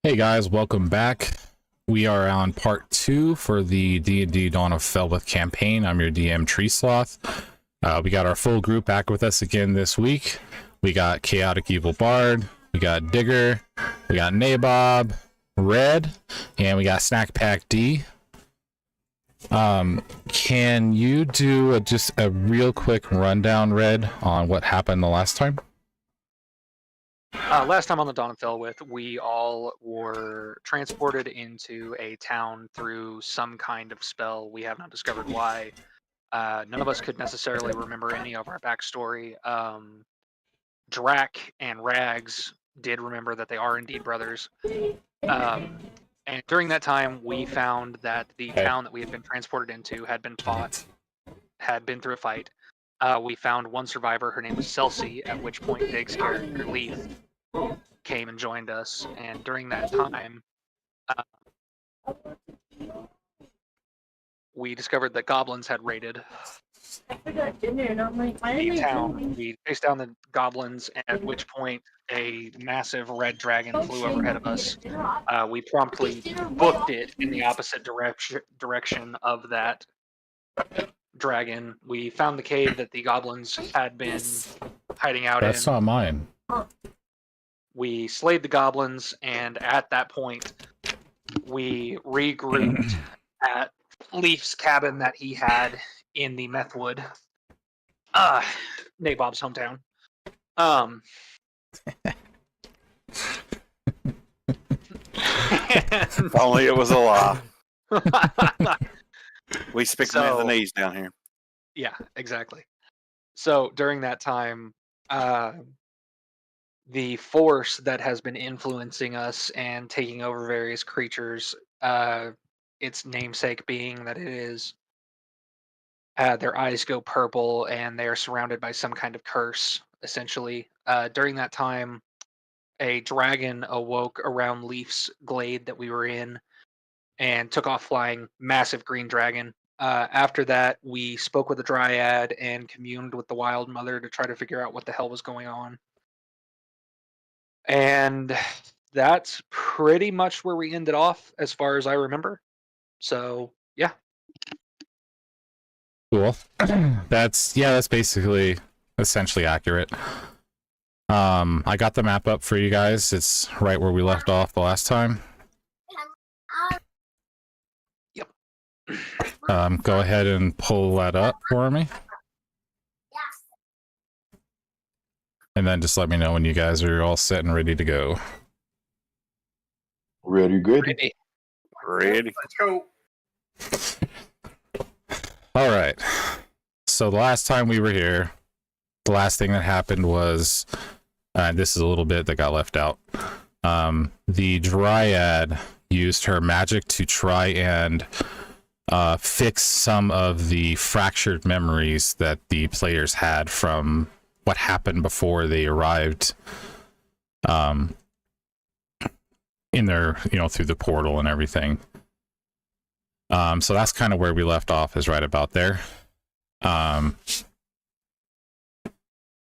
Hey guys, welcome back. We are on part 2 for the D&D Dawn of Felwithe campaign. I'm your DM, Tree Sloth. We got our full group back with us again this week. We got Chaotic Evil Bard, we got Digger, we got Nabob, Red, and we got Snack Pack D. Can you do just a real quick rundown, Red, on what happened the last time? Last time on the Dawn of Felwithe, we all were transported into a town through some kind of spell. We have not discovered why. None of us could necessarily remember any of our backstory. Drac and Rags did remember that they are indeed brothers. And during that time, we found that the town that we had been transported into had been through a fight. We found one survivor. Her name was Celsi, at which point Dig's character, Leaf, came and joined us. And during that time, we discovered that goblins had raided the town. We chased down the goblins, at which point a massive red dragon flew overhead of us. We promptly booked it in the opposite direction of that dragon. We found the cave that the goblins had been hiding out in. That's not mine. We slayed the goblins, and at that point, we regrouped at Leaf's cabin that he had in the Methwood, Nabob's hometown. If only it was a lie. We speak the knees down here. Yeah, exactly. So during that time, the force that has been influencing us and taking over various creatures, its namesake being that it is their eyes go purple and they are surrounded by some kind of curse, essentially. During that time, a dragon awoke around Leaf's glade that we were in and took off flying, massive green dragon. After that, we spoke with the Dryad and communed with the Wild Mother to try to figure out what the hell was going on. And that's pretty much where we ended off, as far as I remember. So, yeah. Cool. That's basically essentially accurate. I got the map up for you guys. It's right where we left off the last time. Yep. Go ahead and pull that up for me. And then just let me know when you guys are all set and ready to go. Ready, good. Ready. Let's go. All right. So the last time we were here, the last thing that happened was, this is a little bit that got left out. The Dryad used her magic to try and fix some of the fractured memories that the players had from what happened before they arrived in their, through the portal and everything. So that's kind of where we left off, is right about there.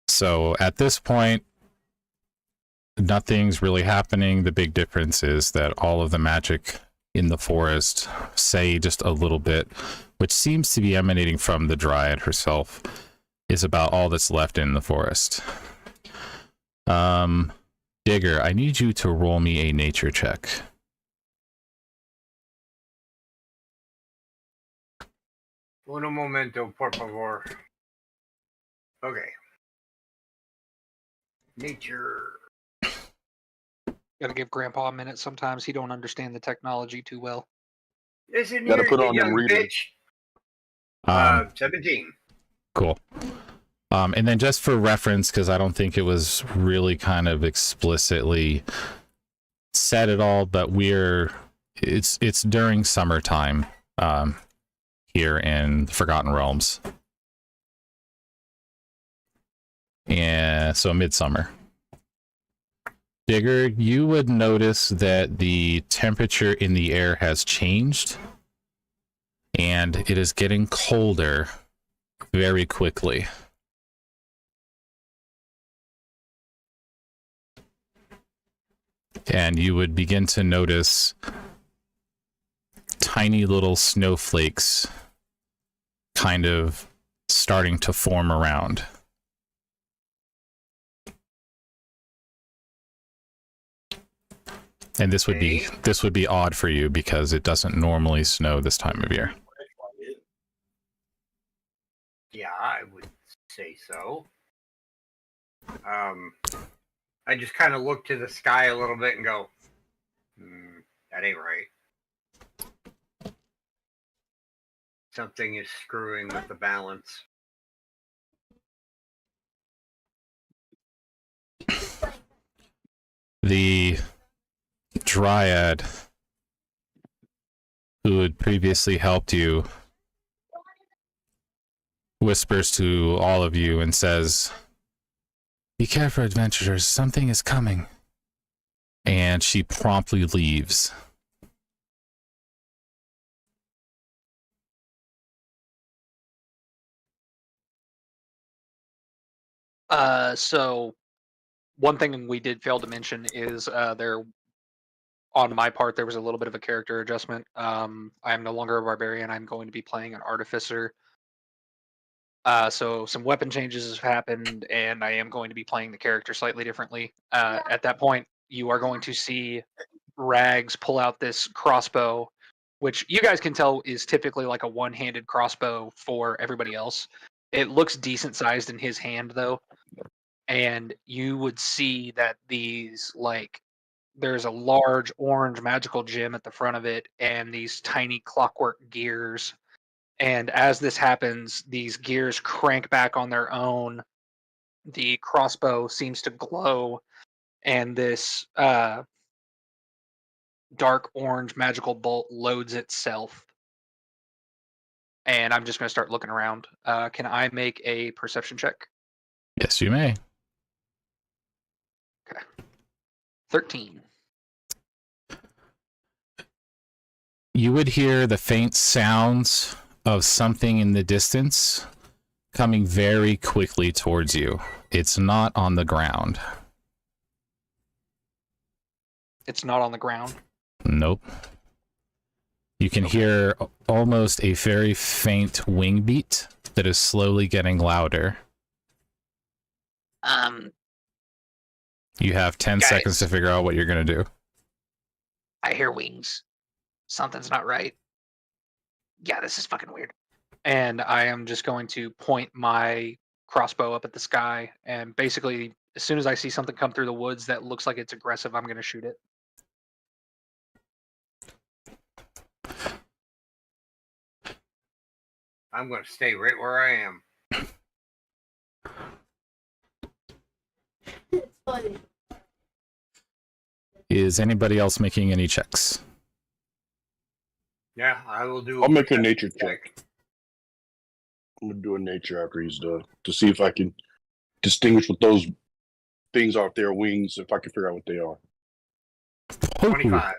So at this point, nothing's really happening. The big difference is that all of the magic in the forest, say just a little bit, which seems to be emanating from the Dryad herself, is about all that's left in the forest. Digger, I need you to roll me a nature check. Un momento, por favor. Okay. Nature. Gotta give Grandpa a minute. Sometimes he don't understand the technology too well. Listen Gotta here, put you on them young readers. bitch. 17. Cool. And then just for reference, because I don't think it was really kind of explicitly said at all, but it's during summertime here in the Forgotten Realms. And so midsummer. Digger, you would notice that the temperature in the air has changed and it is getting colder very quickly. and you would begin to notice tiny little snowflakes kind of starting to form around. And this would be odd for you because it doesn't normally snow this time of year. Yeah, I would say so. I just kind of look to the sky a little bit and go, that ain't right. Something is screwing with the balance. The dryad who had previously helped you whispers to all of you and says, "Be careful, adventurers, something is coming." And she promptly leaves. So one thing we did fail to mention is there, on my part, there was a little bit of a character adjustment. I am no longer a barbarian. I'm going to be playing an artificer. So some weapon changes have happened, and I am going to be playing the character slightly differently. At that point, you are going to see Rags pull out this crossbow, which you guys can tell is typically like a one-handed crossbow for everybody else. It looks decent sized in his hand, though. And you would see that these, like, there's a large orange magical gem at the front of it and these tiny clockwork gears. And as this happens, these gears crank back on their own. The crossbow seems to glow, and this dark orange magical bolt loads itself. And I'm just going to start looking around. Can I make a perception check? Yes, you may. Okay. 13. You would hear the faint sounds of something in the distance coming very quickly towards you. It's not on the ground. It's not on the ground. Nope. You can hear almost a very faint wing beat that is slowly getting louder. You have 10 Guys. seconds to figure out what you're going to do. I hear wings. Something's not right. Yeah, this is fucking weird. And I am just going to point my crossbow up at the sky, and basically, as soon as I see something come through the woods that looks like it's aggressive, I'm going to shoot it. I'm going to stay right where I am. Is anybody else making any checks? Yeah, I will do. I'll make a nature check. I'm gonna do a nature after he's done to see if I can distinguish what those things are. If they're wings, if I can figure out what they are. 25.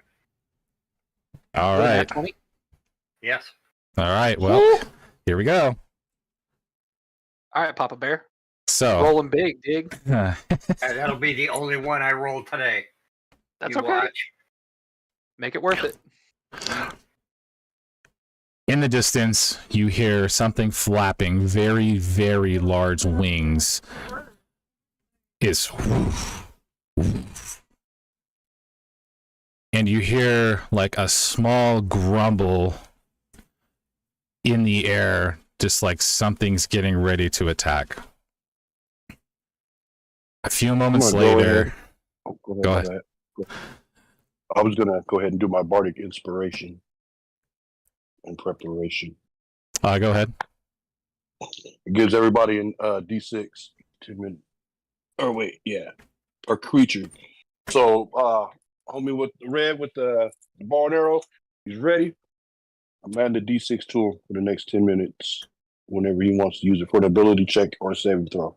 All Was that right. 20? Yes. All right. Well, here we go. All right, Papa Bear. So, Rolling big, dig. And that'll be the only one I roll today. That's You okay. watch. Make it worth it. in the distance, you hear something flapping, very, very large wings. Is woof, woof. And you hear like a small grumble in the air, just like something's getting ready to attack. A few moments later, go ahead. I was gonna go ahead and do my bardic inspiration and preparation. Go ahead. It gives everybody an D6 2 minutes. Oh wait, yeah, per creature. So, homie with the red with the bow and arrow, he's ready. I'm adding the D6 to him for the next 10 minutes, whenever he wants to use it for an ability check or a saving throw.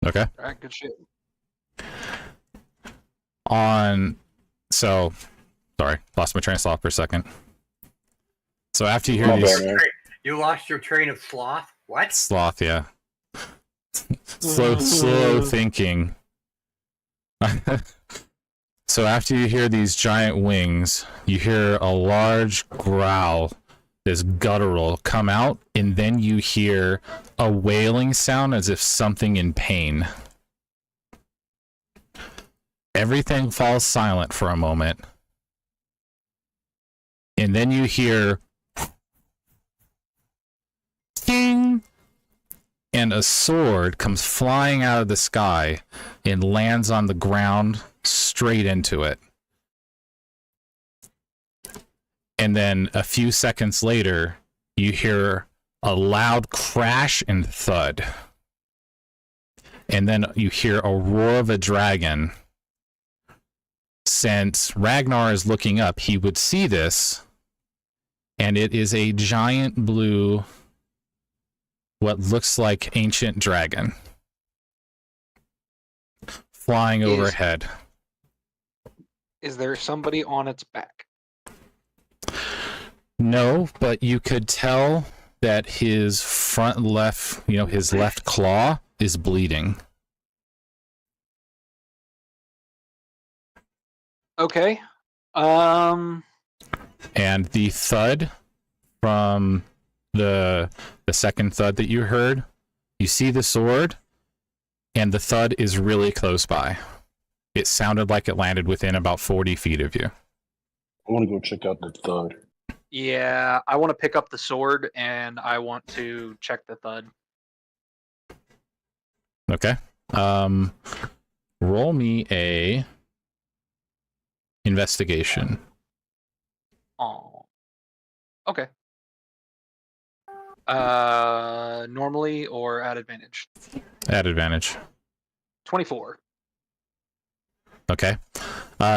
Okay. All right, good shit. Sorry, lost my train of thought for a second. So after you hear My these bad, man. You lost your train of sloth? What? sloth, yeah, slow thinking. So after you hear these giant wings, you hear a large growl, this guttural, come out, and then you hear a wailing sound as if something in pain. Everything falls silent for a moment. And then you hear ding, and a sword comes flying out of the sky and lands on the ground straight into it. And then a few seconds later, you hear a loud crash and thud. And then you hear a roar of a dragon. Since Ragnar is looking up, he would see this, and it is a giant blue, what looks like ancient dragon, flying overhead. Is there somebody on its back? No, but you could tell that his front left, his left claw is bleeding. Okay. And the thud from the second thud that you heard, you see the sword, and the thud is really close by. It sounded like it landed within about 40 feet of you. I want to go check out the thud. Yeah, I want to pick up the sword and I want to check the thud. Okay. Roll me a investigation. Oh. Okay. Normally or at advantage? At advantage. 24. Okay.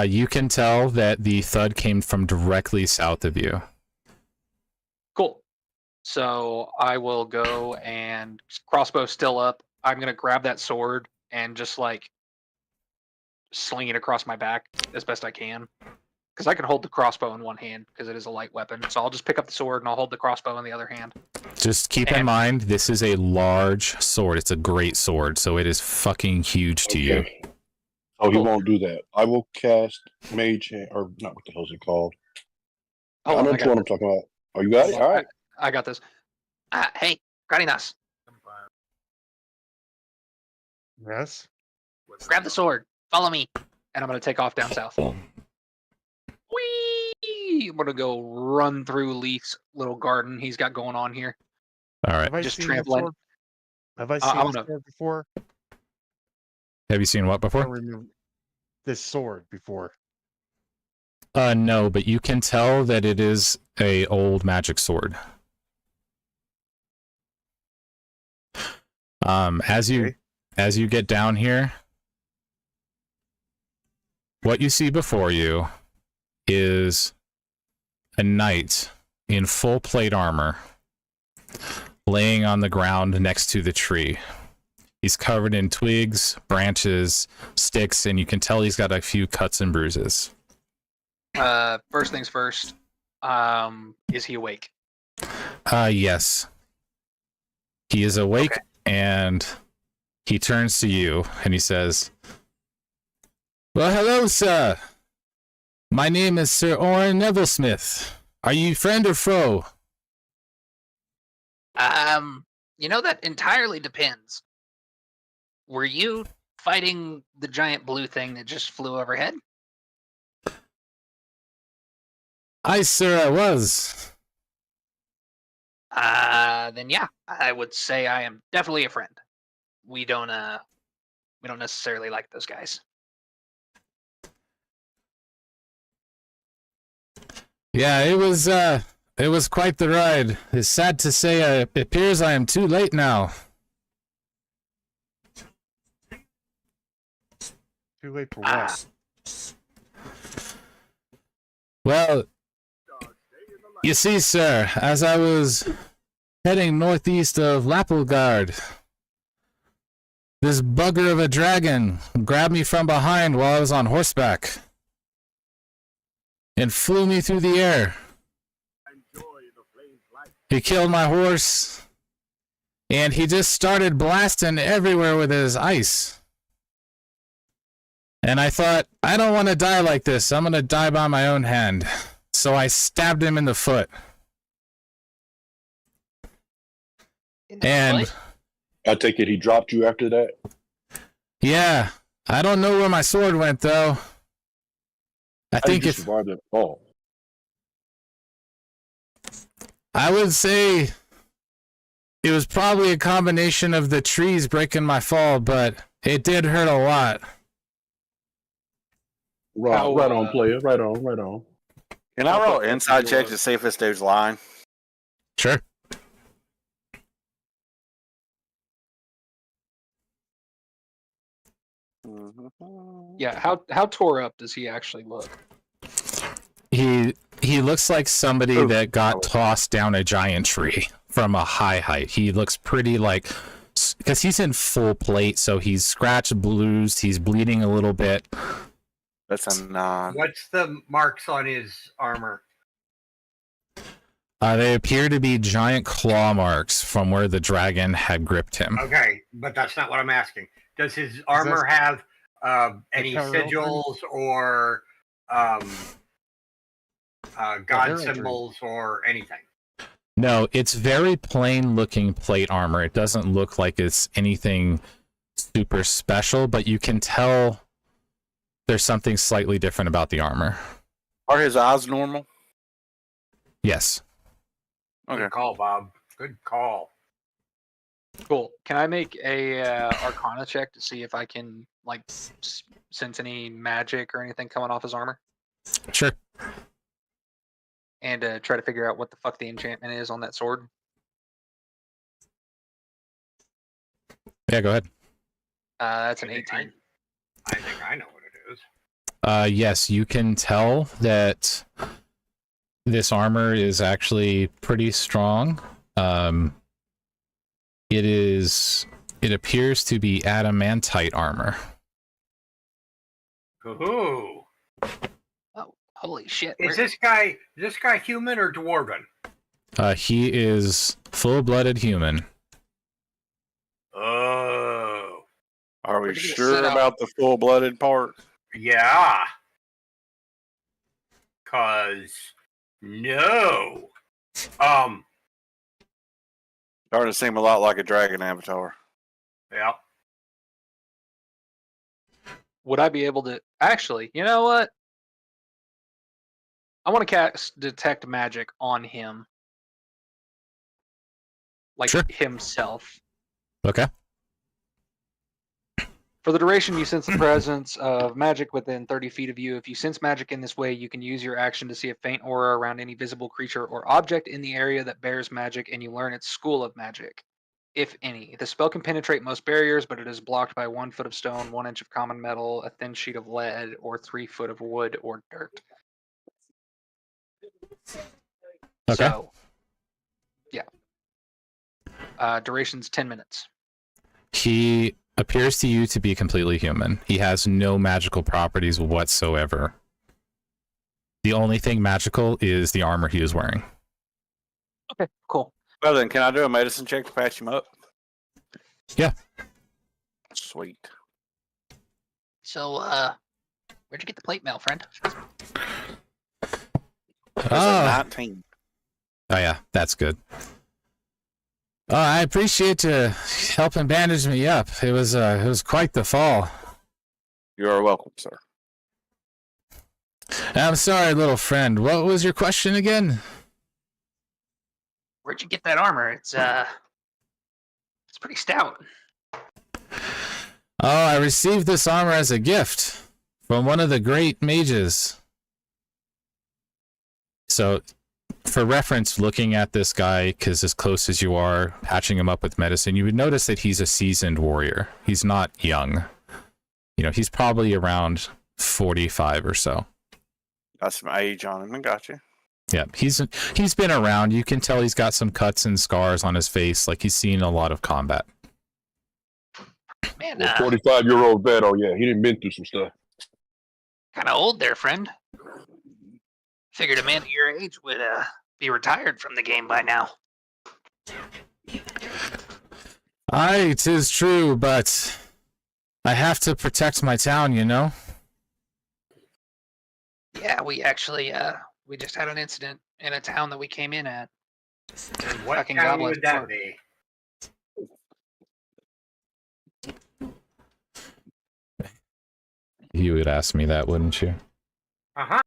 You can tell that the thud came from directly south of you. Cool. So I will go and crossbow still up. I'm going to grab that sword and just like sling it across my back as best I can. Because I can hold the crossbow in one hand because it is a light weapon. So I'll just pick up the sword and I'll hold the crossbow in the other hand. Just keep in mind, this is a large sword. It's a great sword, so it is fucking huge to you. Oh, he won't do that. I will cast Mage Hand, or not, what the hell is it called? I know which one I'm talking about. Oh, you got it? All right. I got this. Hey, Gradinas, Yes. grab the sword. Follow me. And I'm going to take off down south. Whee! I'm going to go run through Leaf's little garden he's got going on here. All right. Have I Just seen trampling. Sword? Have I seen this sword before? Have you seen what I before? don't remember this sword before. No, but you can tell that it is a old magic sword. As you get down here, what you see before you is a knight in full plate armor laying on the ground next to the tree. He's covered in twigs, branches, sticks, and you can tell he's got a few cuts and bruises. First things first. Is he awake? Yes. He is awake, Okay. and he turns to you and he says, "Well, hello, sir. My name is Sir Orin Nevillesmith. Are you friend or foe?" That entirely depends. Were you fighting the giant blue thing that just flew overhead? Aye, sir, I was. Then yeah, I would say I am definitely a friend. We don't necessarily like those guys. Yeah, it was quite the ride. It's sad to say it appears I am too late now. Too late for what? Well, you see, sir, as I was heading northeast of Lappelgard, this bugger of a dragon grabbed me from behind while I was on horseback and flew me through the air. He killed my horse, and he just started blasting everywhere with his ice. And I thought, I don't want to die like this. I'm going to die by my own hand. So I stabbed him in the foot. And I take it he dropped you after that? yeah, I don't know where my sword went, though. I think you if survived it. Oh, I would say it was probably a combination of the trees breaking my fall, but it did hurt a lot. right, How, right on, player. Right on, right on. Can I roll an inside check to see if this dude's lying? Sure. Yeah, how tore up does he actually look? He looks like somebody Ooh. that got tossed down a giant tree from a high height. He looks pretty like, because he's in full plate, so he's scratched, bruised, he's bleeding a little bit. That's a 9. What's the marks on his armor? They appear to be giant claw marks from where the dragon had gripped him. Okay, but that's not what I'm asking. Does his armor have any sigils or god symbols or anything? No, it's very plain looking plate armor. It doesn't look like it's anything super special, but you can tell there's something slightly different about the armor. Are his eyes normal? Yes. Okay. Good call, Bob. Good call. Cool. Can I make a Arcana check to see if I can like sense any magic or anything coming off his armor, Sure. and try to figure out what the fuck the enchantment is on that sword? Yeah, go ahead. That's an 18. I think I know what it is. Yes, you can tell that this armor is actually pretty strong. It appears to be adamantite armor. Ooh. Oh, holy shit! Is this guy human or dwarven? He is full-blooded human. Oh. Are we We're gonna sure set up- about the full-blooded part? Yeah. Cause no. Starting to seem a lot like a dragon avatar. Yeah. Would I be able to actually? You know what? I want to cast detect magic on him, like Sure. himself. Okay. For the duration, you sense the presence of magic within 30 feet of you. If you sense magic in this way, you can use your action to see a faint aura around any visible creature or object in the area that bears magic, and you learn its school of magic, if any. The spell can penetrate most barriers, but it is blocked by 1 foot of stone, 1 inch of common metal, a thin sheet of lead, or 3 foot of wood or dirt. Okay. So, yeah. Duration's 10 minutes. He appears to you to be completely human. He has no magical properties whatsoever. The only thing magical is the armor he is wearing. Okay, cool. Well then, can I do a medicine check to patch him up? Yeah. Sweet. So, where'd you get the plate mail, friend? That's Oh. a 19. Oh yeah, that's good. I appreciate you helping bandage me up. It was quite the fall. You are welcome, sir. I'm sorry, little friend. What was your question again? Where'd you get that armor? It's pretty stout. Oh, I received this armor as a gift from one of the great mages. So, for reference, looking at this guy, because as close as you are, patching him up with medicine, you would notice that he's a seasoned warrior. He's not young. You know, he's probably around 45 or so. Got some age on him. I got you. Yeah, he's been around. You can tell he's got some cuts and scars on his face, like he's seen a lot of combat. Man, 45-year-old vet. Oh yeah, he didn't been through some stuff. kind of old there, friend. Figured a man at your age would be retired from the game by now. Aye, 'tis true, but I have to protect my town, you know? Yeah, we actually we just had an incident in a town that we came in at. And what Fucking town goblins would that for- be? You would ask me that, wouldn't you? Uh-huh.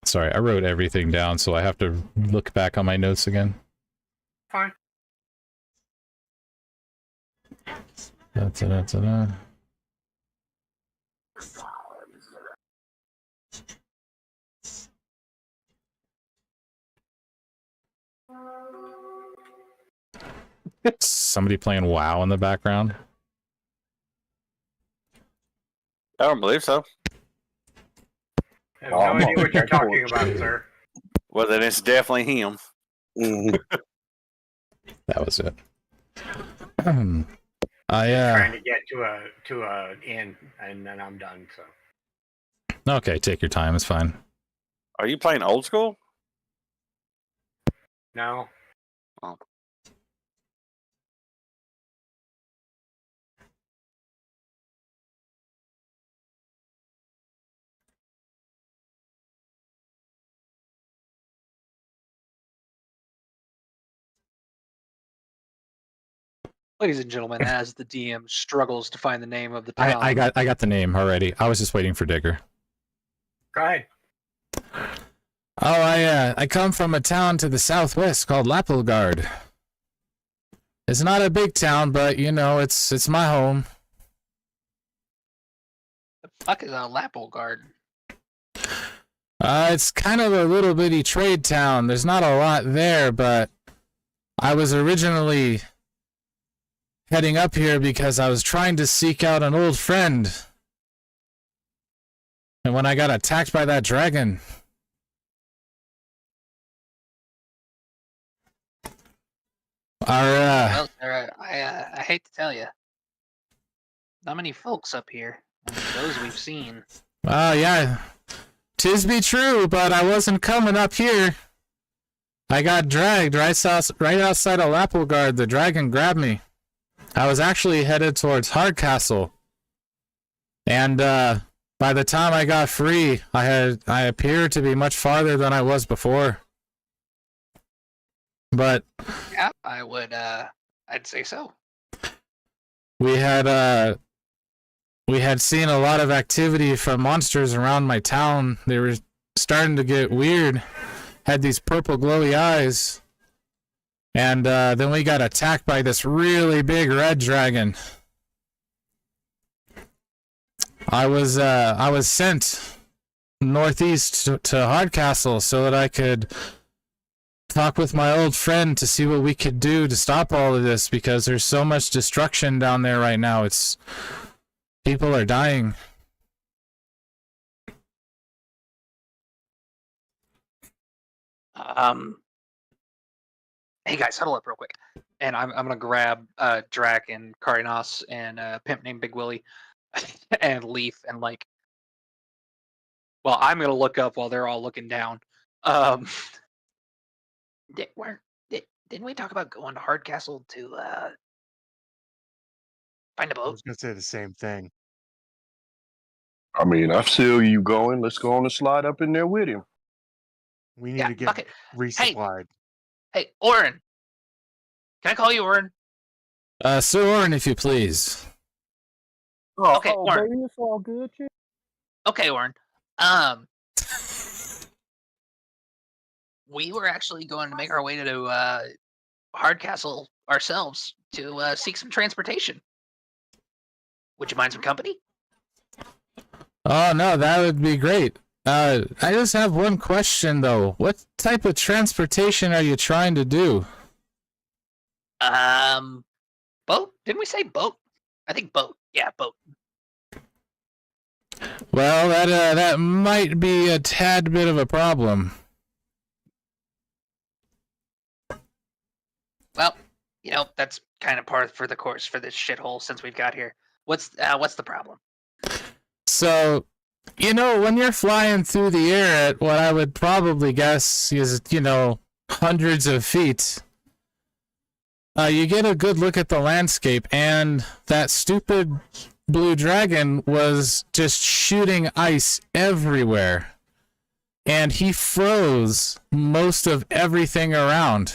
Sorry, I wrote everything down, so I have to look back on my notes again. Fine. Da-da-da-da-da. Somebody playing WoW in the background. I don't believe so. I have no idea I'm what you're on talking that about, sir. Well, then it's definitely him. Mhm. That was it. Trying to get to a inn, and then I'm done. So Okay, take your time. It's fine. Are you playing old school? no. Ladies and gentlemen, as the DM struggles to find the name of the town, I got the name already. I was just waiting for Digger. Go ahead. Oh, I come from a town to the southwest called Lappelgard. It's not a big town, but you know, it's my home. the fuck is a Lappel Garden? It's kind of a little bitty trade town. There's not a lot there, but I was originally heading up here because I was trying to seek out an old friend. And when I got attacked by that dragon, Well, sir, I hate to tell you, not many folks up here. I mean, those we've seen. yeah, 'tis be true, but I wasn't coming up here. I got dragged right outside of Lappelgard. The dragon grabbed me. I was actually headed towards Hardcastle, and by the time I got free, I appeared to be much farther than I was before. But Yeah, I would. I'd say so. we had seen a lot of activity from monsters around my town. They were starting to get weird. Had these purple glowy eyes. And then we got attacked by this really big red dragon. I was sent northeast to Hardcastle so that I could talk with my old friend to see what we could do to stop all of this, because there's so much destruction down there right now. People are dying. Hey guys, huddle up real quick. And I'm gonna grab Drac and Karinos and Pimp named Big Willie and Leaf and like. Well, I'm gonna look up while they're all looking down. Didn't we talk about going to Hardcastle to find a I boat? was gonna say the same thing. I mean, I feel you going. Let's go on and slide up in there with him. We need Yeah, to fuck get it. resupplied. Hey, Oren. Can I call you Oren? Sir Orin, if you please. Okay, Oren. baby, it's all good. Okay, Oren. We were actually going to make our way to Hardcastle ourselves to seek some transportation. Would you mind some company? Oh no, that would be great. I just have one question though. What type of transportation are you trying to do? Boat? Didn't we say boat? I think boat. Yeah, boat. Well, that might be a tad bit of a problem. Well, you know, that's kind of par for the course for this shithole since we've got here. What's the problem? So, you know, when you're flying through the air at what I would probably guess is, you know, hundreds of feet, you get a good look at the landscape, and that stupid blue dragon was just shooting ice everywhere. And he froze most of everything around.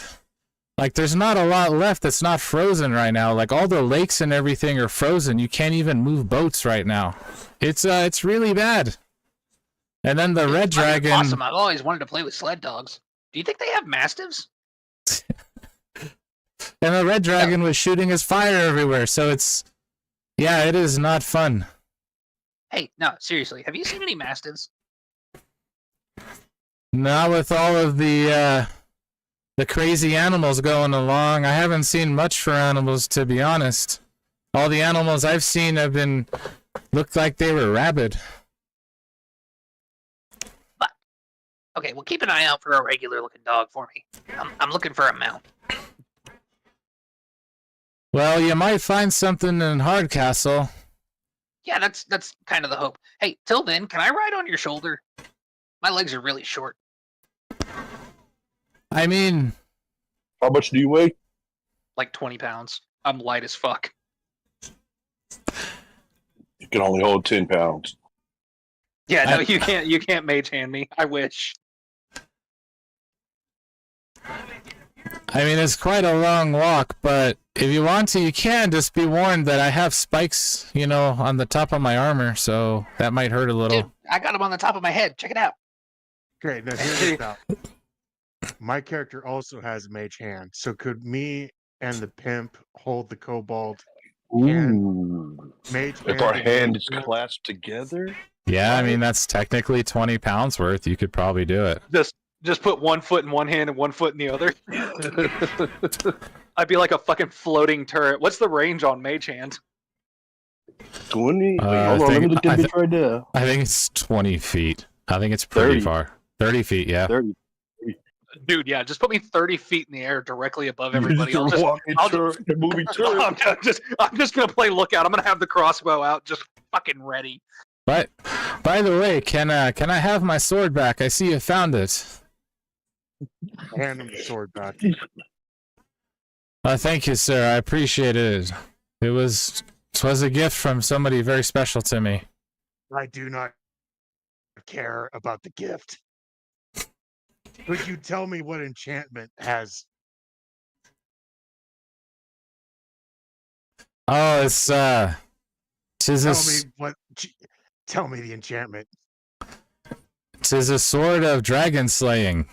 Like, there's not a lot left that's not frozen right now. Like, all the lakes and everything are frozen. You can't even move boats right now. It's really bad. And then the red dragon... Awesome. I've always wanted to play with sled dogs. Do you think they have mastiffs? And the red dragon was shooting his fire everywhere, so it's... Yeah, it is not fun. Hey, no, seriously. Have you seen any mastiffs? Not with all of the crazy animals going along. I haven't seen much for animals, to be honest. All the animals I've seen have been... looked like they were rabid. But, okay, well, keep an eye out for a regular-looking dog for me. I'm looking for a mount. Well, you might find something in Hardcastle. Yeah, that's kind of the hope. Hey, till then, can I ride on your shoulder? My legs are really short. I mean... How much do you weigh? Like 20 pounds. I'm light as fuck. You can only hold 10 pounds. Yeah, no, you can't mage hand me. I wish. I mean, it's quite a long walk, but if you want to, you can. Just be warned that I have spikes, on the top of my armor, so that might hurt a little. Dude, I got them on the top of my head. Check it out. Okay, now hear this out. My character also has mage hand, so could me and the pimp hold the kobold Ooh. mage If our and hands mage clasped together? Yeah, I mean, that's technically 20 pounds worth. You could probably do it. Just put one foot in one hand and one foot in the other. I'd be like a fucking floating turret. What's the range on mage hand? 20? Hold I on, let think- me look I at thi- this right now. I think it's 20 feet. I think it's pretty 30. far. 30 feet, yeah. 30. Dude, yeah, just put me 30 feet in the air directly above everybody. You're walking I'll turret, the movie turret. I'm just gonna play lookout. I'm gonna have the crossbow out, just fucking ready. But, by the way, can I have my sword back? I see you found it. hand him the sword back. Thank you, sir. I appreciate it. It was a gift from somebody very special to me. I do not care about the gift. Could you tell me what enchantment has? Oh, it's tis a, Tell me the enchantment. 'tis a sword of dragon slaying.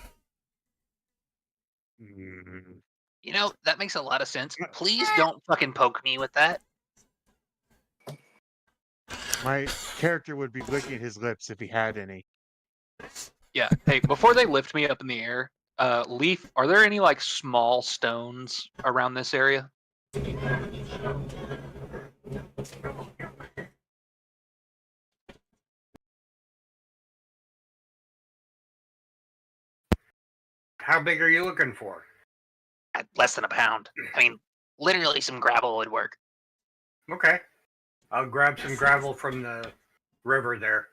Mm, You know, that makes a lot of sense. Please don't fucking poke me with that. My character would be licking his lips if he had any. Yeah. Hey, before they lift me up in the air, Leaf, are there any like small stones around this area? How big are you looking for? Less than a pound. I mean, literally some gravel would work. Okay. I'll grab some gravel from the river there.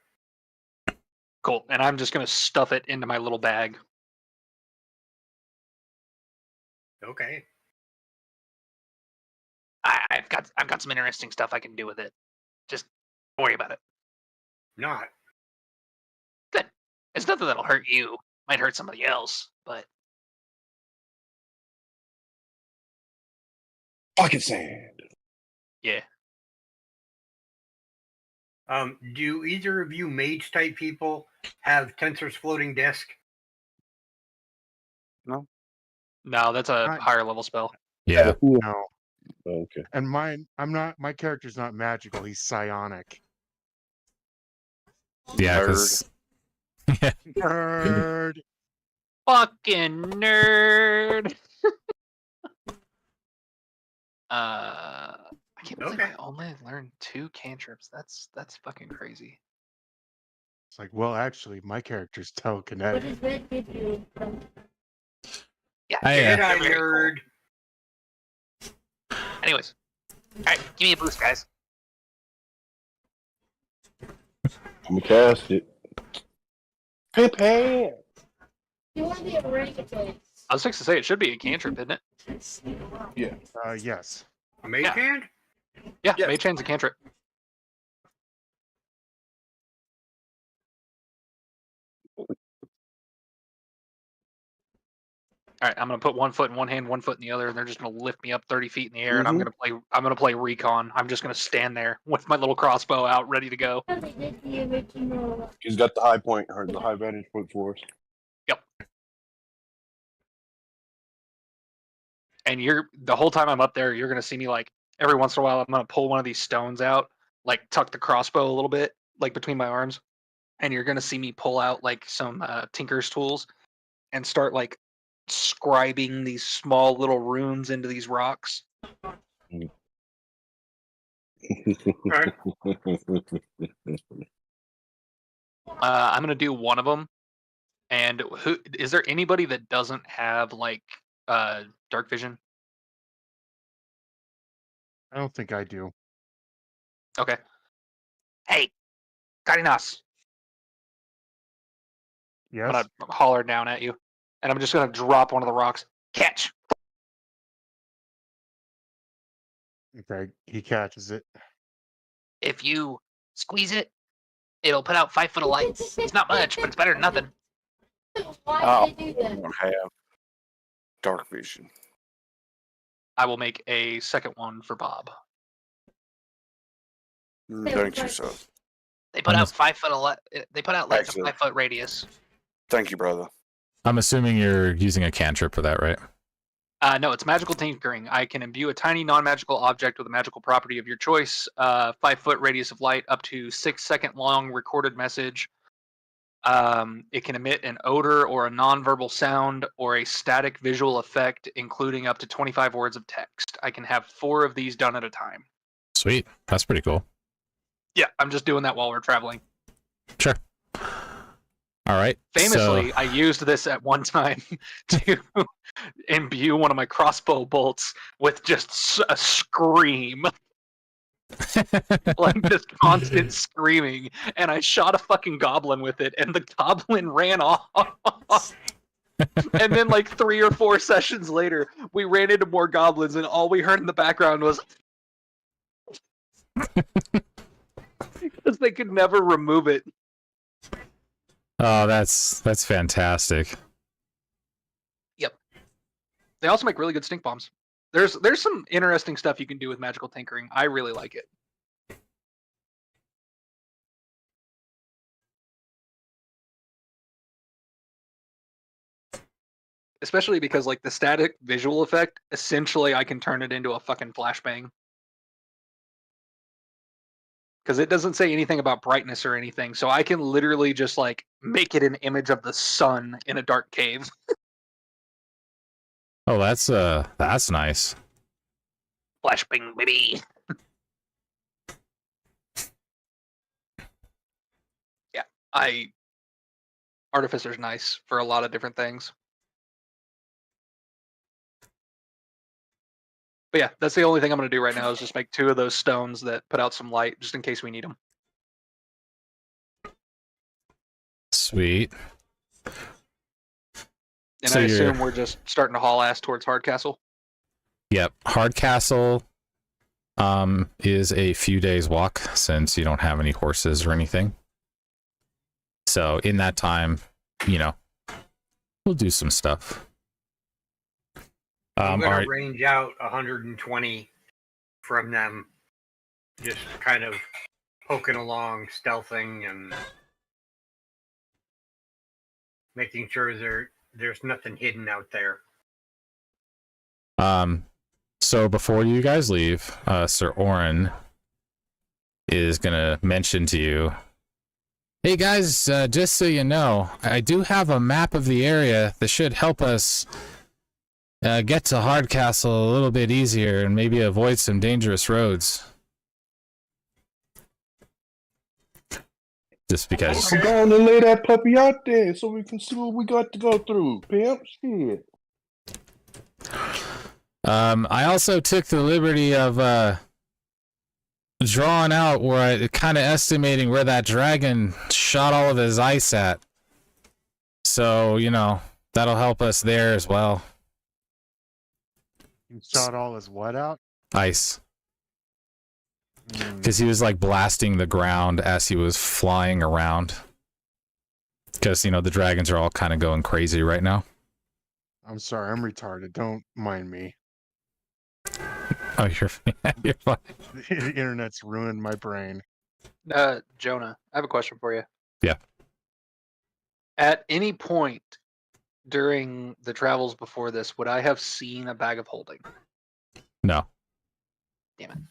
Cool. And I'm just gonna stuff it into my little bag. Okay. I've got some interesting stuff I can do with it. Just don't worry about it. Not. Good. It's nothing that'll hurt you. Might hurt somebody else, but Pocket sand. yeah. Do either of you mage type people have Tensor's floating disc? No, that's a Right. higher level spell. Yeah. No. Okay. And my character's not magical, he's psionic. Yeah, Nerd. because Nerd. Fucking nerd. I can't believe Okay. I only learned 2 cantrips. That's fucking crazy. It's like, well, actually, my character's telekinetic. Yeah. Yeah. Jedi you're very nerd. cool. Anyways, all right, give me a boost, guys. I'm gonna cast it. Pip hand. I was fixed to say it should be a cantrip, isn't it? Yes. A mage Yeah. hand? Yeah, Yes. Mage Hand's a cantrip. All right, I'm gonna put 1 foot in one hand, 1 foot in the other, and they're just gonna lift me up 30 feet in the air, and I'm gonna play recon. I'm just gonna stand there with my little crossbow out, ready to go. He's got the high point, or the high vantage point for us. Yep. And the whole time I'm up there, you're gonna see me like every once in a while. I'm gonna pull one of these stones out, like tuck the crossbow a little bit, like between my arms, and you're gonna see me pull out like some tinker's tools and start like scribing these small little runes into these rocks. I'm gonna do one of them. And who is there anybody that doesn't have like dark vision? I don't think I do. Okay. Hey, Carinas. Yes. I'm gonna holler down at you, and I'm just gonna drop one of the rocks. Catch. Okay, he catches it. If you squeeze it, it'll put out 5 foot of light. It's not much, but it's better than nothing. I don't have dark vision. I will make a second one for Bob. Thank you, sir. They put out 5 foot of light. They put out lights of Excellent. 5 foot radius. Thank you, brother. I'm assuming you're using a cantrip for that, right? No, it's magical tinkering. I can imbue a tiny non-magical object with a magical property of your choice. 5 foot radius of light, up to 6 second long recorded message. It can emit an odor or a non-verbal sound or a static visual effect, including up to 25 words of text. I can have 4 of these done at a time. Sweet. That's pretty cool. Yeah, I'm just doing that while we're traveling. Sure. All right. Famously, I used this at one time to imbue one of my crossbow bolts with just a scream. Like just constant screaming, and I shot a fucking goblin with it, and the goblin ran off. And then like 3 or 4 sessions later, we ran into more goblins, and all we heard in the background was because they could never remove it. Oh, that's fantastic. Yep. They also make really good stink bombs. There's some interesting stuff you can do with magical tinkering. I really like it. Especially because like the static visual effect, essentially I can turn it into a fucking flashbang. Because it doesn't say anything about brightness or anything, so I can literally just like make it an image of the sun in a dark cave. Oh, that's nice. Flashbang, baby. Yeah, Artificer's nice for a lot of different things. But yeah, that's the only thing I'm going to do right now is just make 2 of those stones that put out some light, just in case we need them. Sweet. And So I you're- assume we're just starting to haul ass towards Hardcastle. Yep. Hardcastle is a few days walk since you don't have any horses or anything. So in that time, we'll do some stuff. I'm All gonna right. range out 120 from them, just kind of poking along, stealthing, and making sure there's nothing hidden out there. So before you guys leave, Sir Orin is gonna mention to you, hey guys, just so you know, I do have a map of the area that should help us get to Hardcastle a little bit easier and maybe avoid some dangerous roads. Just because. I'm going to lay that puppy out there so we can see what we got to go through, pimp. Shit. I also took the liberty of drawing out where kind of estimating where that dragon shot all of his ice at. So, that'll help us there as well. You shot all his what out? Ice. Because he was like blasting the ground as he was flying around. Because, the dragons are all kind of going crazy right now. I'm sorry, I'm retarded. Don't mind me. Oh, you're you're fine. The internet's ruined my brain. Jonah, I have a question for you. Yeah. At any point during the travels before this, would I have seen a bag of holding? No. Damn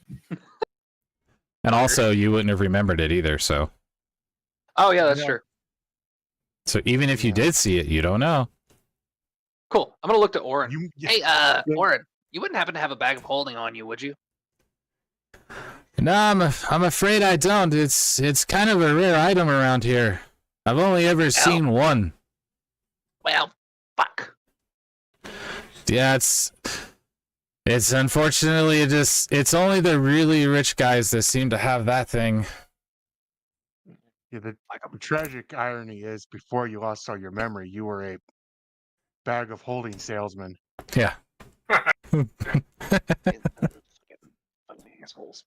And also, you wouldn't have remembered it either. So Oh yeah, that's Yeah. true. even if you Yeah. did see it, you don't know. Cool. I'm gonna look to Orin. You, Hey, Orin, you wouldn't happen to have a bag of holding on you, would you? No, I'm afraid I don't. It's kind of a rare item around here. I've only ever seen one. Well, fuck. Yeah, it's unfortunately it's only the really rich guys that seem to have that thing. yeah, the Like I'm tragic irony is, before you lost all your memory, you were a bag of holding salesman. Yeah. fucking assholes.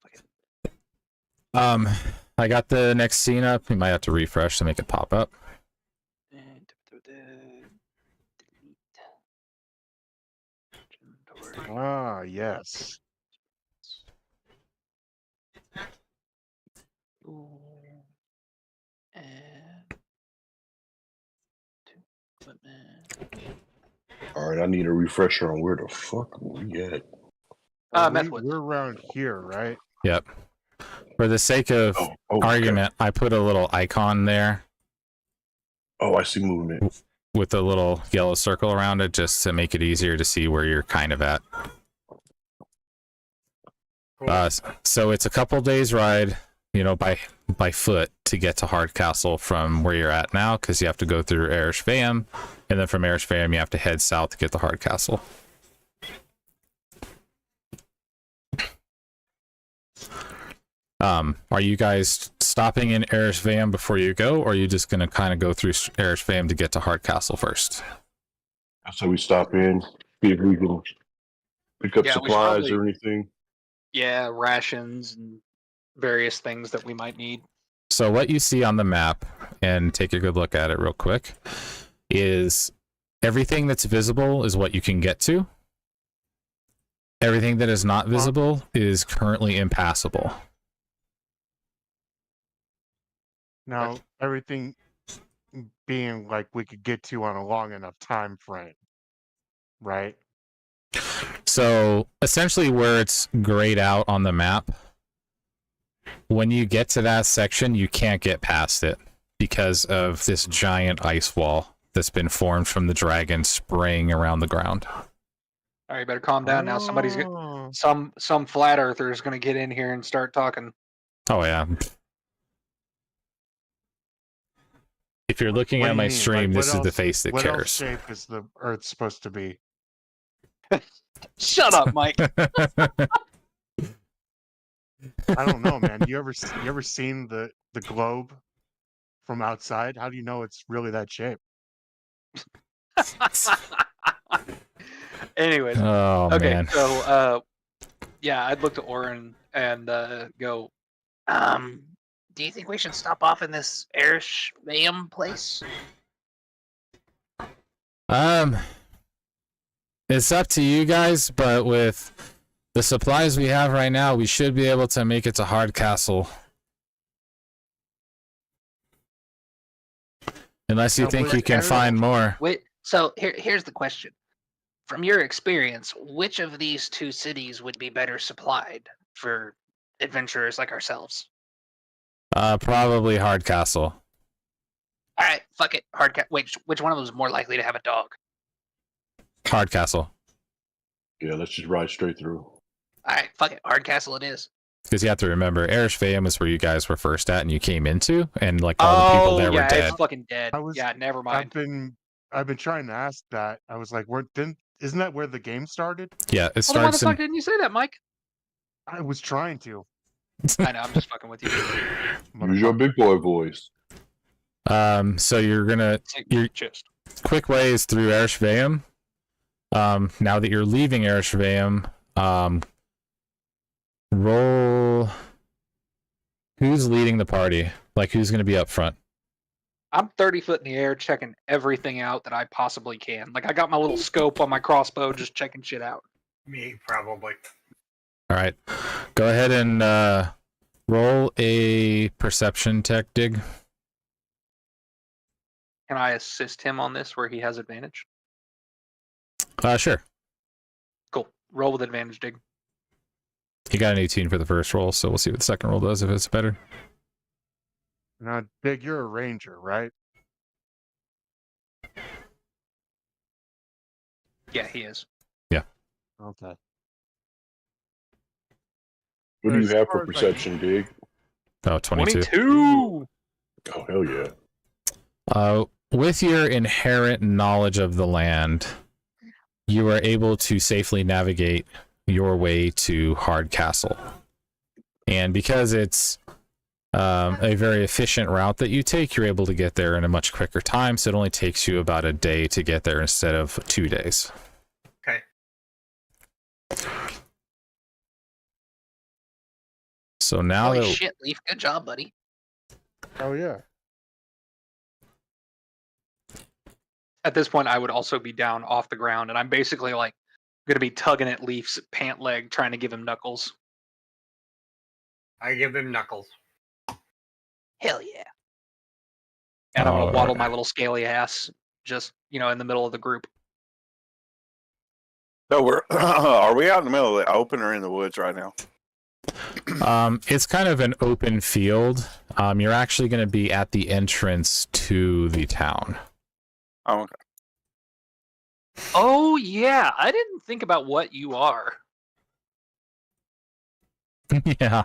I got the next scene up. You might have to refresh to make it pop up. Ah, yes. All right, I need a refresher on where the fuck we at. Methwoods. We're around here, right? Yep. For the sake of Okay. argument, I put a little icon there Oh, I see movement. with a little yellow circle around it just to make it easier to see where you're kind of at. Cool. So it's a couple days ride, by foot to get to Hardcastle from where you're at now, because you have to go through Ereshvam, and then from Ereshvam you have to head south to get to Hardcastle. Are you guys stopping in Ereshvam before you go, or are you just gonna kind of go through Ereshvam to get to Hardcastle first? So we stop in, see if we can pick up Yeah, we should supplies probably- or anything. Yeah, rations and various things that we might need. So what you see on the map, and take a good look at it real quick, is everything that's visible is what you can get to. Everything that is not visible is currently impassable. Now, everything being like we could get to on a long enough time frame, right? So essentially where it's grayed out on the map, when you get to that section, you can't get past it because of this giant ice wall that's been formed from the dragon spraying around the ground. All right, you better calm down now. Somebody's Oh. some flat earther is gonna get in here and start talking. Oh yeah. If you're looking What at do my you mean? stream, Like, this what is the else- face that What else cares. shape is the Earth supposed to be? Shut up, Mike. I don't know, man. You ever seen the globe from outside? How do you know it's really that shape? Anyways, Oh okay, man. so yeah, I'd look to Orin and go. Do you think we should stop off in this Ereshvam place? It's up to you guys, but with the supplies we have right now, we should be able to make it to Hardcastle. Unless you Now, think was you can Erech- find more. Wait, so here's the question. From your experience, which of these two cities would be better supplied for adventurers like ourselves? Probably Hardcastle. All right, fuck it. Which one of them is more likely to have a dog? Hardcastle. Yeah, let's just ride straight through. All right, fuck it. Hardcastle it is. Because you have to remember, Ereshvam is where you guys were first at and you came into, and like all the people there yeah, were dead. it's fucking dead. I was- Yeah, never mind. I've been trying to ask that. I was like, isn't that where the game started? Yeah, it Well, then why the starts fuck in. didn't you say that, Mike? I was trying to. I know, I'm just fucking with you. Use your big boy voice. So you're gonna Take You're- chest. quick way is through Ereshvam. Now that you're leaving Ereshvam, roll. Who's leading the party? Like, who's gonna be up front? I'm 30 foot in the air checking everything out that I possibly can. Like I got my little scope on my crossbow just checking shit out. Me, probably. All right. Go ahead and roll a perception tech, Dig. Can I assist him on this where he has advantage? Sure. Cool. Roll with advantage, Dig. He got an 18 for the first roll, so we'll see what the second roll does if it's better. Now, Dig, you're a ranger, right? Yeah, he is. Okay. What do you As have far for as, like, perception, Dig? Oh, 22. 22! Oh, hell yeah. With your inherent knowledge of the land, you are able to safely navigate your way to Hardcastle. And because it's a very efficient route that you take, you're able to get there in a much quicker time. So it only takes you about a day to get there instead of 2 days. Okay. So now Holy that shit, Leaf. Good job, buddy. Oh, yeah. At this point, I would also be down off the ground, and I'm basically like going to be tugging at Leaf's pant leg, trying to give him knuckles. I give him knuckles. Hell yeah. And I'm going to Alright. waddle my little scaly ass just, in the middle of the group. So we're are we out in the middle of the open or in the woods right now? it's kind of an open field. You're actually going to be at the entrance to the town. Oh, okay. Oh, yeah. I didn't think about what you are. Yeah.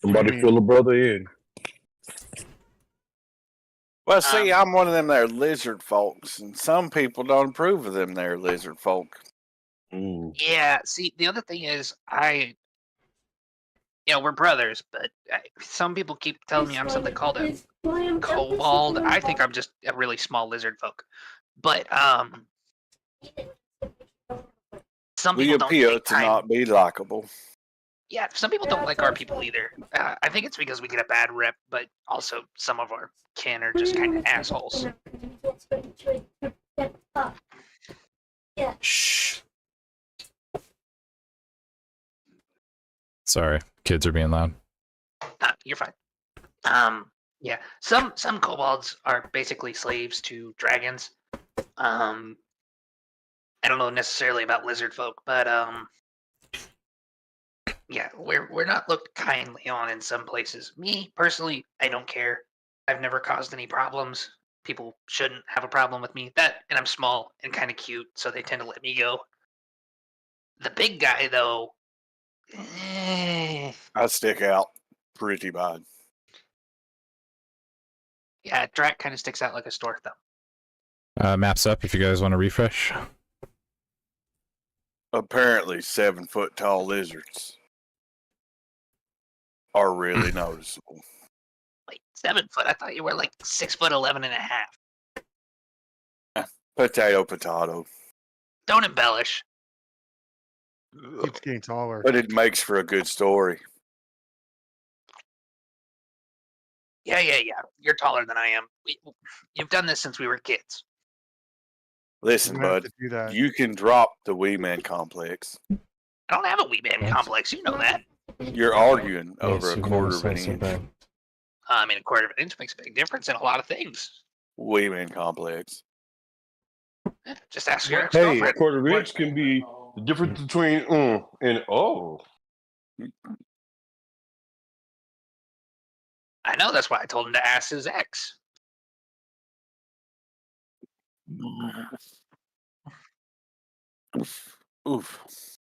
Somebody mean- fill a brother in. Well, see, I'm one of them there lizard folks, and some people don't approve of them there lizard folk. Mm. Yeah, see, the other thing is, we're brothers, but some people keep telling me I'm something called a kobold. I think I'm just a really small lizard folk. But, some We people don't appear take to time. not be likable. Yeah, some people don't like our people either. I think it's because we get a bad rep, but also some of our kin are just kind of assholes. Shh. Sorry, kids are being loud. You're fine. Yeah, some kobolds are basically slaves to dragons. I don't know necessarily about lizard folk, but yeah, we're not looked kindly on in some places. Me personally, I don't care. I've never caused any problems. People shouldn't have a problem with me. That, and I'm small and kind of cute, so they tend to let me go. The big guy, though, I stick out pretty bad. yeah, Drac kind of sticks out like a sore thumb. Maps up if you guys want to refresh. Apparently, 7-foot tall lizards are really noticeable. Wait, 7 foot? I thought you were like 6'11" and a half. Potato. Don't embellish. Keeps getting taller. But it makes for a good story. Yeah. You're taller than I am. You've done this since we were kids. Listen, I'm gonna have bud, to do that. you can drop the wee man complex. I don't have a wee man complex. You know that. You're arguing over Yes, a you've quarter never of an said so inch. bad. I mean, a quarter of an inch makes a big difference in a lot of things. Wee man complex. Just ask your Hey, a ex-girlfriend. quarter inch can be the difference between and oh. I know, that's why I told him to ask his ex. Oof.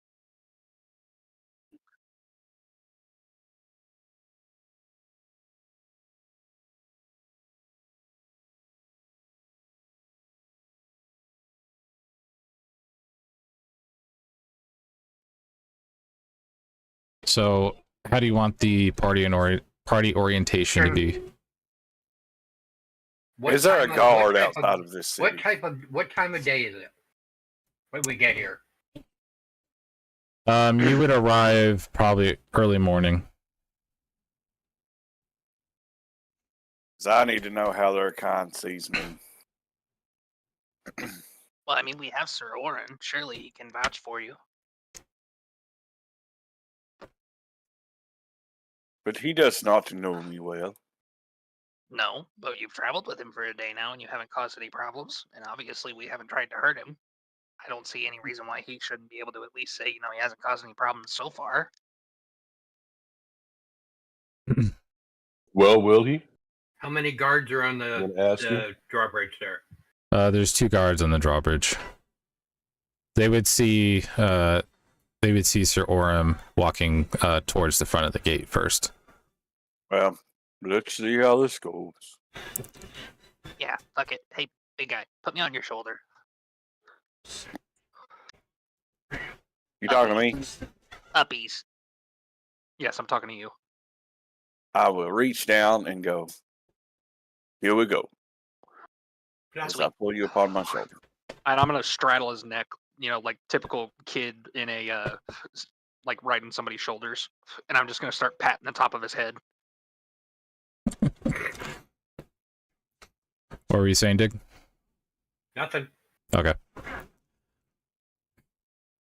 So, how do you want the party orientation to be? What Is there a time of- guard what type outside of this city? What time of day is it? When we get here? You would arrive probably early morning. 'Cause I need to know how their kind sees me. Well, I mean, we have Sir Oren. Surely he can vouch for you. But he does not know me well. No, but you've traveled with him for a day now and you haven't caused any problems. And obviously, we haven't tried to hurt him. I don't see any reason why he shouldn't be able to at least say, he hasn't caused any problems so far. Well, will he? How many guards are on I'm gonna ask him. the drawbridge there? There's 2 guards on the drawbridge. They would see Sir Orem walking towards the front of the gate first. Well, let's see how this goes. Yeah, fuck it. Hey, big guy, put me on your shoulder. You talking to me? Uppies. Yes, I'm talking to you. I will reach down and go. Here we go. As I pull you upon my shoulder. And I'm gonna straddle his neck, like typical kid in a like riding somebody's shoulders. And I'm just gonna start patting the top of his head. What were you saying, Dig? Nothing. Okay.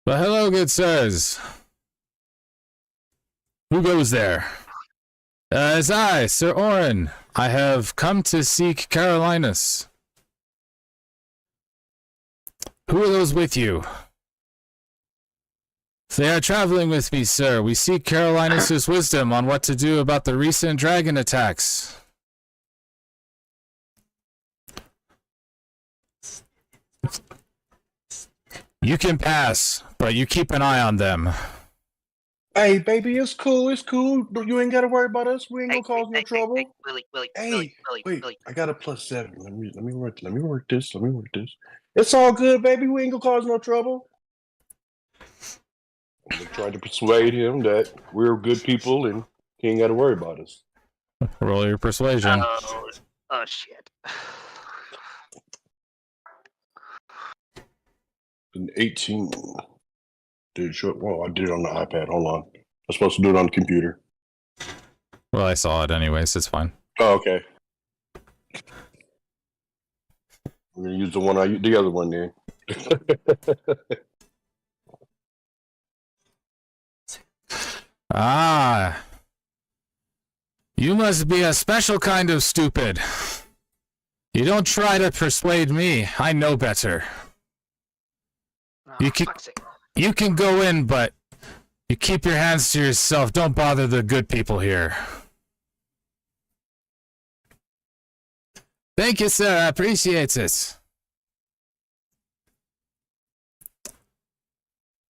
Well, hello, good sirs. Who goes there? It's I, Sir Oren. I have come to seek Carolinus. Who are those with you? They are traveling with me, sir. We seek Carolinus' wisdom on what to do about the recent dragon attacks. You can pass, but you keep an eye on them. Hey, baby, it's cool. It's cool. You ain't got to worry about us. We ain't gonna cause no trouble. Willie, Hey, wait, Willie. I got a +7. Let me work this. It's all good, baby. We ain't gonna cause no trouble. I'm gonna try to persuade him that we're good people and he ain't got to worry about us. Roll your persuasion. Oh shit. An 18. Dude, short. Well, I did it on the iPad. Hold on. I'm supposed to do it on the computer. Well, I saw it anyways. It's fine. Oh, okay. I'm gonna use the other one then. Ah. You must be a special kind of stupid. You don't try to persuade me. I know better. Oh, fuck's sake. You can go in, but you keep your hands to yourself. Don't bother the good people here. Thank you, sir. I appreciate it.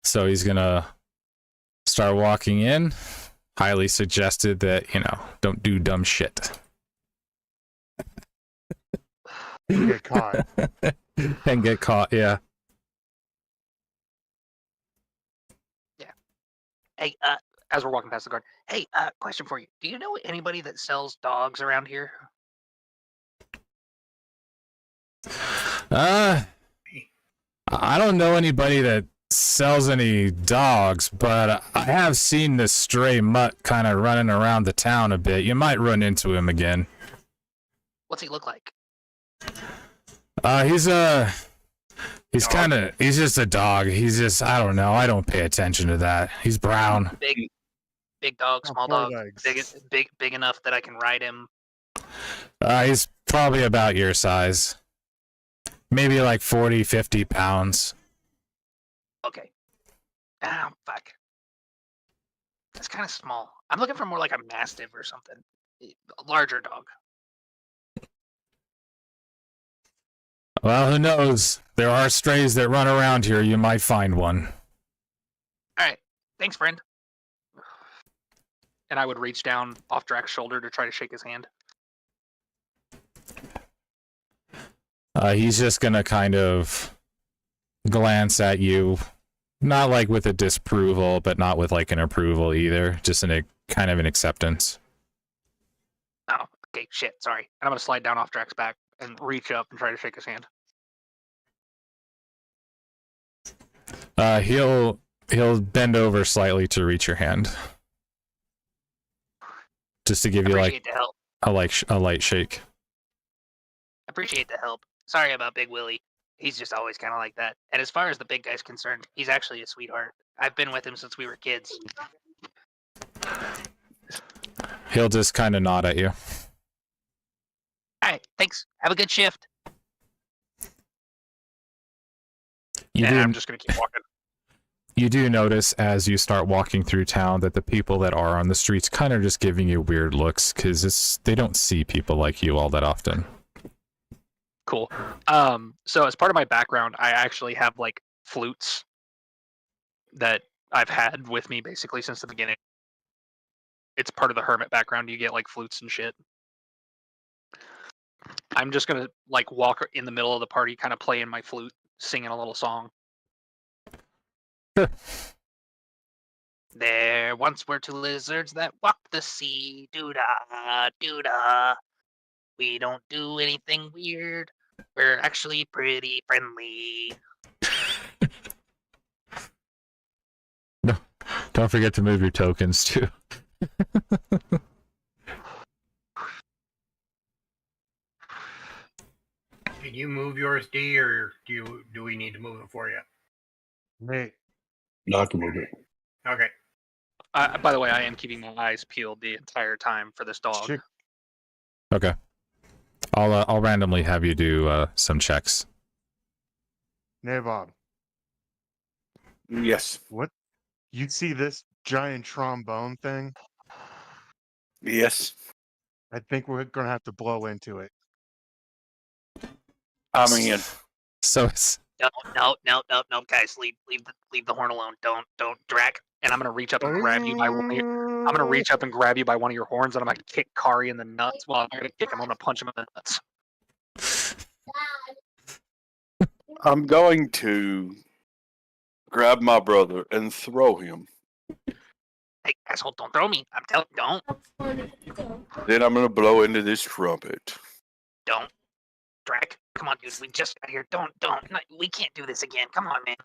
So he's gonna start walking in. Highly suggested that, don't do dumb shit. Get caught. And get caught, yeah. Hey, as we're walking past the guard, hey, question for you. Do you know anybody that sells dogs around here? I don't know anybody that sells any dogs, but I have seen this stray mutt kind of running around the town a bit. You might run into him again. What's he look like? He's just a dog. He's just, I don't know. I don't pay attention to that. He's brown. Big dog, small Four dog, legs. big enough that I can ride him. He's probably about your size. Maybe like 40, 50 pounds. Okay. Ah, fuck. That's kind of small. I'm looking for more like a mastiff or something. A larger dog. Well, who knows? There are strays that run around here. You might find one. All right. Thanks, friend. And I would reach down off Drax's shoulder to try to shake his hand. He's just gonna kind of glance at you, not like with a disapproval, but not with like an approval either. Just in a kind of an acceptance. Oh, okay, shit, sorry. And I'm gonna slide down off Drax's back and reach up and try to shake his hand. He'll He'll bend over slightly to reach your hand, just to give you Appreciate like the help. a light shake. Appreciate the help. Sorry about Big Willie. He's just always kind of like that. And as far as the big guy's concerned, he's actually a sweetheart. I've been with him since we were kids. He'll just kind of nod at you. All right, thanks. Have a good shift. You And do, I'm just gonna keep walking. you do notice as you start walking through town that the people that are on the streets kind of just giving you weird looks because they don't see people like you all that often. Cool. So as part of my background, I actually have like flutes that I've had with me basically since the beginning. It's part of the hermit background. You get like flutes and shit. I'm just gonna like walk in the middle of the party, kind of playing my flute, singing a little song. There once were two lizards that walked the sea. Doo-dah, doo-dah. We don't do anything weird. We're actually pretty friendly. Don't forget to move your tokens too. Can you move yours, D, or do we need to move it for you? Nate, No, I can move it. Okay. By the way, I am keeping my eyes peeled the entire time for this dog. chick, Okay. I'll randomly have you do some checks. Navob, Yes. what? You see this giant trombone thing? Yes. I think we're gonna have to blow into it. I'm in. So it's No, guys, leave the horn alone. Don't, Drac. And I'm gonna reach up and grab you by one of your, I'm gonna reach up and grab you by one of your horns, and I'm gonna kick Kari in the nuts. Well, I'm not gonna kick him. I'm gonna punch him in the nuts. I'm going to grab my brother and throw him. Hey, asshole, don't throw me. I'm telling, don't. Then I'm going to blow into this trumpet. Don't. Drac, come on, dude. We just got here. Don't. No, we can't do this again. Come on, man.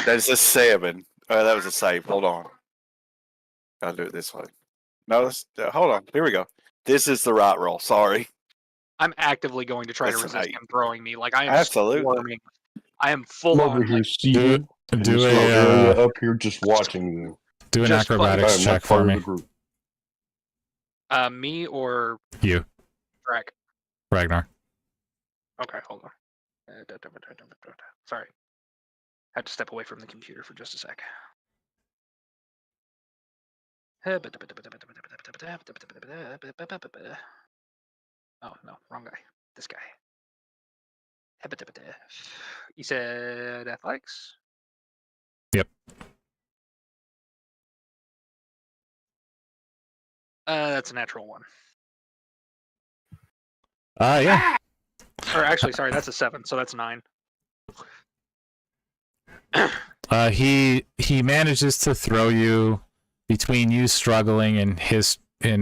That's a 7. That was a save. Hold on. I'll do it this way. No, hold on. Here we go. This is the right roll. Sorry. I'm actively going to try to That's an resist 8. him throwing me. Like I am Absolutely. swarming. I am full I'm over on. here Like, seated in do this a, little area uh, up here just watching you. do an Just I acrobatics am check not for part of me. the group. me or You, Drac. Ragnar. Okay, hold on. Sorry. Had to step away from the computer for just a sec. Oh, no, wrong guy. This guy. You said athletics? Yep. That's a natural one. Yeah. Or actually, sorry, that's a 7, so that's 9. He manages to throw you between you struggling and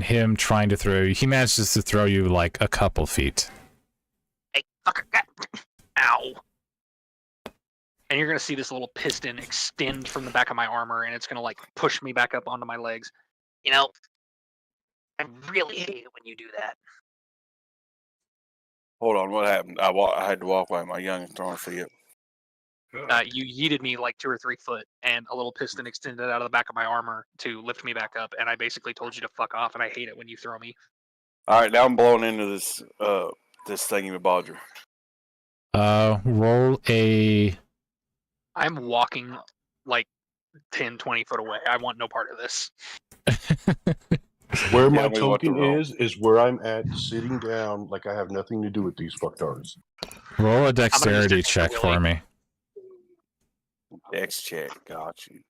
him trying to throw you. He manages to throw you like a couple feet. Hey, fucker. Ow. And you're gonna see this little piston extend from the back of my armor, and it's gonna like push me back up onto my legs. You know, I really hate it when you do that. Hold on. What happened? I had to walk like my youngest throwing feet. You yeeted me like 2 or 3 foot, and a little piston extended out of the back of my armor to lift me back up. And I basically told you to fuck off, and I hate it when you throw me. All right. Now I'm blowing into this thingy with Bodger. Roll a. I'm walking like 10, 20 foot away. I want no part of this. Where my Yeah, we want to token roll. is where I'm at, sitting down like I have nothing to do with these fucktards. Roll a just dexterity hit check Willie. for me. Dex check. Got you.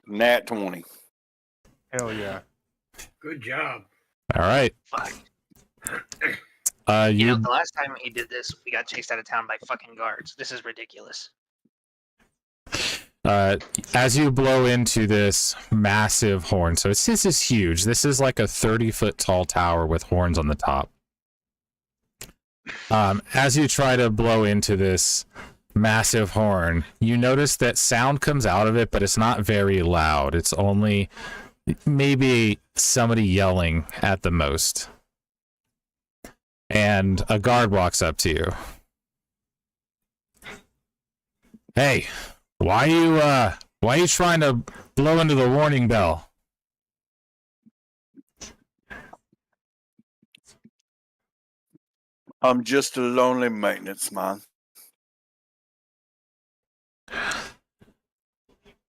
Nat 20. Hell yeah. Good job. All right. Fuck. You You know, the last time he did this, we got chased out of town by fucking guards. This is ridiculous. as you blow into this massive horn, so this is huge. This is like a 30-foot tall tower with horns on the top. As you try to blow into this massive horn, you notice that sound comes out of it, but it's not very loud. It's only maybe somebody yelling at the most. And a guard walks up to you. Hey, why are you trying to blow into the warning bell? I'm just a lonely maintenance man.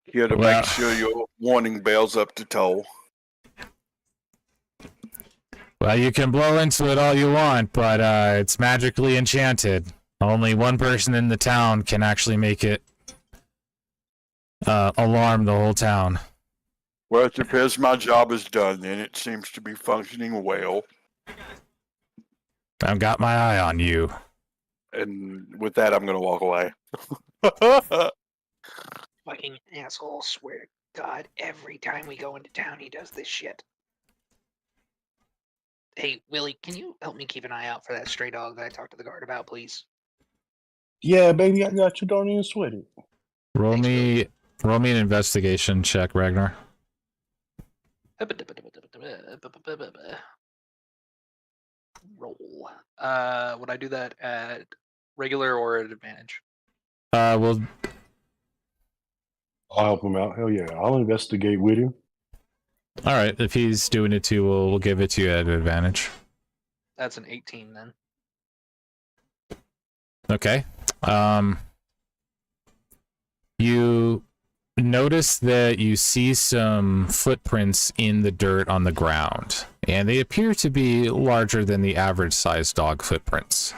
Here to Well- make sure your warning bell's up to toll. Well, you can blow into it all you want, but it's magically enchanted. Only one person in the town can actually make it alarm the whole town. Well, it appears my job is done, and it seems to be functioning well. I've got my eye on you. And with that, I'm going to walk away. Fucking asshole, swear to God, every time we go into town, he does this shit. Hey, Willie, can you help me keep an eye out for that stray dog that I talked to the guard about, please? Yeah, baby, I got you. Don't even sweat it. Roll Thanks, me an investigation check, Ragnar. Roll. Would I do that at regular or at advantage? Well, I'll help him out. Hell yeah. I'll investigate with him. all right. If he's doing it too, we'll give it to you at advantage. That's an 18 then. Okay. You notice that you see some footprints in the dirt on the ground, and they appear to be larger than the average sized dog footprints.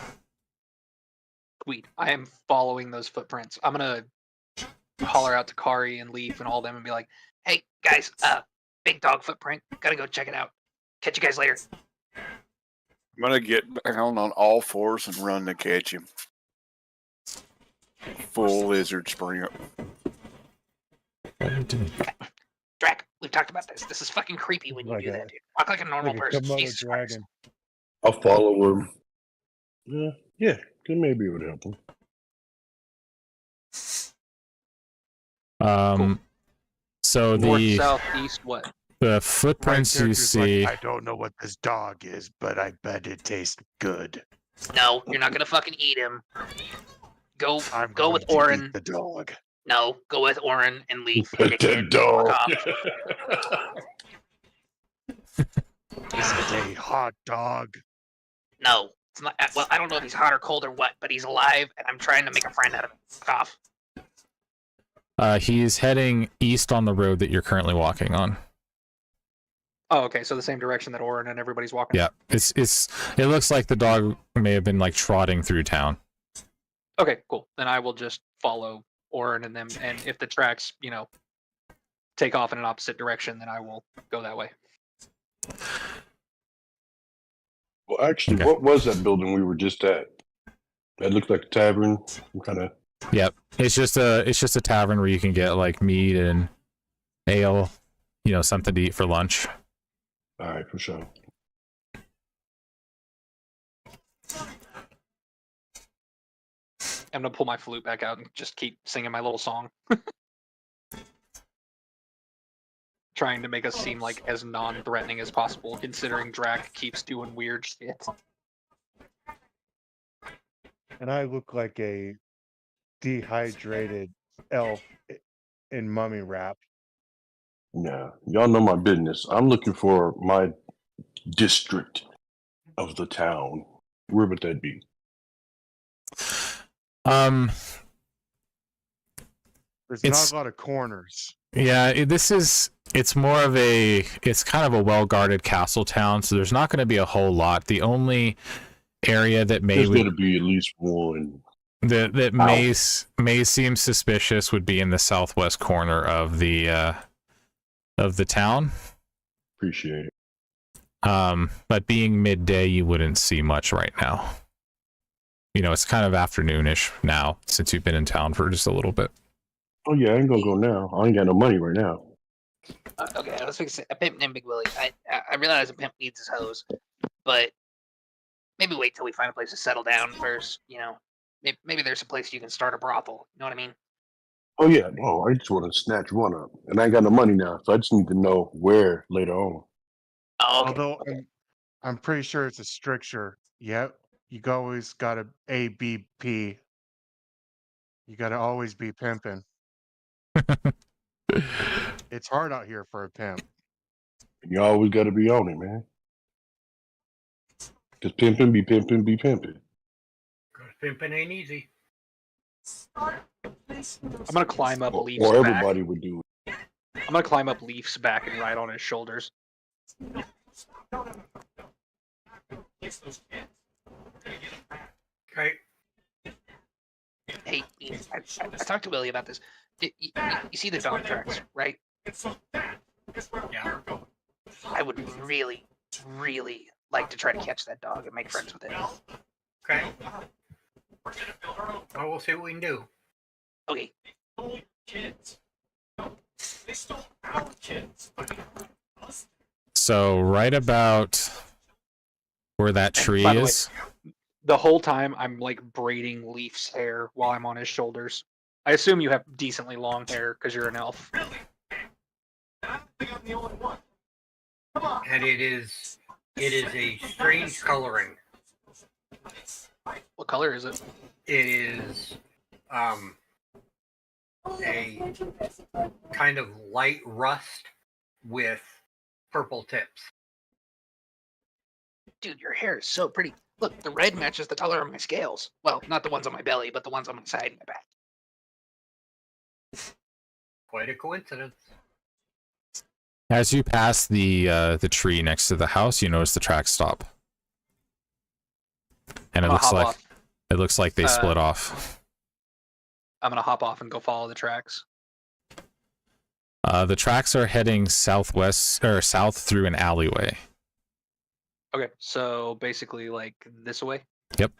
Sweet. I am following those footprints. I'm gonna holler out to Kari and Leaf and all of them and be like, "Hey guys, big dog footprint. Gotta go check it out. Catch you guys later." I'm going to get down on all fours and run to catch him. Full lizard sprint. Drac, we've talked about this. This is fucking creepy when you Like do a- that, dude. Walk like a normal Like a person. Komodo Jesus Christ. dragon. I'll follow him. Yeah, good. Maybe it would help him. So North, the south, east, what? the My footprints you character's like, see. I don't know what this dog is, but I bet it tastes good. No, you're not gonna fucking eat him. Go I'm Go going with to eat Orin. the dog. No, go with Orin and Leaf. Pet Kick it, that dog. fuck off. Is it a hot dog? No, it's not. Well, I don't know if he's hot or cold or what, but he's alive, and I'm trying to make a friend out of him. Fuck off. He's heading east on the road that you're currently walking on. Oh, okay. So the same direction that Orin and everybody's walking. Yeah, it looks like the dog may have been like trotting through town. Okay, cool. Then I will just follow Orin and them, and if the tracks, take off in an opposite direction, then I will go that way. Well, actually, Okay. what was that building we were just at? That looked like a tavern. Some kind of. Yep, it's just a tavern where you can get like meat and ale, something to eat for lunch. All right, for sure. I'm gonna pull my flute back out and just keep singing my little song. Trying to make us seem like as non-threatening as possible, considering Drac keeps doing weird shit. And I look like a dehydrated elf in mummy wrap. Yeah, y'all know my business. I'm looking for my district of the town. Where would that be? There's It's- not a lot of corners. Yeah, it's kind of a well-guarded castle town, so there's not going to be a whole lot. The only area that There's going to be at least one. that may seem suspicious would be in the southwest corner of the town. Appreciate it. But being midday, you wouldn't see much right now. It's kind of afternoonish now since you've been in town for just a little bit. Oh yeah, I ain't gonna go now. I ain't got no money right now. Okay, I was fixing a pimp named Big Willie. I realize a pimp needs his hose, but maybe wait till we find a place to settle down first. You know, maybe there's a place you can start a brothel. You know what I mean? Oh yeah, no, I just want to snatch one up, and I ain't got no money now, so I just need to know where later on. Oh, okay. Although okay. I'm pretty sure it's a stricture. Yep, you always gotta ABP. You gotta always be pimping. It's hard out here for a pimp. And you always got to be on it, man. Cause pimping, be pimping, be pimping. Cause pimping ain't easy. I'm gonna climb up Leaf's Or back. everybody would do it. I'm gonna climb up Leaf's back and ride on his shoulders. Okay. Hey, I talked to Willie about this. You see the dog tracks, right? Yeah. I would really, really like to try to catch that dog and make friends with it. Okay. Well, we'll see what we can do. Okay. So right about where that And tree by the way, is. The whole time I'm like braiding Leaf's hair while I'm on his shoulders. I assume you have decently long hair because you're an elf. And it is a strange coloring. What color is it? It is a kind of light rust with purple tips. Dude, your hair is so pretty. Look, the red matches the color of my scales. Well, not the ones on my belly, but the ones on my side and my back. Quite a coincidence. As you pass the tree next to the house, you notice the tracks stop, and I'm gonna hop off. it looks like they split off. I'm gonna hop off and go follow the tracks. The tracks are heading southwest or south through an alleyway. Okay, so basically like this way? Yep.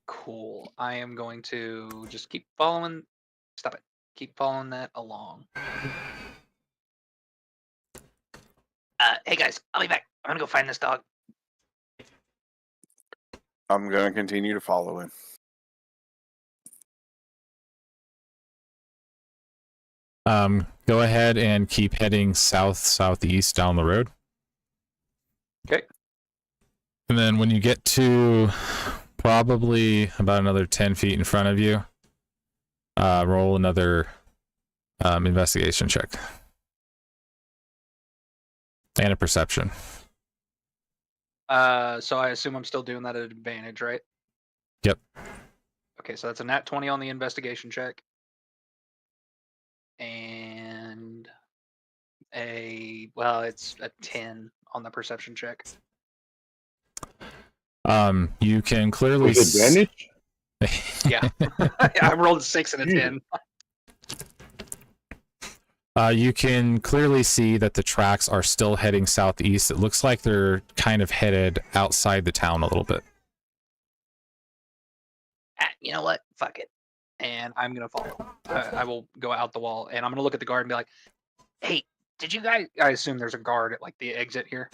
Cool. I am going to just keep following. Stop it. Keep following that along. Hey guys, I'll be back. I'm gonna go find this dog. I'm going to continue to follow him. Go ahead and keep heading southeast down the road. Okay. And then when you get to probably about another 10 feet in front of you, roll another investigation check. And a perception. So I assume I'm still doing that at advantage, right? Yep. Okay, so that's a nat 20 on the investigation check. And it's a 10 on the perception check. You can clearly With advantage? Yeah. I rolled a 6 and a 10. You can clearly see that the tracks are still heading southeast. It looks like they're kind of headed outside the town a little bit. You know what? Fuck it. And I'm going to follow. I will go out the wall, and I'm going to look at the guard and be like, Hey, did you guys? I assume there's a guard at like the exit here.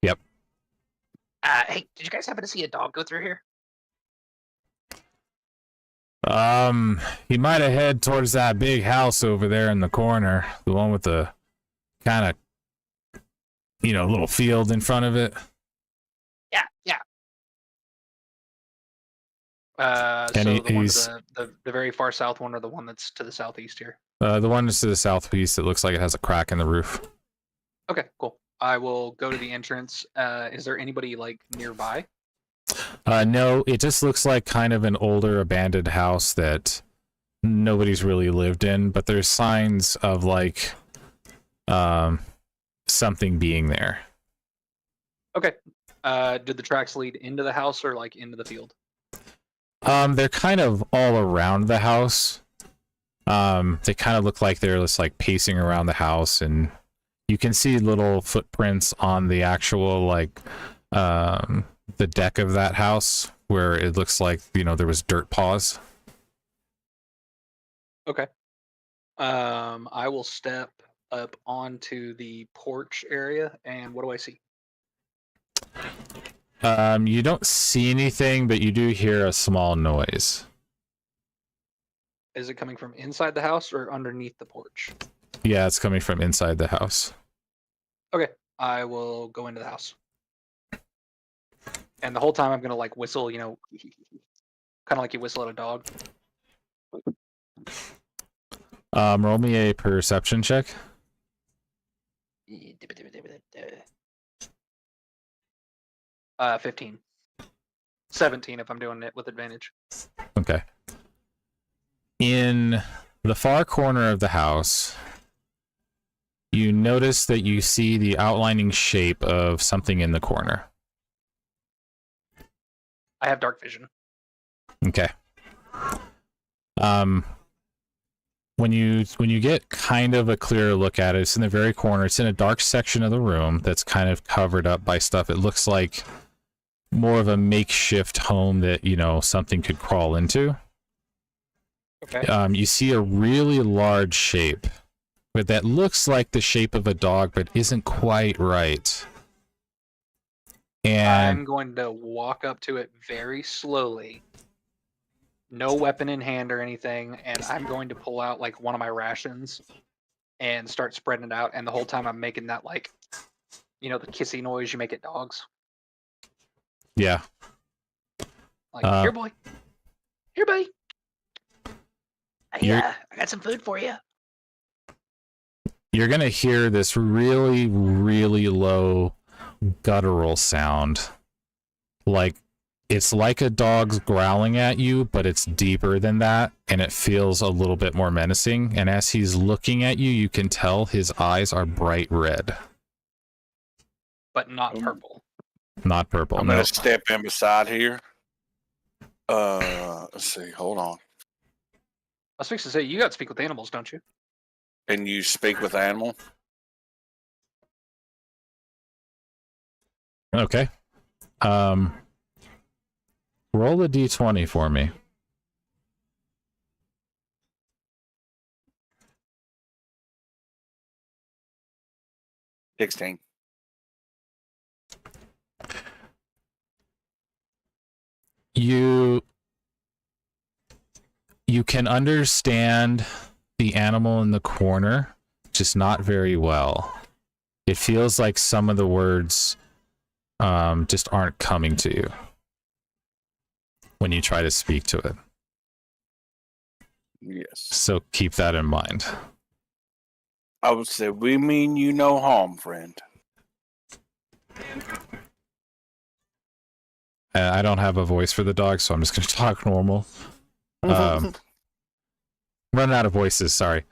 Yep. Hey, did you guys happen to see a dog go through here? He might have head towards that big house over there in the corner, the one with the kind of, little field in front of it. Yeah. So the one he's to the very far south one, or the one that's to the southeast here? the one that's to the southeast. It looks like it has a crack in the roof. Okay, cool. I will go to the entrance. Is there anybody like nearby? No, it just looks like kind of an older abandoned house that nobody's really lived in, but there's signs of like something being there. Okay. Did the tracks lead into the house or like into the field? They're kind of all around the house. They kind of look like they're just like pacing around the house, and you can see little footprints on the actual like the deck of that house where it looks like there was dirt paws. Okay. I will step up onto the porch area, and what do I see? You don't see anything, but you do hear a small noise. Is it coming from inside the house or underneath the porch? Yeah, it's coming from inside the house. Okay, I will go into the house. And the whole time I'm gonna like whistle, you know, kind of like you whistle at a dog. Roll me a perception check. 15. 17 if I'm doing it with advantage. Okay. In the far corner of the house, you notice that you see the outlining shape of something in the corner. I have dark vision. Okay. When you get kind of a clearer look at it, it's in the very corner. It's in a dark section of the room that's kind of covered up by stuff. It looks like more of a makeshift home that, you know, something could crawl into. Okay. You see a really large shape that looks like the shape of a dog, but isn't quite right. And I'm going to walk up to it very slowly. No weapon in hand or anything, and I'm going to pull out like one of my rations and start spreading it out. And the whole time I'm making that like, you know, the kissy noise you make at dogs. yeah, Like, here, boy. Here, buddy. You're- I got some food for you. you're gonna hear this really, really low guttural sound. Like, it's like a dog's growling at you, but it's deeper than that, and it feels a little bit more menacing. And as he's looking at you, you can tell his eyes are bright red, But not purple. not purple. I'm No. gonna step in beside here. Let's see. Hold on. I was fixing to say, you got to speak with animals, don't you? Can you speak with animal? Okay. Roll a d20 for me. $16. You can understand the animal in the corner, just not very well. It feels like some of the words just aren't coming to you when you try to speak to it. Yes. So keep that in mind. I would say, we mean you no harm, friend. I don't have a voice for the dog, so I'm just going to talk normal. Running out of voices, sorry.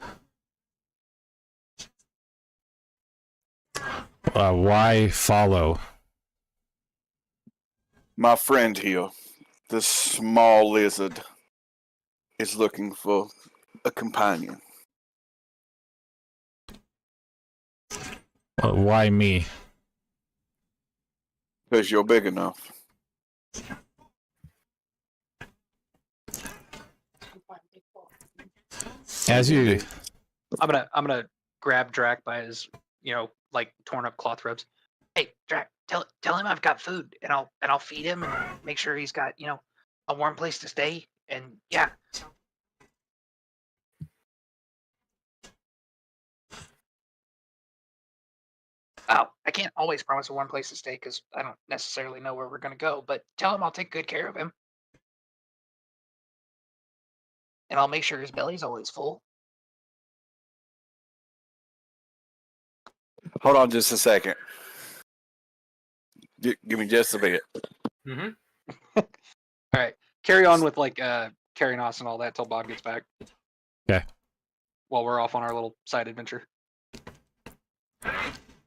Why follow? My friend here, the small lizard, is looking for a companion. Why me? Because you're big enough. As you I'm gonna grab Drac by his, you know, like torn up cloth robes. Hey, Drac, tell him I've got food, and I'll feed him and make sure he's got, you know, a warm place to stay. And yeah, oh, I can't always promise a warm place to stay because I don't necessarily know where we're gonna go. But tell him I'll take good care of him, and I'll make sure his belly's always full. Hold on just a second. Give me just a bit. Mm-hmm. All right, carry on with like carrying us and all that till Bob gets back. Okay. While we're off on our little side adventure. all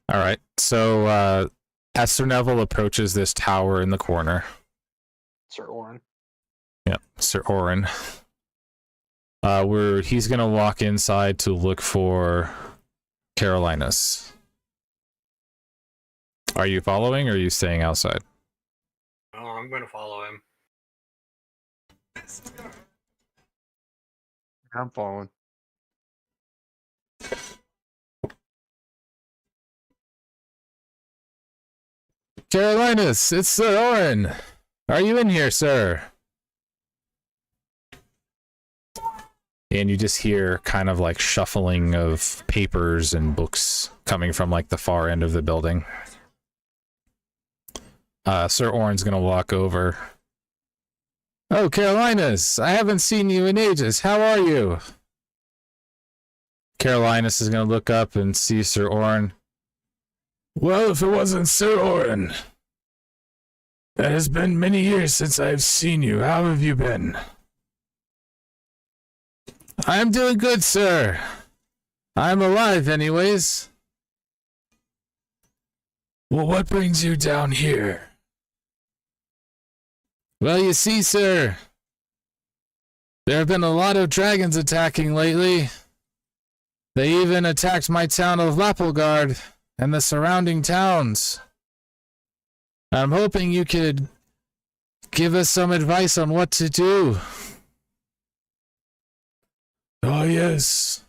right? So as Sir Neville approaches this tower in the corner, Sir Orin. yep, Sir Orin, he's gonna walk inside to look for Carolinus. Are you following, or are you staying outside? Oh, I'm going to follow him. I'm following. Carolinus, it's Sir Orin. Are you in here, sir? And you just hear kind of like shuffling of papers and books coming from like the far end of the building. Sir Orin's gonna walk over. Oh, Carolinus, I haven't seen you in ages. How are you? Carolinus is gonna look up and see Sir Orin. Well, if it wasn't Sir Orin, it has been many years since I've seen you. How have you been? I'm doing good, sir. I'm alive, anyways. Well, what brings you down here? Well, you see, sir, there have been a lot of dragons attacking lately. They even attacked my town of Lappelgard and the surrounding towns. I'm hoping you could give us some advice on what to do. Oh, yes.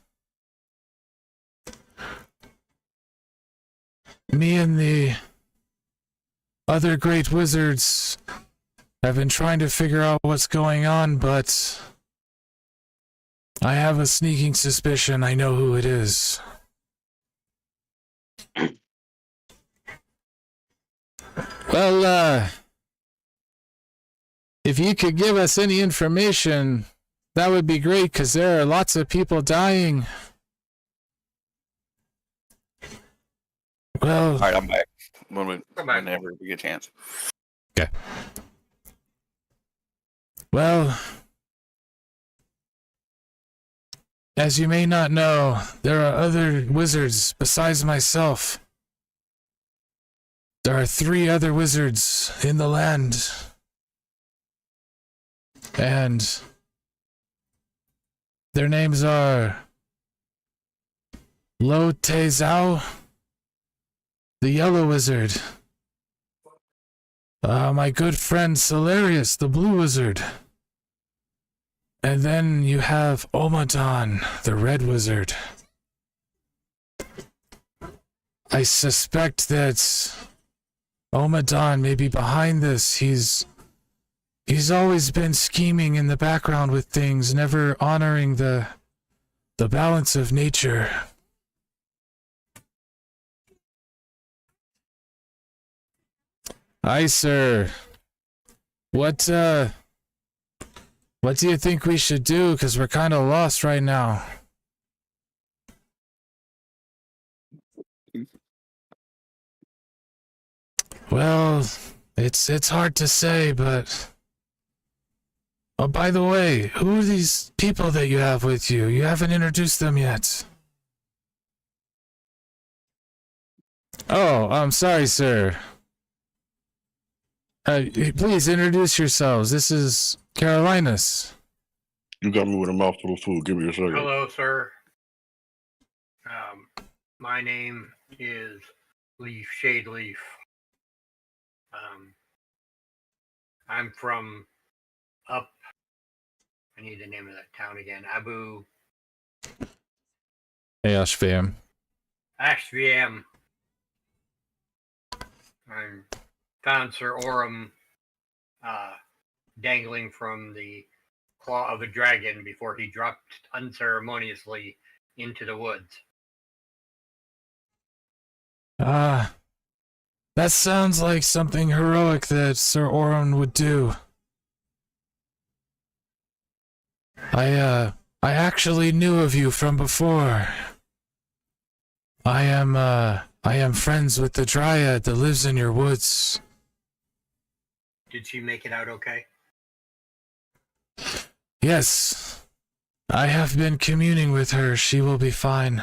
Me and the other great wizards have been trying to figure out what's going on, but I have a sneaking suspicion I know who it is. Well, if you could give us any information, that would be great, because there are lots of people dying. Well, All right, I'm back. Come back. Whenever we get a chance. okay. Well, as you may not know, there are other wizards besides myself. There are 3 other wizards in the land. And their names are Lo Te Zhao, the Yellow Wizard. My good friend Solarius, the Blue Wizard. And then you have Omadon, the Red Wizard. I suspect that Omadon may be behind this. He's always been scheming in the background with things, never honoring the balance of nature. Aye, sir. What do you think we should do? Because we're kind of lost right now. Well, it's hard to say, but... Oh, by the way, who are these people that you have with you? You haven't introduced them yet. Oh, I'm sorry, sir. Please introduce yourselves. This is Carolinus. You got me with a mouthful of food. Give me a second. Hello, sir. My name is Leaf Shadeleaf. I'm from up. I need the name of that town again. Abu Hey, Ashvam. Ashviam. I found Sir Orim dangling from the claw of a dragon before he dropped unceremoniously into the woods. That sounds like something heroic that Sir Orin would do. I actually knew of you from before. I am friends with the Dryad that lives in your woods. Did she make it out okay? Yes. I have been communing with her. She will be fine.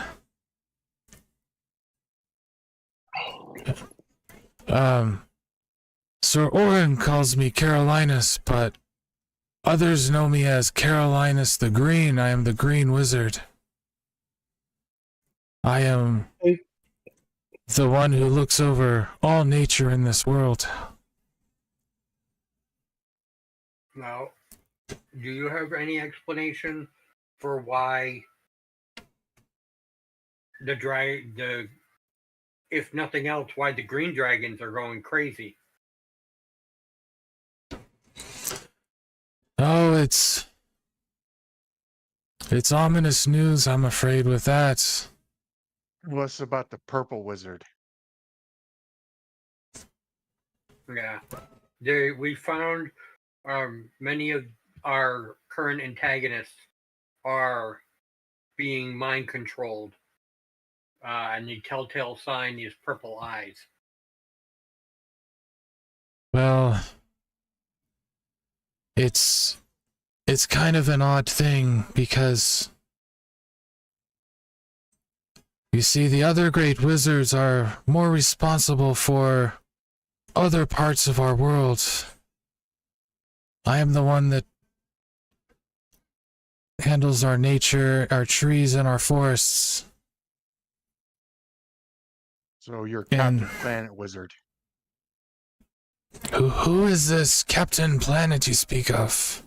Sir Orin calls me Carolinus, but others know me as Carolinus the Green. I am the Green Wizard. I am the one who looks over all nature in this world. Now, do you have any explanation for why the if nothing else, why the green dragons are going crazy. Oh, it's ominous news, I'm afraid, with that. What's about the purple wizard? Yeah. We found many of our current antagonists are being mind controlled. And the telltale sign is purple eyes. Well, it's kind of an odd thing because you see, the other great wizards are more responsible for other parts of our world. I am the one that handles our nature, our trees, and our forests. So you're And- Captain Planet Wizard. Who is this Captain Planet you speak of?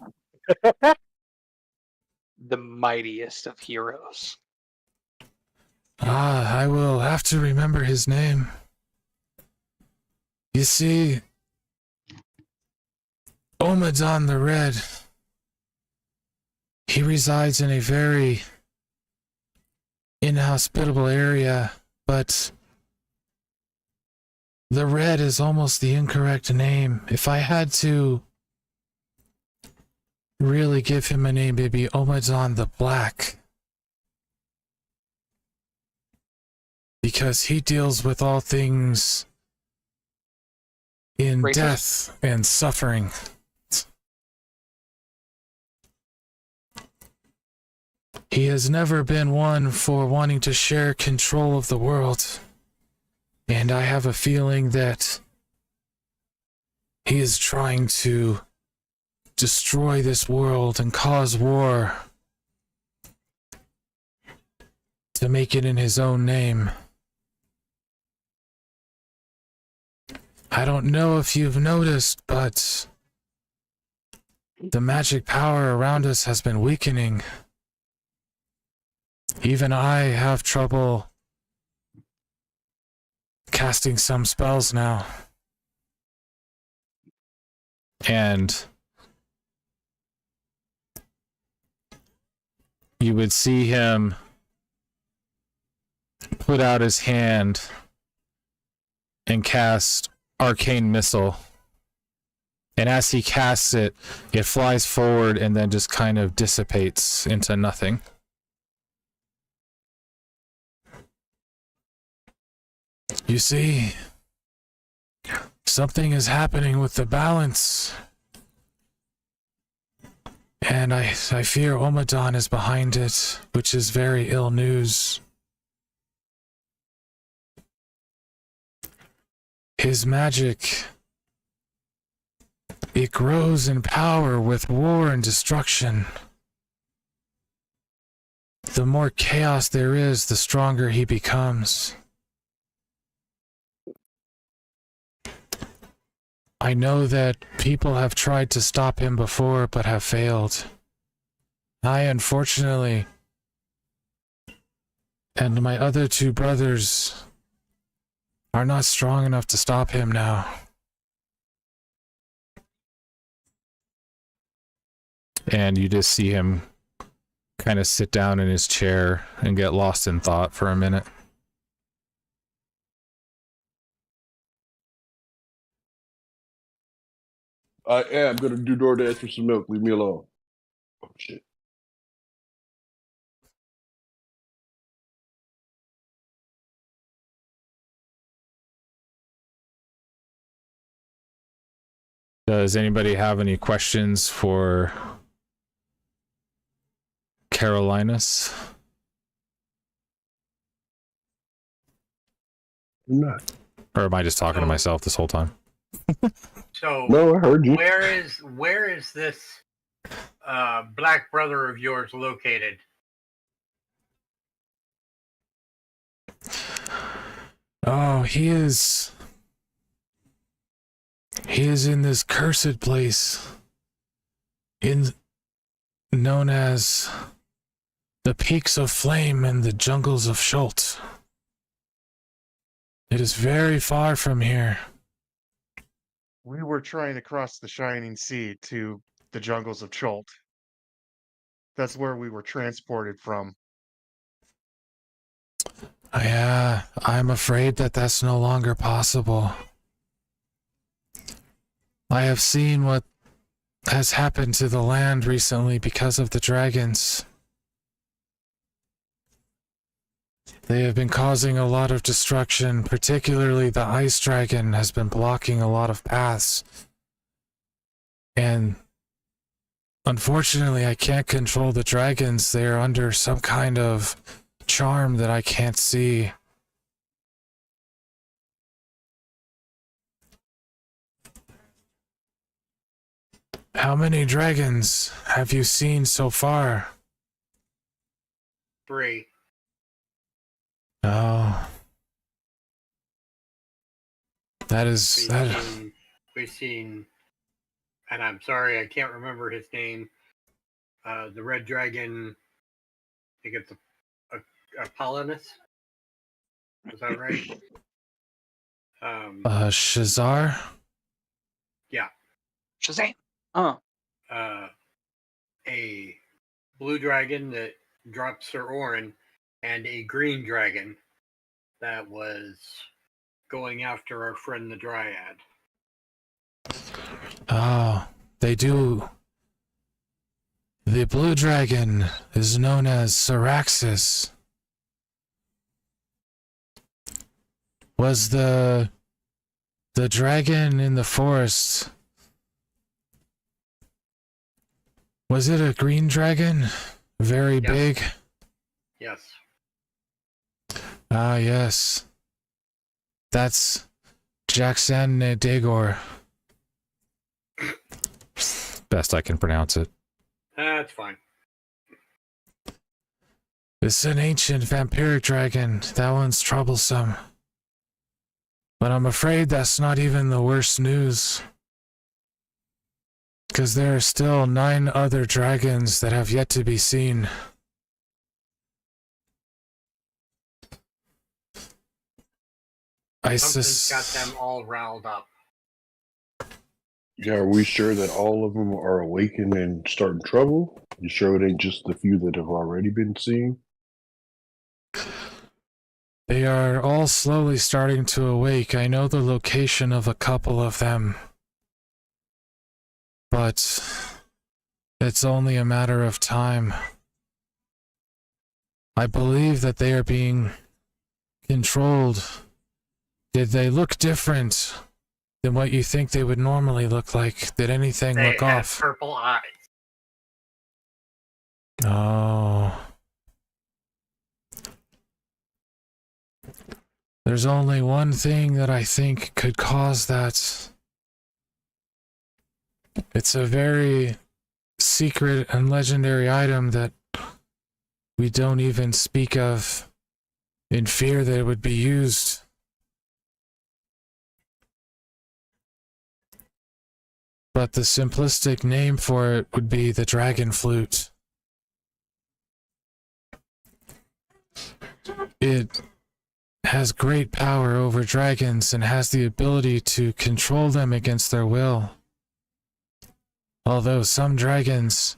The mightiest of heroes. Ah, I will have to remember his name. You see, Omadon the Red, he resides in a very inhospitable area, but the Red is almost the incorrect name. If I had to really give him a name, it'd be Omadon the Black. Because he deals with all things in Racist. death and suffering. He has never been one for wanting to share control of the world. And I have a feeling that he is trying to destroy this world and cause war to make it in his own name. I don't know if you've noticed, but the magic power around us has been weakening. Even I have trouble casting some spells now. And you would see him put out his hand and cast Arcane Missile. And as he casts it, it flies forward and then just kind of dissipates into nothing. You see, something is happening with the balance. And I fear Omadon is behind it, which is very ill news. His magic, it grows in power with war and destruction. The more chaos there is, the stronger he becomes. I know that people have tried to stop him before, but have failed. I, unfortunately, and my other two brothers are not strong enough to stop him now. And you just see him kind of sit down in his chair and get lost in thought for a minute. I am gonna do DoorDash for some milk. Leave me alone. Oh shit. Does anybody have any questions for Carolinus? I'm not. Or am I just talking to myself this whole time? So No, I heard you. where is this black brother of yours located? Oh, he is in this cursed place known as the Peaks of Flame and the Jungles of Schult. It is very far from here. We were trying to cross the Shining Sea to the jungles of Chult. That's where we were transported from. I'm afraid that that's no longer possible. I have seen what has happened to the land recently because of the dragons. They have been causing a lot of destruction, particularly the ice dragon has been blocking a lot of paths. And unfortunately, I can't control the dragons. They are under some kind of charm that I can't see. How many dragons have you seen so far? 3. Oh. We've seen, and I'm sorry, I can't remember his name. The red dragon, I think it's Apollonus. Is that right? Shazar? Yeah. Shazam! A blue dragon that drops her Orin, and a green dragon that was going after our friend the Dryad. Oh, they do. The blue dragon is known as Syraxis. Was the dragon in the forest, was it a green dragon? Very Yes. big? Yes. Ah, yes. That's Jackson Dagor. Best I can pronounce it. That's fine. It's an ancient vampiric dragon. That one's troublesome. But I'm afraid that's not even the worst news. Because there are still 9 other dragons that have yet to be seen. Something's got them all riled up. Yeah, are we sure that all of them are awakened and starting trouble? You sure it ain't just the few that have already been seen? They are all slowly starting to awake. I know the location of a couple of them. But it's only a matter of time. I believe that they are being controlled. Did they look different than what you think they would normally look like? Did anything They look had off? purple eyes. Oh. There's only one thing that I think could cause that. It's a very secret and legendary item that we don't even speak of in fear that it would be used. But the simplistic name for it would be the dragon flute. It has great power over dragons and has the ability to control them against their will. Although some dragons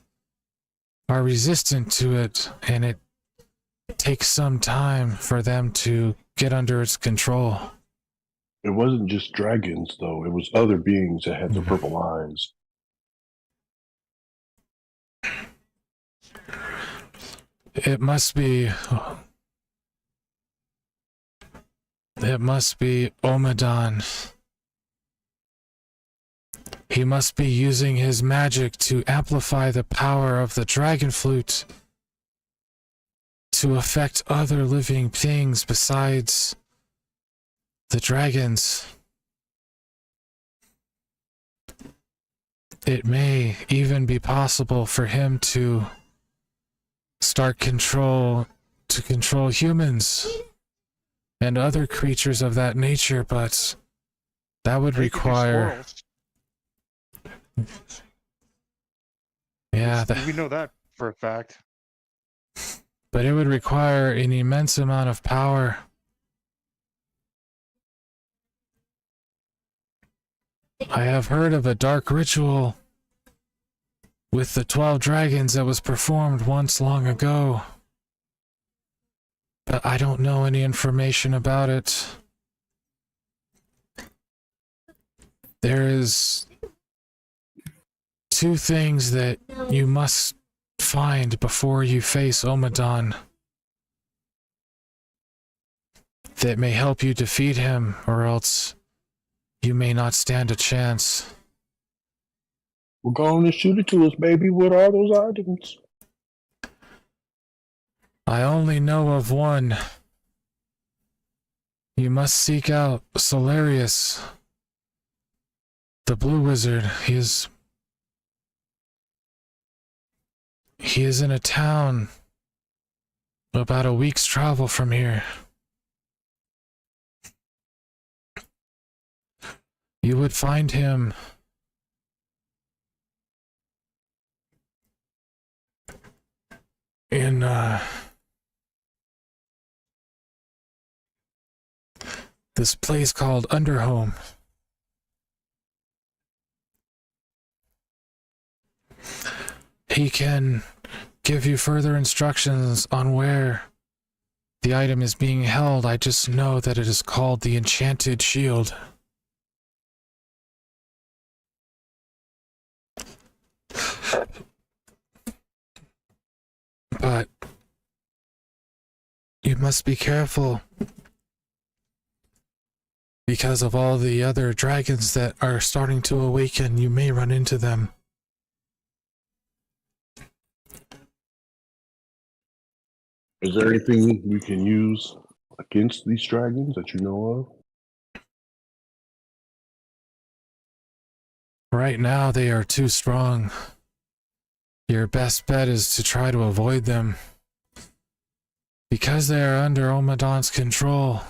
are resistant to it, and it takes some time for them to get under its control. It wasn't just dragons, though. It was other beings that had the purple eyes. It must be Omadon. He must be using his magic to amplify the power of the dragon flute to affect other living things besides the dragons. It may even be possible for him to start control humans and other creatures of that nature, but that would require... Yeah, we know that for a fact. But it would require an immense amount of power. I have heard of a dark ritual with the 12 dragons that was performed once long ago, but I don't know any information about it. There is 2 things that you must find before you face Omadon that may help you defeat him, or else you may not stand a chance. We're going to shoot it to us, baby. What are those items? I only know of one. You must seek out Solarius, the Blue Wizard. He is in a town about a week's travel from here. You would find him in this place called Underhome. He can give you further instructions on where the item is being held. I just know that it is called the Enchanted Shield. But you must be careful because of all the other dragons that are starting to awaken. You may run into them. Is there anything we can use against these dragons that you know of? Right now, they are too strong. Your best bet is to try to avoid them. Because they are under Omadon's control,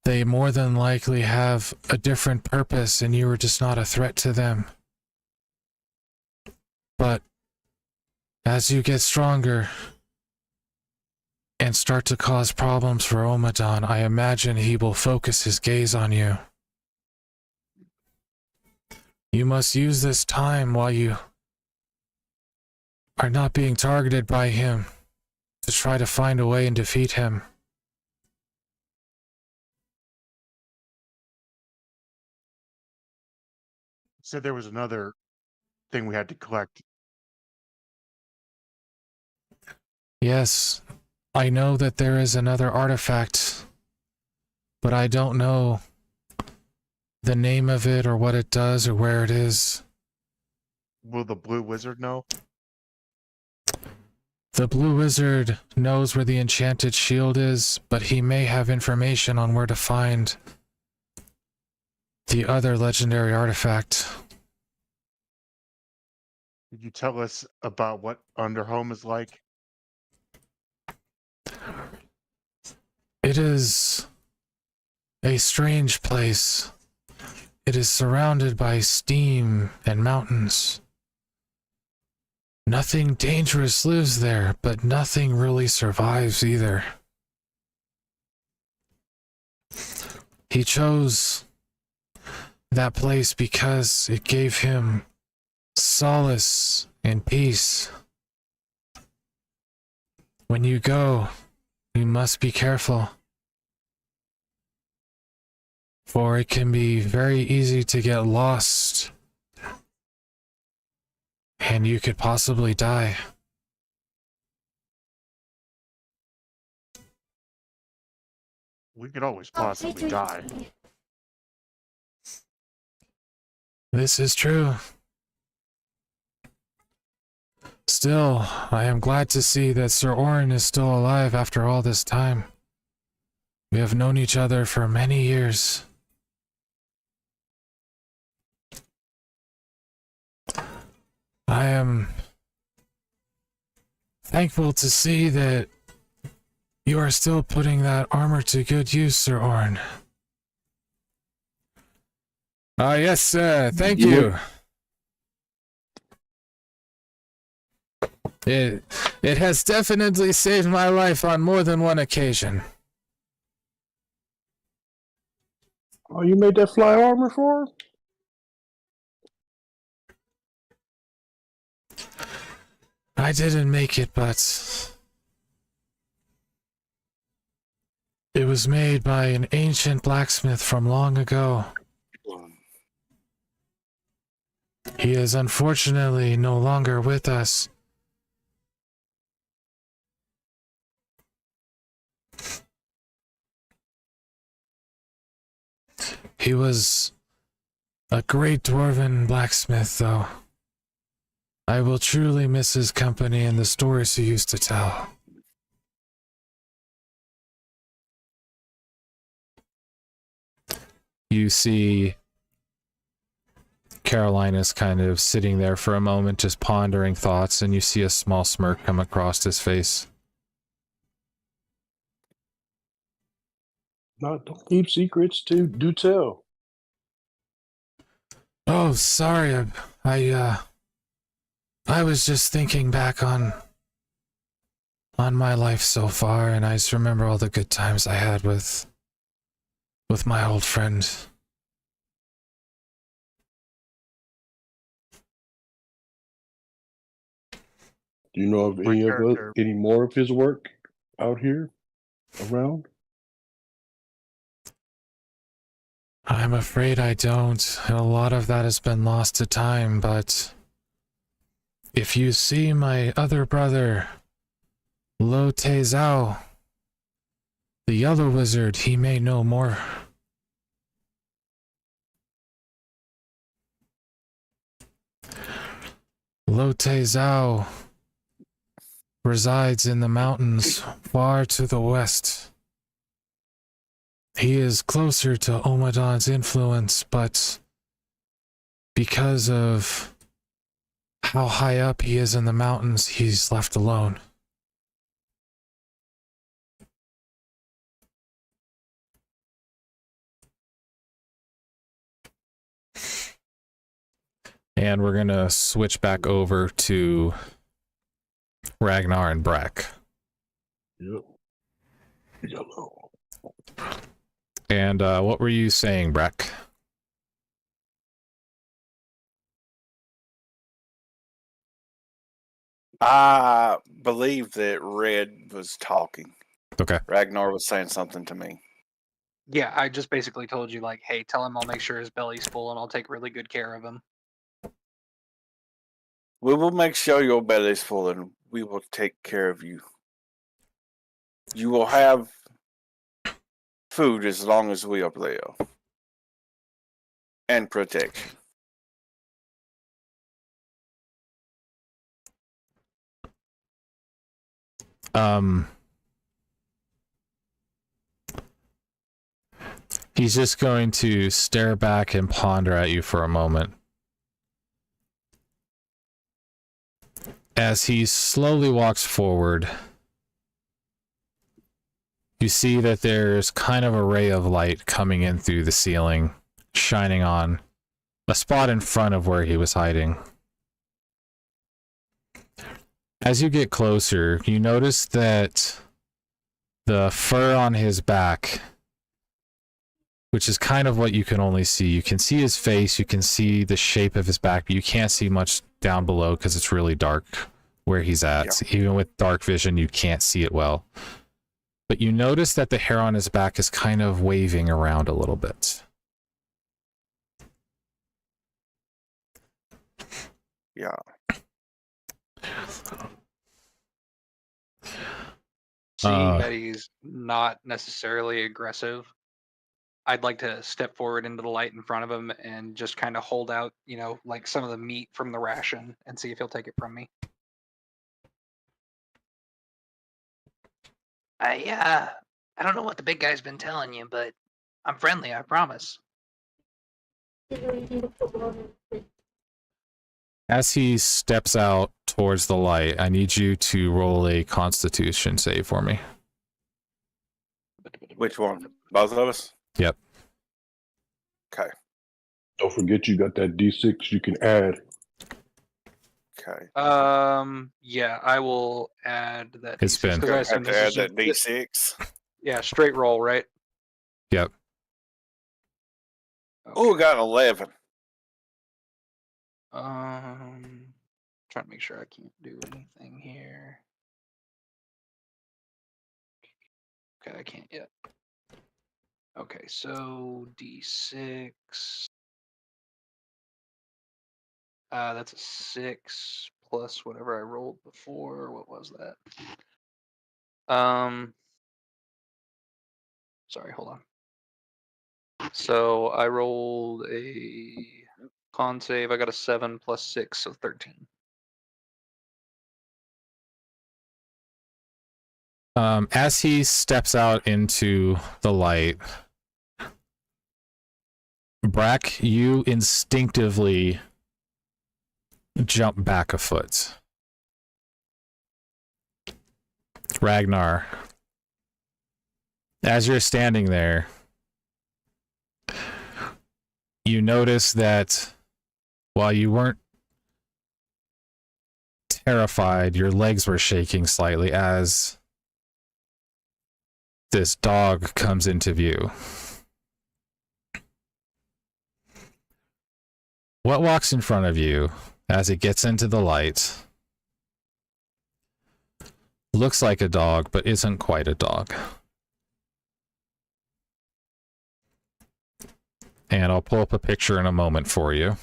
they more than likely have a different purpose and you are just not a threat to them. But as you get stronger and start to cause problems for Omadon, I imagine he will focus his gaze on you. You must use this time while you are not being targeted by him to try to find a way and defeat him. Said there was another thing we had to collect. Yes, I know that there is another artifact, but I don't know the name of it or what it does or where it is. Will the Blue Wizard know? The Blue Wizard knows where the Enchanted Shield is, but he may have information on where to find the other legendary artifact. Could you tell us about what Underhome is like? It is a strange place. It is surrounded by steam and mountains. Nothing dangerous lives there, but nothing really survives either. He chose that place because it gave him solace and peace. When you go, you must be careful, for it can be very easy to get lost, and you could possibly die. We could always possibly die. This is true. Still, I am glad to see that Sir Orin is still alive after all this time. We have known each other for many years. I am thankful to see that you are still putting that armor to good use, Sir Orin. Yes, sir. Thank you. It has definitely saved my life on more than one occasion. Oh, you made that fly armor for him? I didn't make it, but it was made by an ancient blacksmith from long ago. He is unfortunately no longer with us. He was a great dwarven blacksmith, though. I will truly miss his company and the stories he used to tell. You see Carolina's kind of sitting there for a moment, just pondering thoughts, and you see a small smirk come across his face. No, don't keep secrets. Do tell. Oh, sorry. I was just thinking back on my life so far, and I just remember all the good times I had with my old friend. Do you know of My character- any more of his work out here around? I'm afraid I don't. A lot of that has been lost to time, but if you see my other brother, Lo Te Zhao, the Yellow Wizard, he may know more. Lo Te Zhao resides in the mountains far to the west. He is closer to Omadon's influence, but because of how high up he is in the mountains, he's left alone. And we're gonna switch back over to Ragnar and Brack. Yep. Yellow. And what were you saying, Brack? I believe that Red was talking. Okay. Ragnar was saying something to me. Yeah, I just basically told you, like, hey, tell him I'll make sure his belly's full and I'll take really good care of him. We will make sure your belly's full and we will take care of you. You will have food as long as we are there. And protection. He's just going to stare back and ponder at you for a moment. As he slowly walks forward, you see that there's kind of a ray of light coming in through the ceiling, shining on a spot in front of where he was hiding. As you get closer, you notice that the fur on his back, which is kind of what you can only see. You can see his face, you can see the shape of his back, but you can't see much down below because it's really dark where he's at. Yeah. Even with dark vision, you can't see it well. But you notice that the hair on his back is kind of waving around a little bit. Yeah. Seeing that he's not necessarily aggressive, I'd like to step forward into the light in front of him and just kind of hold out, you know, like some of the meat from the ration and see if he'll take it from me. I don't know what the big guy's been telling you, but I'm friendly, I promise. As he steps out towards the light, I need you to roll a Constitution save for me. Which one? Both of us? Yep. Okay. Don't forget you got that D6 you can add. Okay. Yeah, I will add that. It's D6, been. 'cause I Have assume to this add is that just- D6. Yeah, straight roll, right? Yep. Oh, got an 11. Trying to make sure I can't do anything here. Okay, I can't yet. Okay, so D6. That's a 6 plus whatever I rolled before. What was that? Sorry, hold on. So I rolled a con save. I got a 7 plus 6, so 13. As he steps out into the light, Brack, you instinctively jump back a foot. Ragnar, as you're standing there, you notice that while you weren't terrified, your legs were shaking slightly as this dog comes into view. What walks in front of you as it gets into the light looks like a dog, but isn't quite a dog. And I'll pull up a picture in a moment for you.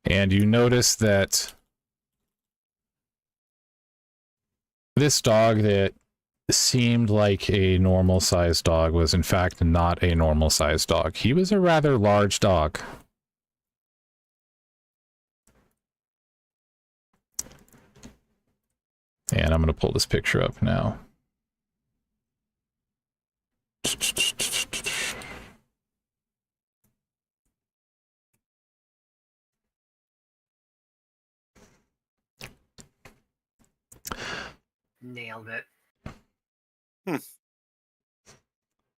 And you notice that this dog that seemed like a normal sized dog was in fact not a normal sized dog. He was a rather large dog. And I'm going to pull this picture up now. Nailed it.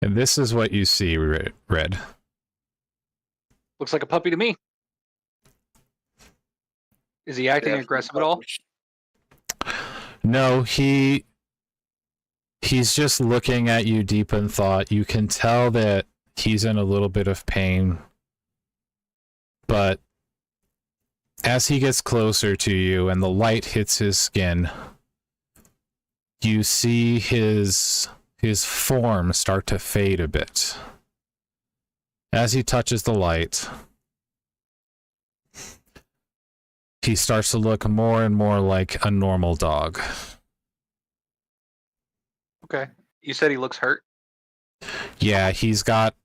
And this is what you see, Red. Looks like a puppy to me. Is he acting aggressive at all? No, he's just looking at you deep in thought. You can tell that he's in a little bit of pain. But as he gets closer to you and the light hits his skin, you see his form start to fade a bit. As he touches the light, he starts to look more and more like a normal dog. Okay. You said he looks hurt? Yeah, he's got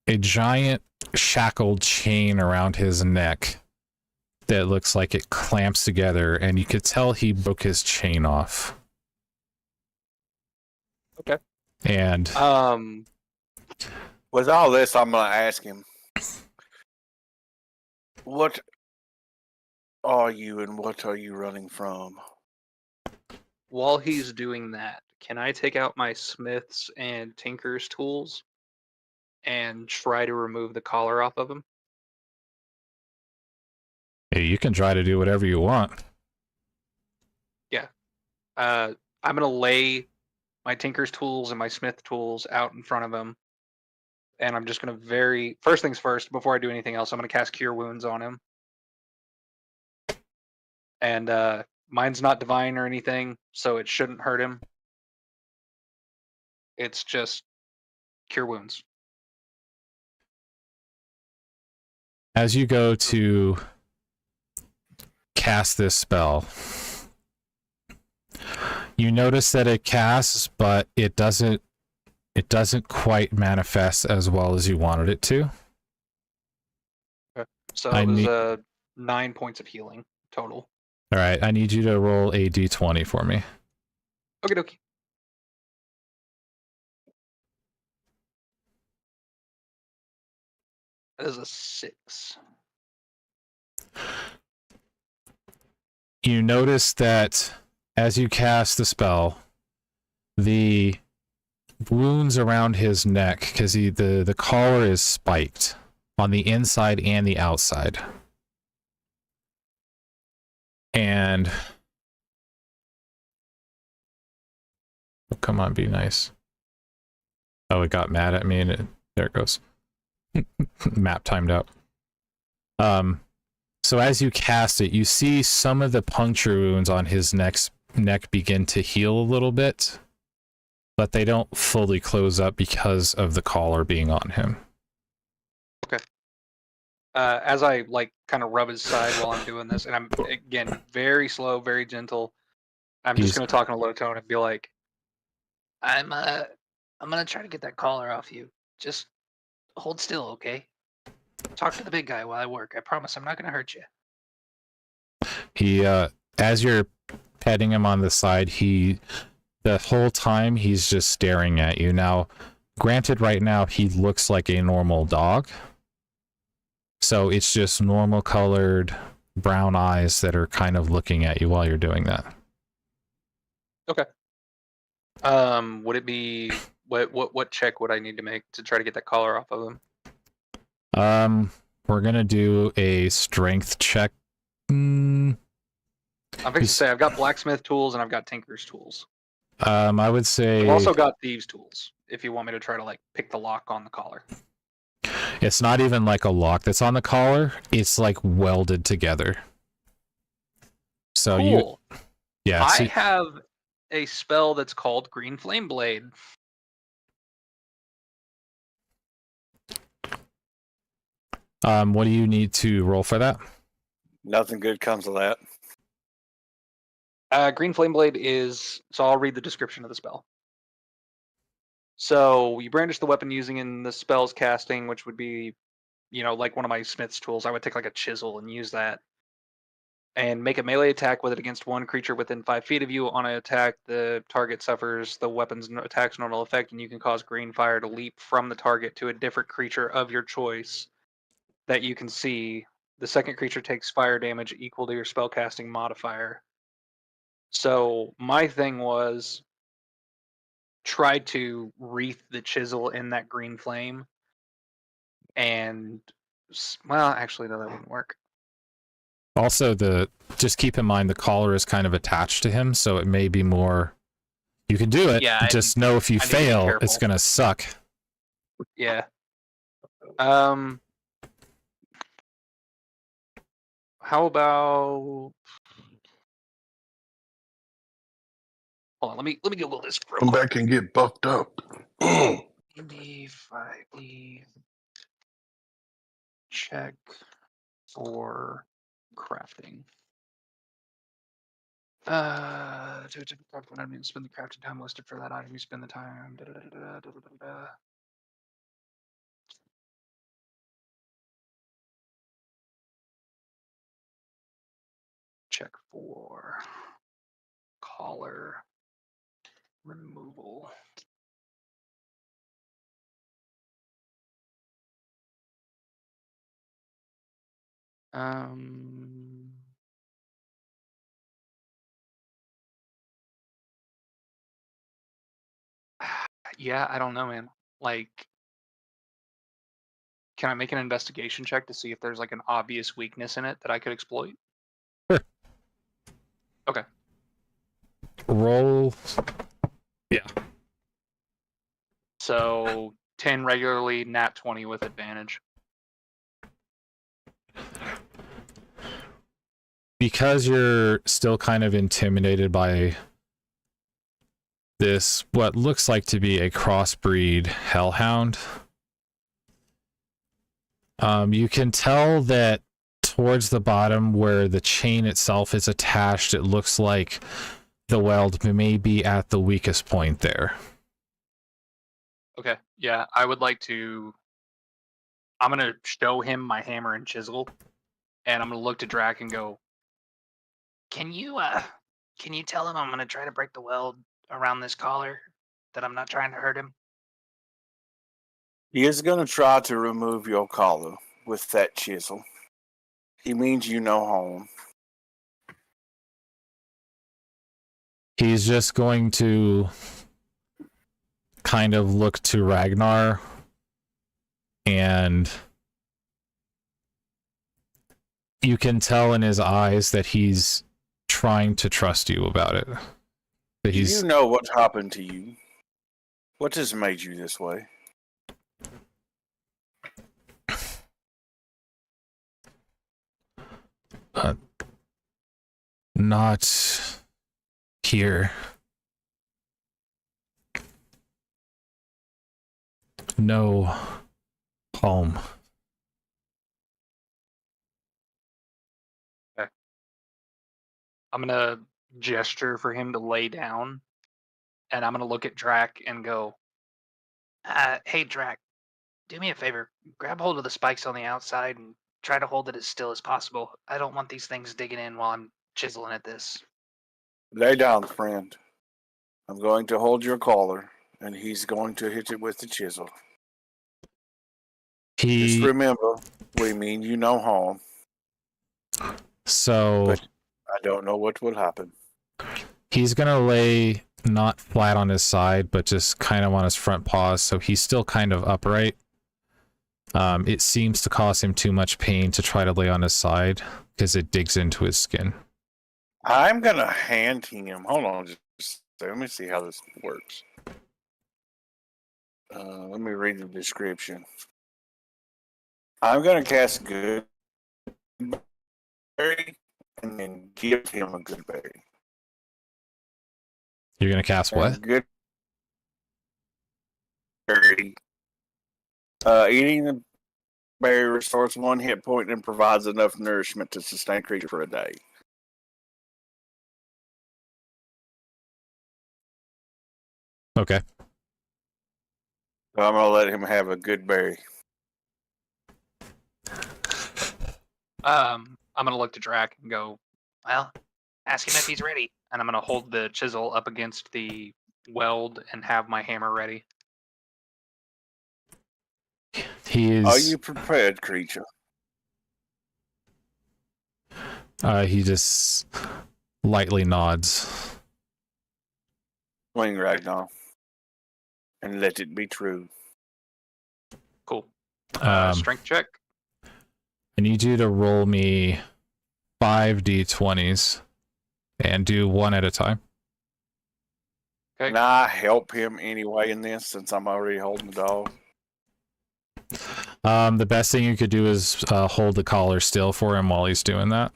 a giant shackled chain around his neck that looks like it clamps together, and you could tell he broke his chain off. Okay. And with all this, I'm going to ask him, what are you and what are you running from? While he's doing that, can I take out my smith's and tinker's tools and try to remove the collar off of him? hey, you can try to do whatever you want. Yeah. I'm going to lay my tinker's tools and my smith tools out in front of him. And I'm just going to first things first, before I do anything else, I'm going to cast Cure Wounds on him. And mine's not divine or anything, so it shouldn't hurt him. It's just Cure Wounds. As you go to cast this spell, you notice that it casts, but it doesn't quite manifest as well as you wanted it to. Okay. So it was 9 points of healing total. All right, I need you to roll a d20 for me. Okie dokie. That is a 6. You notice that as you cast the spell, the wounds around his neck because the collar is spiked on the inside and the outside. And oh, come on, be nice. Oh, it got mad at me and there it goes. Map timed out. So as you cast it, you see some of the puncture wounds on his neck begin to heal a little bit, but they don't fully close up because of the collar being on him. As I like kind of rub his side while I'm doing this, and I'm again very slow, very gentle. I'm just gonna talk in a low tone and be like, I'm gonna try to get that collar off you. Just hold still, okay? Talk to the big guy while I work. I promise I'm not gonna hurt you. He as you're petting him on the side, the whole time he's just staring at you. Now, granted, right now he looks like a normal dog. So it's just normal colored brown eyes that are kind of looking at you while you're doing that. Okay. Would it be what check would I need to make to try to get that collar off of him? We're gonna do a strength check. I'm fixing to say I've got blacksmith tools and I've got tinker's tools. I would say I've also got thieves tools if you want me to try to like pick the lock on the collar. it's not even like a lock that's on the collar. It's like welded together. So Cool. yeah. I have a spell that's called Green Flame Blade. What do you need to roll for that? Nothing good comes of that. Green Flame Blade is, so I'll read the description of the spell. So you brandish the weapon using in the spell's casting, which would be, like one of my smith's tools. I would take like a chisel and use that. And make a melee attack with it against one creature within 5 feet of you. On an attack, the target suffers the weapon's attack's normal effect, and you can cause green fire to leap from the target to a different creature of your choice that you can see. The second creature takes fire damage equal to your spellcasting modifier. So my thing was try to wreath the chisel in that green flame. And, well, actually, no, that wouldn't work. Also, just keep in mind the collar is kind of attached to him, so it may be more. You can do it. Yeah, just know if you I need to be fail, careful. it's gonna suck. Yeah. How about? Hold on. Let me Google this real Come quick. back and get buffed up. D 5e check for crafting. To craft one item, you spend the crafting time listed for that item. You spend the time. Check for collar removal. Yeah, I don't know, man. Like, can I make an investigation check to see if there's like an obvious weakness in it that I could exploit? Sure. Okay. Roll. Yeah. So 10 regularly, nat 20 with advantage. Because you're still kind of intimidated by this, what looks like to be a crossbreed hellhound, you can tell that towards the bottom where the chain itself is attached, it looks like the weld may be at the weakest point there. Okay. Yeah, I would like to. I'm gonna show him my hammer and chisel, and I'm gonna look to Drac and go, Can you tell him I'm gonna try to break the weld around this collar? That I'm not trying to hurt him? He is going to try to remove your collar with that chisel. He means you no harm. He's just going to kind of look to Ragnar, and you can tell in his eyes that he's trying to trust you about it. That Do he's you know what happened to you? What has made you this way? not here. No home. I'm gonna gesture for him to lay down, and I'm gonna look at Drac and go, Hey, Drac, do me a favor. Grab hold of the spikes on the outside and try to hold it as still as possible. I don't want these things digging in while I'm chiseling at this. Lay down, friend. I'm going to hold your collar, and he's going to hit it with the chisel. Just remember, we mean you no harm. So But I don't know what will happen. he's gonna lay not flat on his side, but just kind of on his front paws, so he's still kind of upright. It seems to cause him too much pain to try to lay on his side because it digs into his skin. I'm going to hand him. Hold on. Just let me see how this works. Let me read the description. I'm going to cast Good Berry and then give him a Good Berry. You're gonna cast what? And Good Berry. Eating the berry restores 1 hit point and provides enough nourishment to sustain creature for a day. Okay. So I'm going to let him have a Good Berry. I'm gonna look to Drac and go, Well, ask him if he's ready. and I'm gonna hold the chisel up against the weld and have my hammer ready. He is. Are you prepared, creature? He just lightly nods. Swing, Ragnar. And let it be true. Cool. Um, Strength check. I need you to roll me 5 d20s and do one at a time. Okay. Can I help him anyway in this since I'm already holding the dog? The best thing you could do is hold the collar still for him while he's doing that.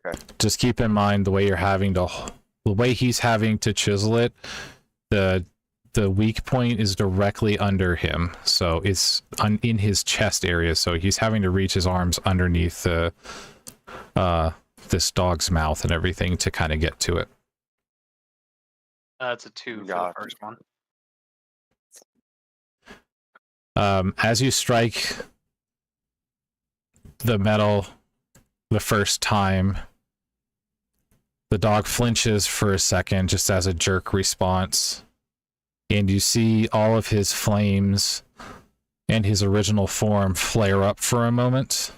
Okay. Just keep in mind the way he's having to chisel it. The weak point is directly under him, so it's in his chest area. So he's having to reach his arms underneath this dog's mouth and everything to kind of get to it. That's a 2 for Gotcha. the first one. As you strike the metal the first time, the dog flinches for a second just as a jerk response, and you see all of his flames and his original form flare up for a moment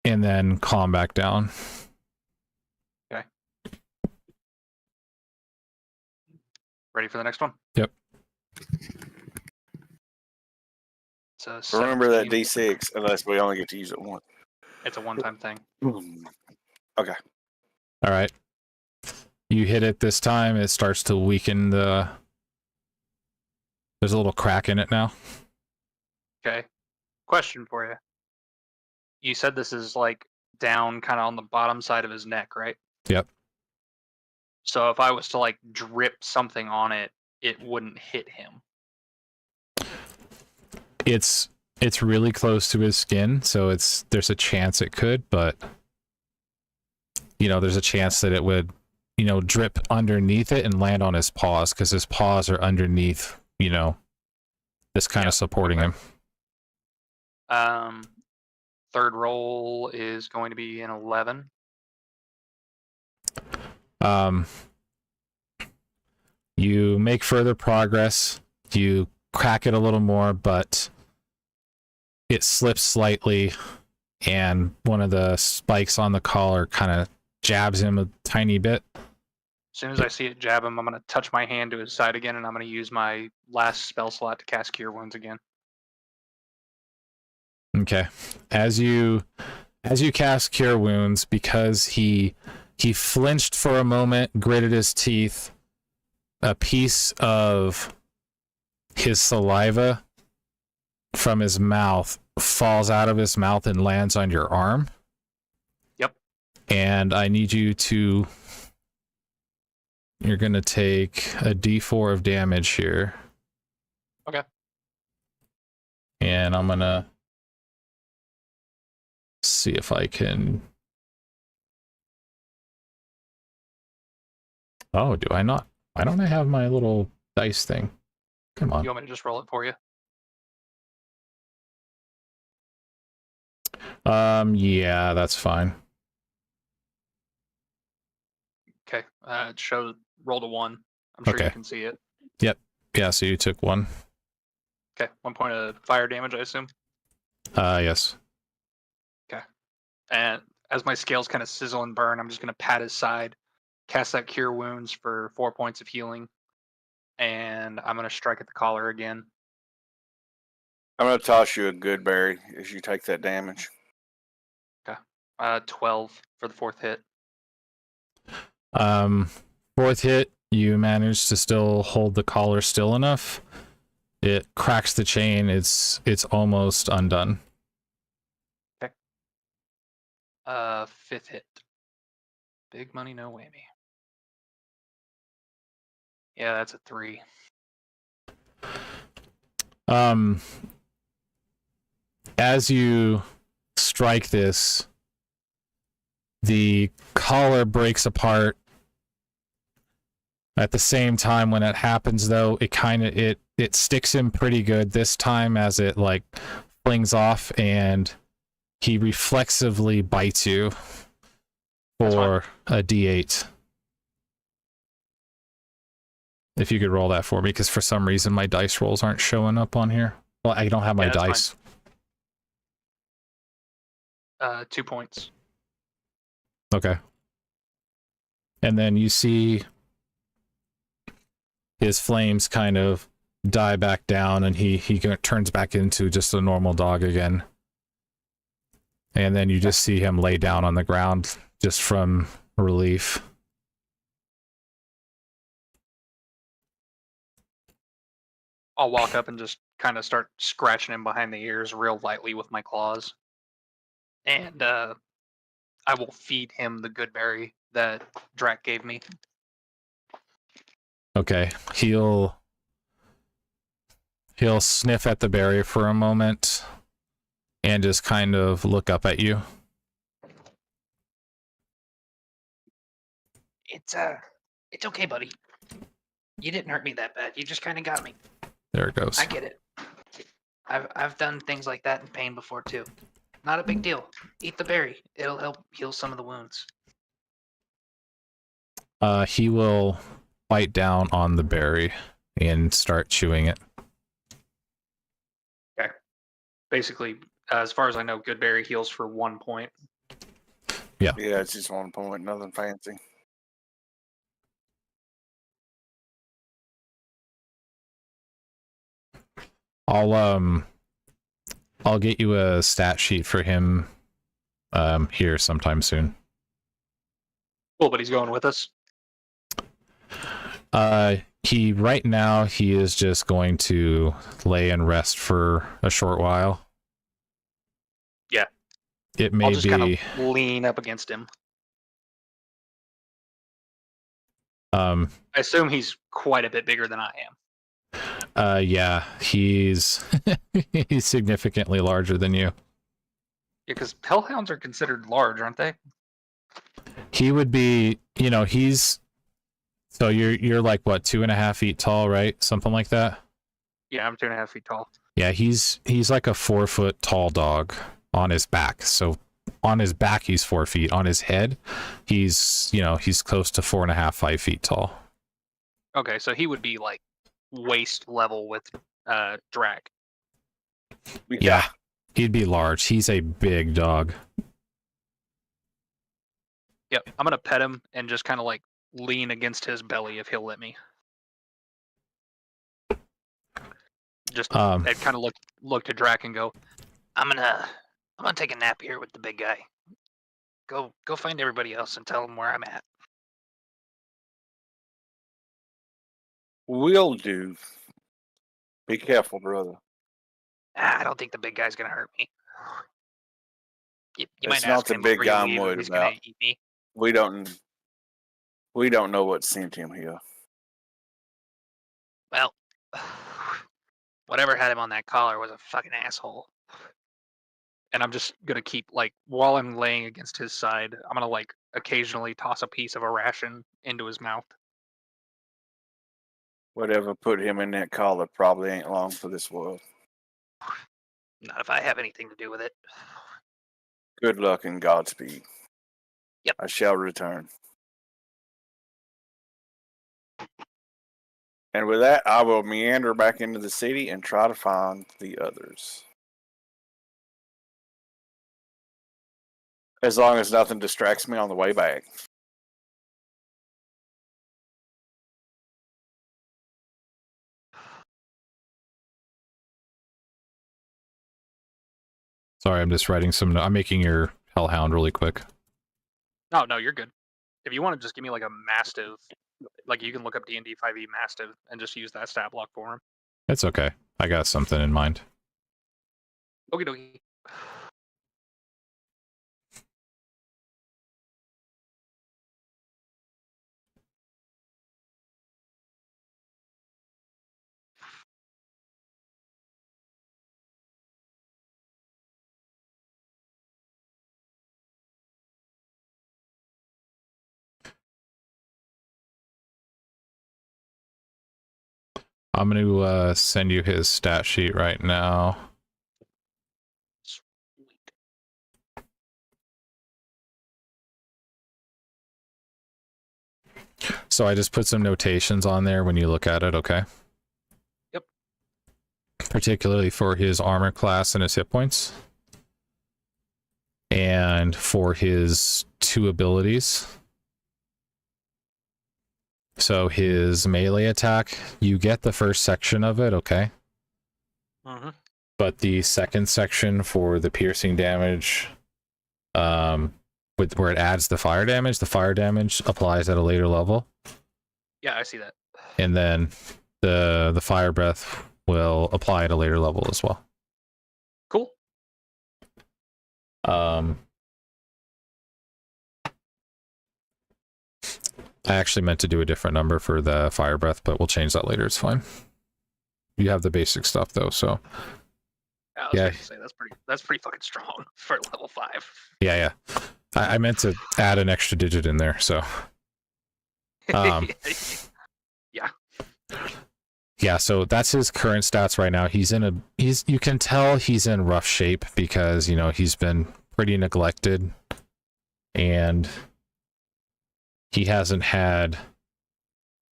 and then calm back down. Ready for the next one? Yep. So Remember that D6 unless we only get to use it once. It's a one-time thing. Okay. All right. You hit it this time, it starts to weaken there's a little crack in it now. Okay. Question for you. You said this is like down kind of on the bottom side of his neck, right? Yep. So if I was to like drip something on it, it wouldn't hit him. It's really close to his skin, so there's a chance it could, but there's a chance that it would drip underneath it and land on his paws, because his paws are underneath this kind of supporting him. Third roll is going to be an 11. You make further progress, you crack it a little more, but it slips slightly, and one of the spikes on the collar kind of jabs him a tiny bit, As soon as I see it jab him, I'm going to touch my hand to his side again, and I'm going to use my last spell slot to cast Cure Wounds again. Okay. As you cast Cure Wounds, because he flinched for a moment, gritted his teeth, a piece of his saliva from his mouth falls out of his mouth and lands on your arm. Yep. And I need you to... You're going to take a d4 of damage here. Okay. And I'm going to see if I can... Oh, do I not? Why don't I have my little dice thing? Come on. You want me to just roll it for you? Yeah, that's fine. Okay. It showed rolled a 1. I'm sure Okay. you can see it. Yeah, so you took 1. Okay. 1 point of fire damage, I assume. Yes. And as my scales kind of sizzle and burn, I'm just going to pat his side, cast that Cure Wounds for 4 points of healing, and I'm going to strike at the collar again. I'm going to toss you a good berry as you take that damage. 12 for the 4th hit. 4th hit, you manage to still hold the collar still enough. It cracks the chain. It's almost undone. 5th hit. Big money, no whammy. Yeah, that's a 3. As you strike this, the collar breaks apart. At the same time, when it happens, though, it sticks him pretty good this time as it like flings off, and he reflexively bites you for a d8. If you could roll that for me, because for some reason my dice rolls aren't showing up on here. Well, I don't have my dice. 2 points. Okay. And then you see his flames kind of die back down, and he turns back into just a normal dog again. And then you just see him lay down on the ground just from relief. I'll walk up and just kind of start scratching him behind the ears real lightly with my claws. And I will feed him the good berry that Drac gave me. Okay. He'll sniff at the berry for a moment and just kind of look up at you. It's okay, buddy. You didn't hurt me that bad. You just kind of got me. There it goes. I get it. I've done things like that in pain before too. Not a big deal. Eat the berry. It'll help heal some of the wounds. He will bite down on the berry and start chewing it. Okay. Basically, as far as I know, good berry heals for 1 point. Yeah, it's just 1 point, nothing fancy. I'll get you a stat sheet for him here sometime soon. Cool, but he's going with us. Right now he is just going to lay and rest for a short while. Yeah. It may I'll just be kind of lean up against him. I assume he's quite a bit bigger than I am. Yeah, he's he's significantly larger than you. Yeah, because hellhounds are considered large, aren't they? He would be, he's so you're like what, 2.5 feet tall, right? Something like that. Yeah, I'm 2.5 feet tall. Yeah, he's like a 4 foot tall dog on his back. So on his back he's 4 feet. On his head, he's close to 4.5, 5 feet tall. Okay, so he would be like waist level with Drac. Yeah, he'd be large. He's a big dog. Yep, I'm gonna pet him and just kind of like lean against his belly if he'll let me. Just I'd kind of look to Drac and go, I'm gonna take a nap here with the big guy. Go find everybody else and tell them where I'm at. Will do. Be careful, brother. I don't think the big guy's gonna hurt me. You It's might not ask the him big before you guy I'm leave if worried he's about. gonna eat me. We don't know what sent him here. Well, whatever had him on that collar was a fucking asshole. and I'm just gonna keep while I'm laying against his side, I'm gonna occasionally toss a piece of a ration into his mouth. Whatever put him in that collar probably ain't long for this world. Not if I have anything to do with it. Good luck and Godspeed. Yep. I shall return. And with that, I will meander back into the city and try to find the others. As long as nothing distracts me on the way back. Sorry, I'm just writing some. I'm making your Hellhound really quick. No, you're good. If you want to just give me a Mastiff, you can look up DnD 5e Mastiff and just use that stat block for him. It's okay. I got something in mind. Okie dokie. I'm going to send you his stat sheet right now. Sweet. So I just put some notations on there when you look at it, okay? Yep. Particularly for his armor class and his hit points. And for his 2 abilities. So his melee attack, you get the first section of it, okay? Mm-hmm. But the second section for the piercing damage, where it adds the fire damage applies at a later level. Yeah, I see that. And then the fire breath will apply at a later level as well. Cool. I actually meant to do a different number for the fire breath, but we'll change that later. It's fine. You have the basic stuff though, so I was yeah. going to say that's pretty fucking strong for level 5. Yeah. I meant to add an extra digit in there, so Yeah. yeah, so that's his current stats right now. You can tell he's in rough shape because, he's been pretty neglected and he hasn't had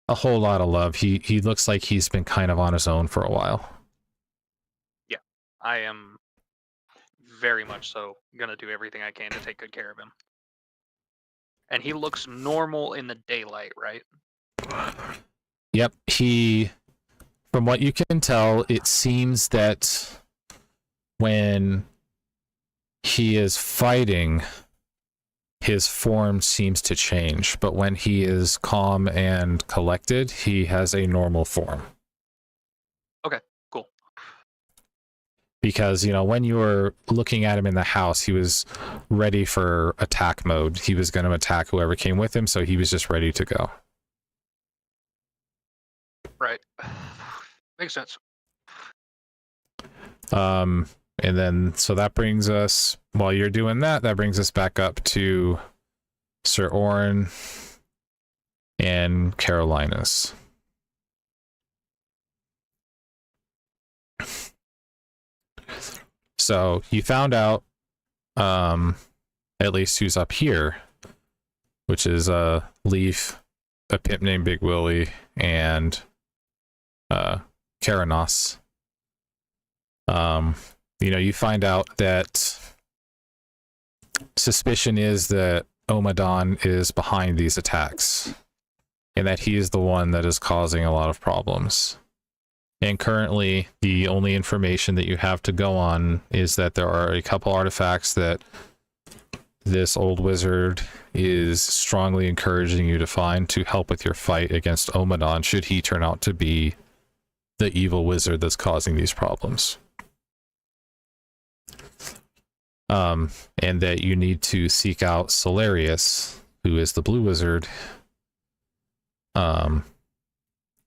a whole lot of love. He looks like he's been kind of on his own for a while. Yeah. I am very much so going to do everything I can to take good care of him. And he looks normal in the daylight, right? Yep, from what you can tell, it seems that when he is fighting, his form seems to change, but when he is calm and collected, he has a normal form. Okay, cool. Because, when you were looking at him in the house, he was ready for attack mode. He was going to attack whoever came with him, so he was just ready to go. Right. Makes sense. And then, so that brings us, while you're doing that brings us back up to Sir Orin and Carolinus. So you found out, at least who's up here, which is Leaf, a pimp named Big Willie, and Karanos. You find out that suspicion is that Omadon is behind these attacks. and that he is the one that is causing a lot of problems. And currently, the only information that you have to go on is that there are a couple artifacts that this old wizard is strongly encouraging you to find to help with your fight against Omadon, should he turn out to be the evil wizard that's causing these problems. And that you need to seek out Solarius, who is the blue wizard,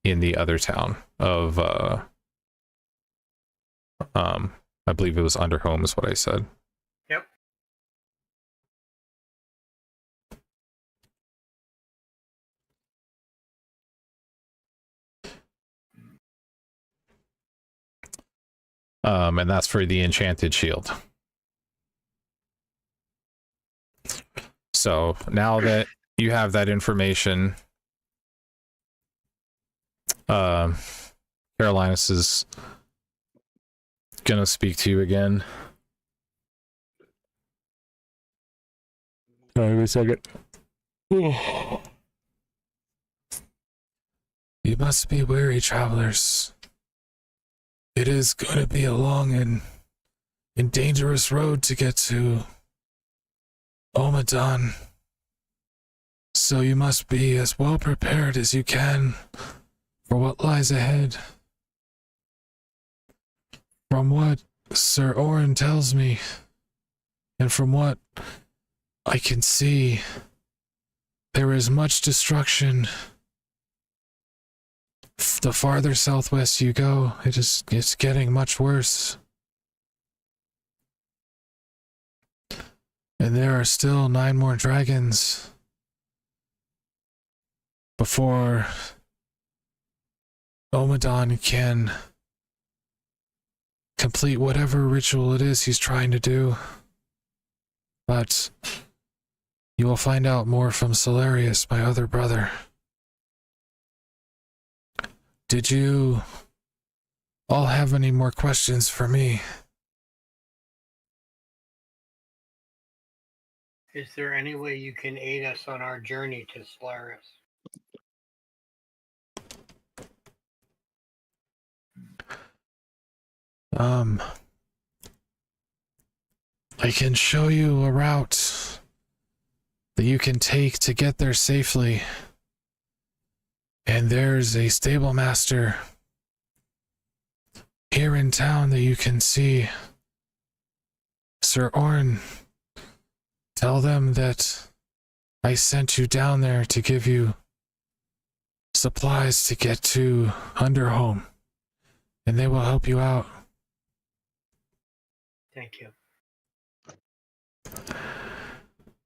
in the other town of, I believe it was Underhome is what I said. Yep. And that's for the enchanted shield. So now that you have that information, Carolinus is gonna speak to you again. Give me a second. You must be wary, travelers. It is going to be a long and dangerous road to get to Omadon. So you must be as well prepared as you can for what lies ahead. From what Sir Orin tells me, and from what I can see, there is much destruction. The farther southwest you go, it's getting much worse. And there are still 9 more dragons before Omadon can complete whatever ritual it is he's trying to do. But you will find out more from Solarius, my other brother. Did you all have any more questions for me? Is there any way you can aid us on our journey to Solaris? I can show you a route that you can take to get there safely. And there's a stable master here in town that you can see. Sir Orin, tell them that I sent you down there to give you supplies to get to Underhome, and they will help you out. Thank you.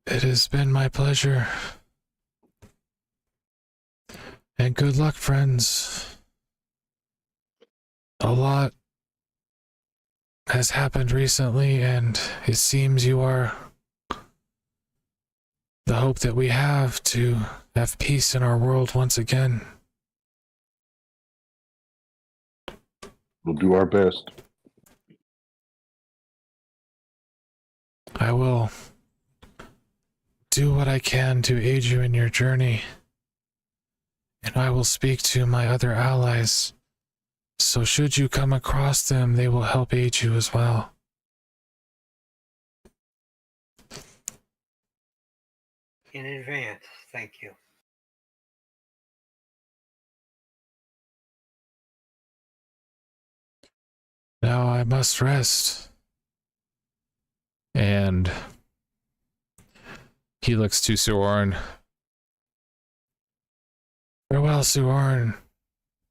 It has been my pleasure. And good luck, friends. A lot has happened recently, and it seems you are the hope that we have to have peace in our world once again. We'll do our best. I will do what I can to aid you in your journey. And I will speak to my other allies, so should you come across them, they will help aid you as well. In advance, thank you. Now I must rest. And he looks to Sir Orin. Farewell, Sir Orin.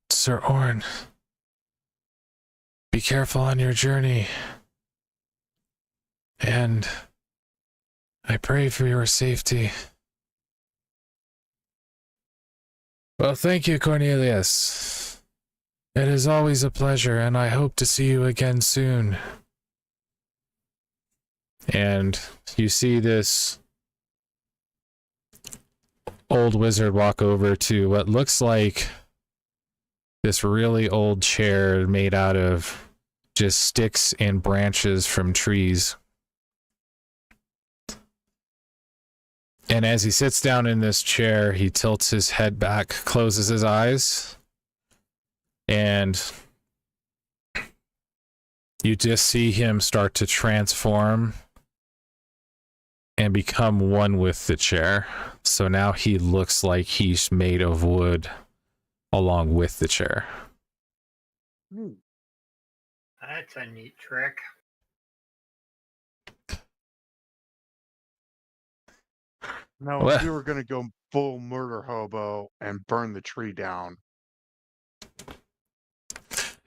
Sir Orin. Be careful on your journey. And I pray for your safety. Well, thank you, Cornelius. It is always a pleasure, and I hope to see you again soon. And you see this old wizard walk over to what looks like this really old chair made out of just sticks and branches from trees. And as he sits down in this chair, he tilts his head back, closes his eyes, and you just see him start to transform and become one with the chair. So now he looks like he's made of wood along with the chair. That's a neat trick. No, Well- we were gonna go full murder hobo and burn the tree down.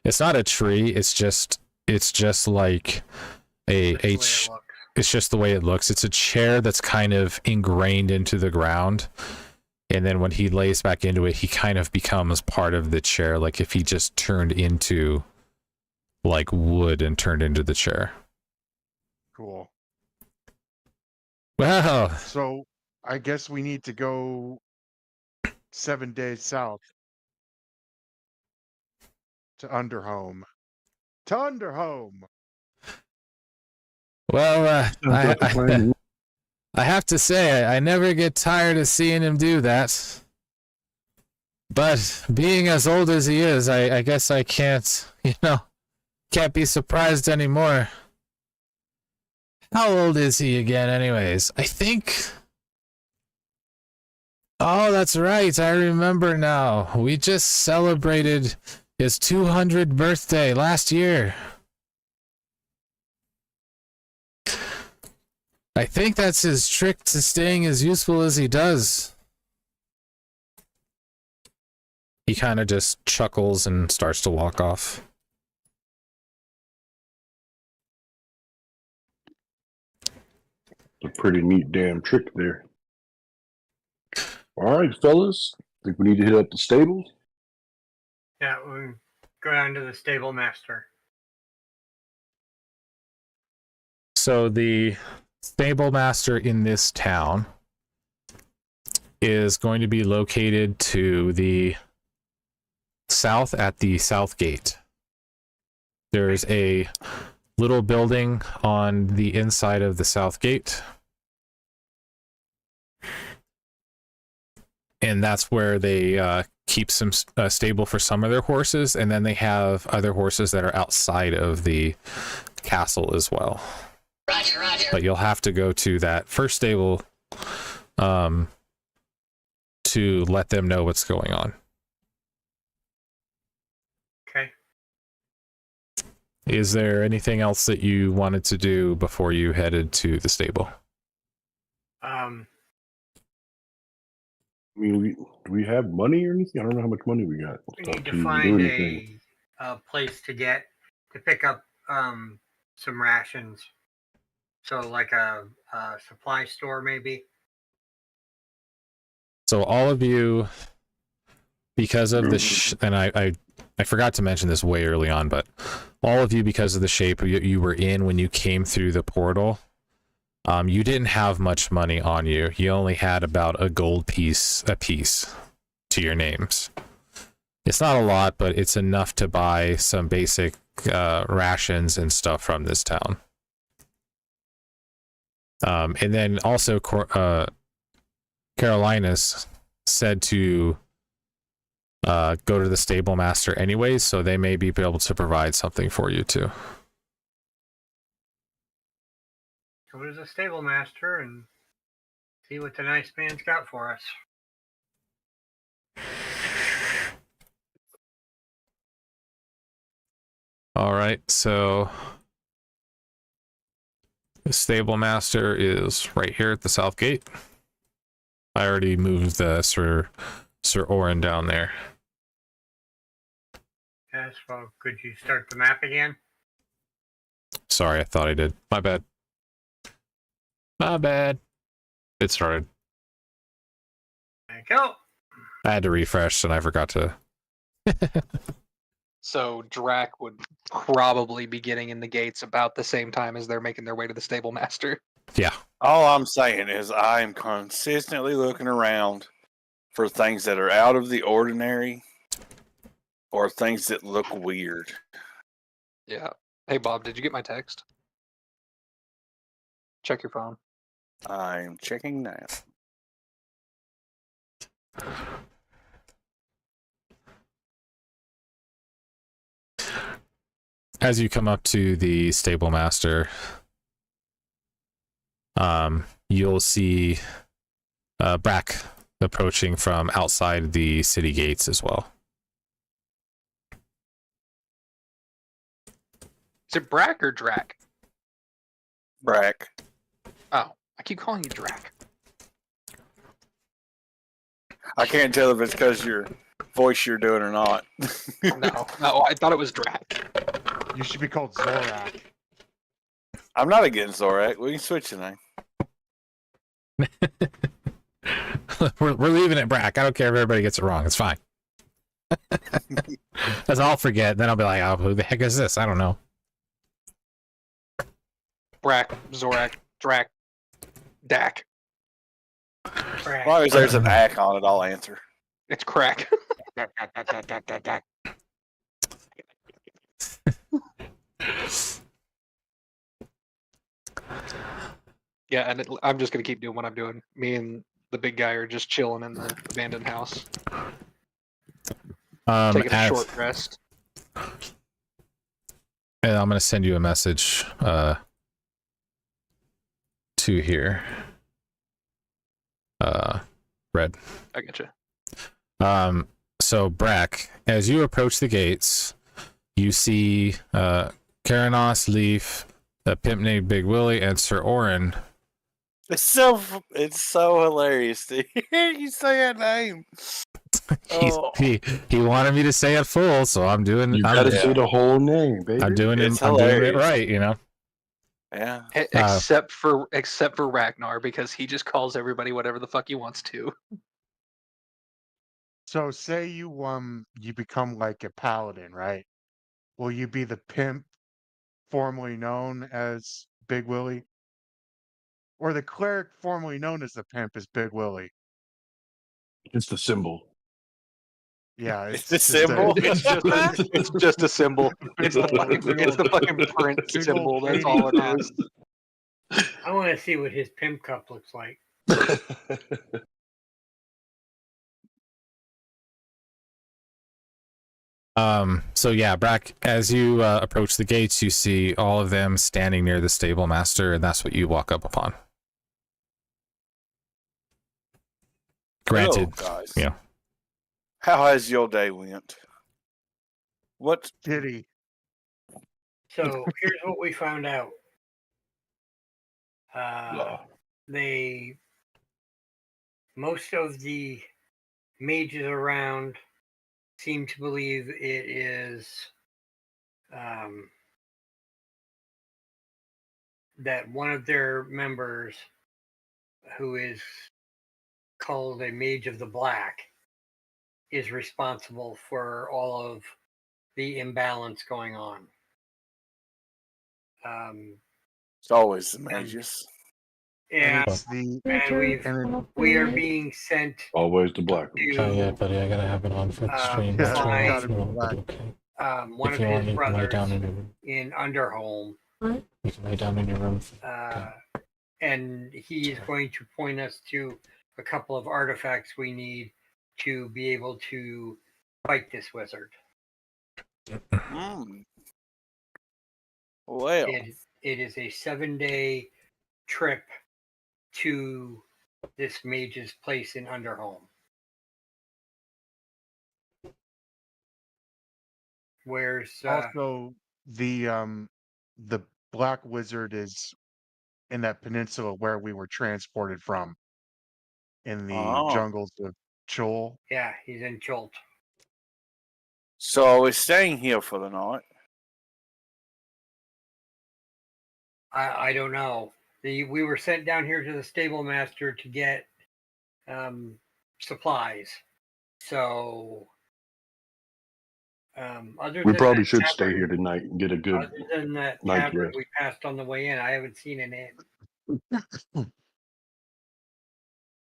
It's not a tree, it's just like That's the way a it ch- looks. it's just the way it looks. It's a chair that's kind of ingrained into the ground. And then when he lays back into it, he kind of becomes part of the chair, like if he just turned into like wood and turned into the chair. Cool. Well, So I guess we need to go 7 days south to Underhome. To Underhome. well, Sounds like a plan. I have to say, I never get tired of seeing him do that. But being as old as he is, I guess I can't be surprised anymore. How old is he again, anyways? I think... Oh, that's right. I remember now. We just celebrated his 200th birthday last year. I think that's his trick to staying as useful as he does. He kind of just chuckles and starts to walk off. A pretty neat damn trick there. All right, fellas. Think we need to hit up the stable? Yeah, we go down to the stable master. So the stable master in this town is going to be located to the south at the south gate. There's a little building on the inside of the south gate. And that's where they keep some stable for some of their horses. And then they have other horses that are outside of the castle as well. Roger, roger. But you'll have to go to that first stable to let them know what's going on. Okay. Is there anything else that you wanted to do before you headed to the stable? I mean, do we have money or anything? I don't know how much money we got. We Stuff need to do find anything. a place to pick up some rations. So like a supply store maybe. So all of you, because of the and I forgot to mention this way early on, but all of you, because of the shape you were in when you came through the portal, you didn't have much money on you. You only had about a gold piece apiece to your names. It's not a lot, but it's enough to buy some basic rations and stuff from this town. And then also Carolinas said to go to the stable master anyways, so they may be able to provide something for you too. Go to the stable master and see what the nice man's got for us. All right, so the stable master is right here at the south gate. I already moved the Sir Orin down there. Yes, well, could you start the map again? Sorry, I thought I did. My bad. My bad. It started. Thank you. I had to refresh and I forgot to. So Drac would probably be getting in the gates about the same time as they're making their way to the stable master. Yeah. All I'm saying is I'm consistently looking around for things that are out of the ordinary or things that look weird. Yeah. Hey Bob, did you get my text? Check your phone. I'm checking now. As you come up to the stable master, you'll see Brack approaching from outside the city gates as well. Is it Brack or Drac? Brack. Oh, I keep calling you Drac. I can't tell if it's because your voice you're doing or not. No, I thought it was Drac. You should be called Zorak. I'm not against Zorak. We can switch the name. we're leaving it Brack. I don't care if everybody gets it wrong. It's fine. As I'll forget, then I'll be like, oh, who the heck is this? I don't know. Brack, Zorak, Drac, Dak. As long as there's an ack on it, I'll answer. It's crack. Yeah, and I'm just gonna keep doing what I'm doing. Me and the big guy are just chilling in the abandoned house, taking a short rest. And I'm gonna send you a message to here. Red. I getcha. So Brack, as you approach the gates, you see Karanos, Leaf, the pimp named Big Willie, and Sir Orin. It's so hilarious to hear you say that name. He wanted me to say it full, so I'm doing. You gotta say the whole name, baby. I'm doing it right, you know. Yeah. Except for Ragnar, because he just calls everybody whatever the fuck he wants to. So say you become like a paladin, right? Will you be the pimp formerly known as Big Willie? Or the cleric formerly known as the pimp is Big Willie? It's the symbol. Yeah, It's the symbol. It's just a symbol. It's the fucking print symbol. That's all it is. I want to see what his pimp cup looks like. So yeah, Brack, as you approach the gates, you see all of them standing near the stable master, and that's what you walk up upon. Granted, Hello, guys. yeah. How has your day went? What? Diddy. So here's what we found out. Most of the mages around seem to believe it is that one of their members, who is called a Mage of the Black, is responsible for all of the imbalance going on. It's always the mages. And, It's the we are being sent Always the black one. to yeah, buddy, I gotta have it on for the stream. yeah, That's why gotta it's be wrong, but black. okay. one If of you want, his you can lay brothers down in your room. in Underholm, You can lay down in your room. and he is going to point us to a couple of artifacts we need to be able to fight this wizard. Well, It is a 7-day trip to this mage's place in Underholm. Where's also the Black Wizard is in that peninsula where we were transported from, in the jungles of Chol. yeah, he's in Cholt. so are we staying here for the night? I don't know. We were sent down here to the stable master to get supplies. So other We than probably that should stay tavern- here tonight and get a good. Other than that night tavern rest. we passed on the way in, I haven't seen an inn.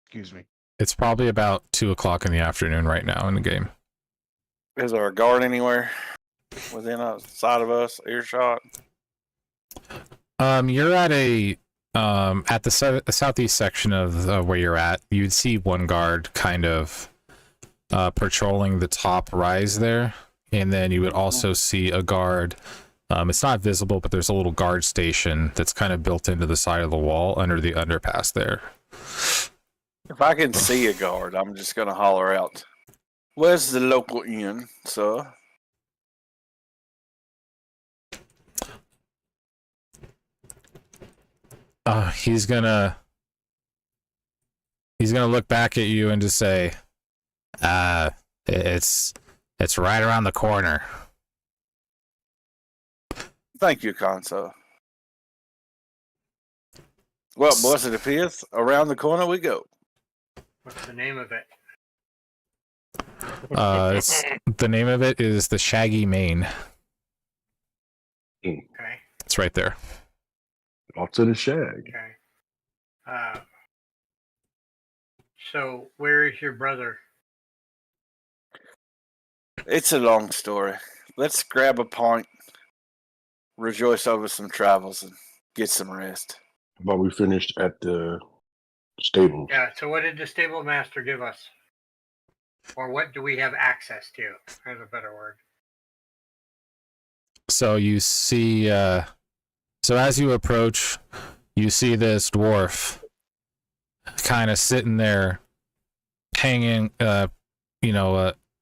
Excuse me. It's probably about 2:00 in the afternoon right now in the game. Is there a guard anywhere within a sight of us, earshot? You're at at the southeast section of where you're at. You'd see one guard kind of patrolling the top rise there, and then you would also see a guard. It's not visible, but there's a little guard station that's kind of built into the side of the wall under the underpass there. If I can see a guard, I'm just gonna holler out, "Where's the local inn, sir?" He's gonna look back at you and just say, it's right around the corner. Thank you, Conso. Well, boys, it appears around the corner we go. What's the name of it? It's the name of it is the Shaggy Mane. Okay. It's right there. Off to the shag. Okay. So where is your brother? It's a long story. Let's grab a pint, rejoice over some travels, and get some rest. But we finished at the stable. Yeah. So what did the stable master give us? Or what do we have access to? There's a better word. So you see, so as you approach, you see this dwarf kind of sitting there, hanging,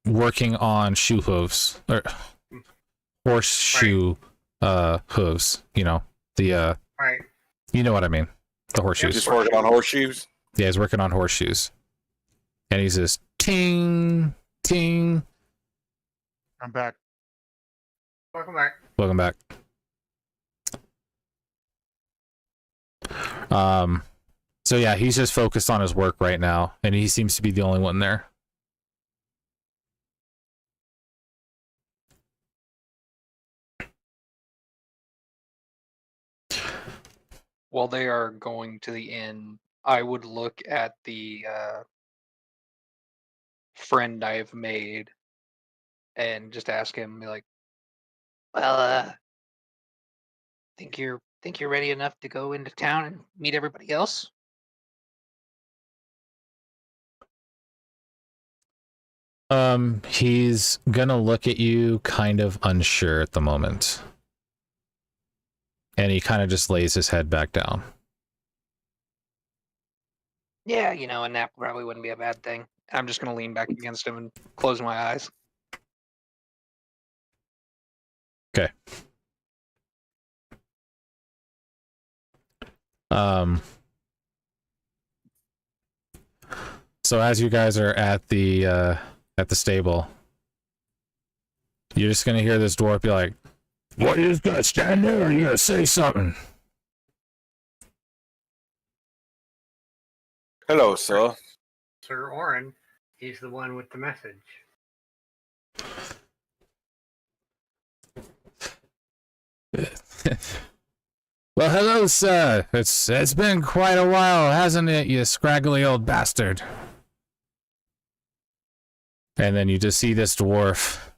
working on shoe hooves or horseshoe hooves. You know the Right. you know what I mean, the horseshoes. Just working on horseshoes. Yeah, he's working on horseshoes, and he's just ting ting. I'm back. Welcome back. Welcome back. So yeah, he's just focused on his work right now, and he seems to be the only one there. While they are going to the inn, I would look at the friend I've made and just ask him, like, "Well, think you're ready enough to go into town and meet everybody else?" He's gonna look at you kind of unsure at the moment. And he kind of just lays his head back down. Yeah, a nap probably wouldn't be a bad thing. I'm just gonna lean back against him and close my eyes. Okay. So as you guys are at the stable, you're just gonna hear this dwarf be like, "What are you just gonna stand there? Or are you gonna say something?" Hello, sir. Sir Oren, he's the one with the message. Well, hello, sir. It's been quite a while, hasn't it, you scraggly old bastard? And then you just see this dwarf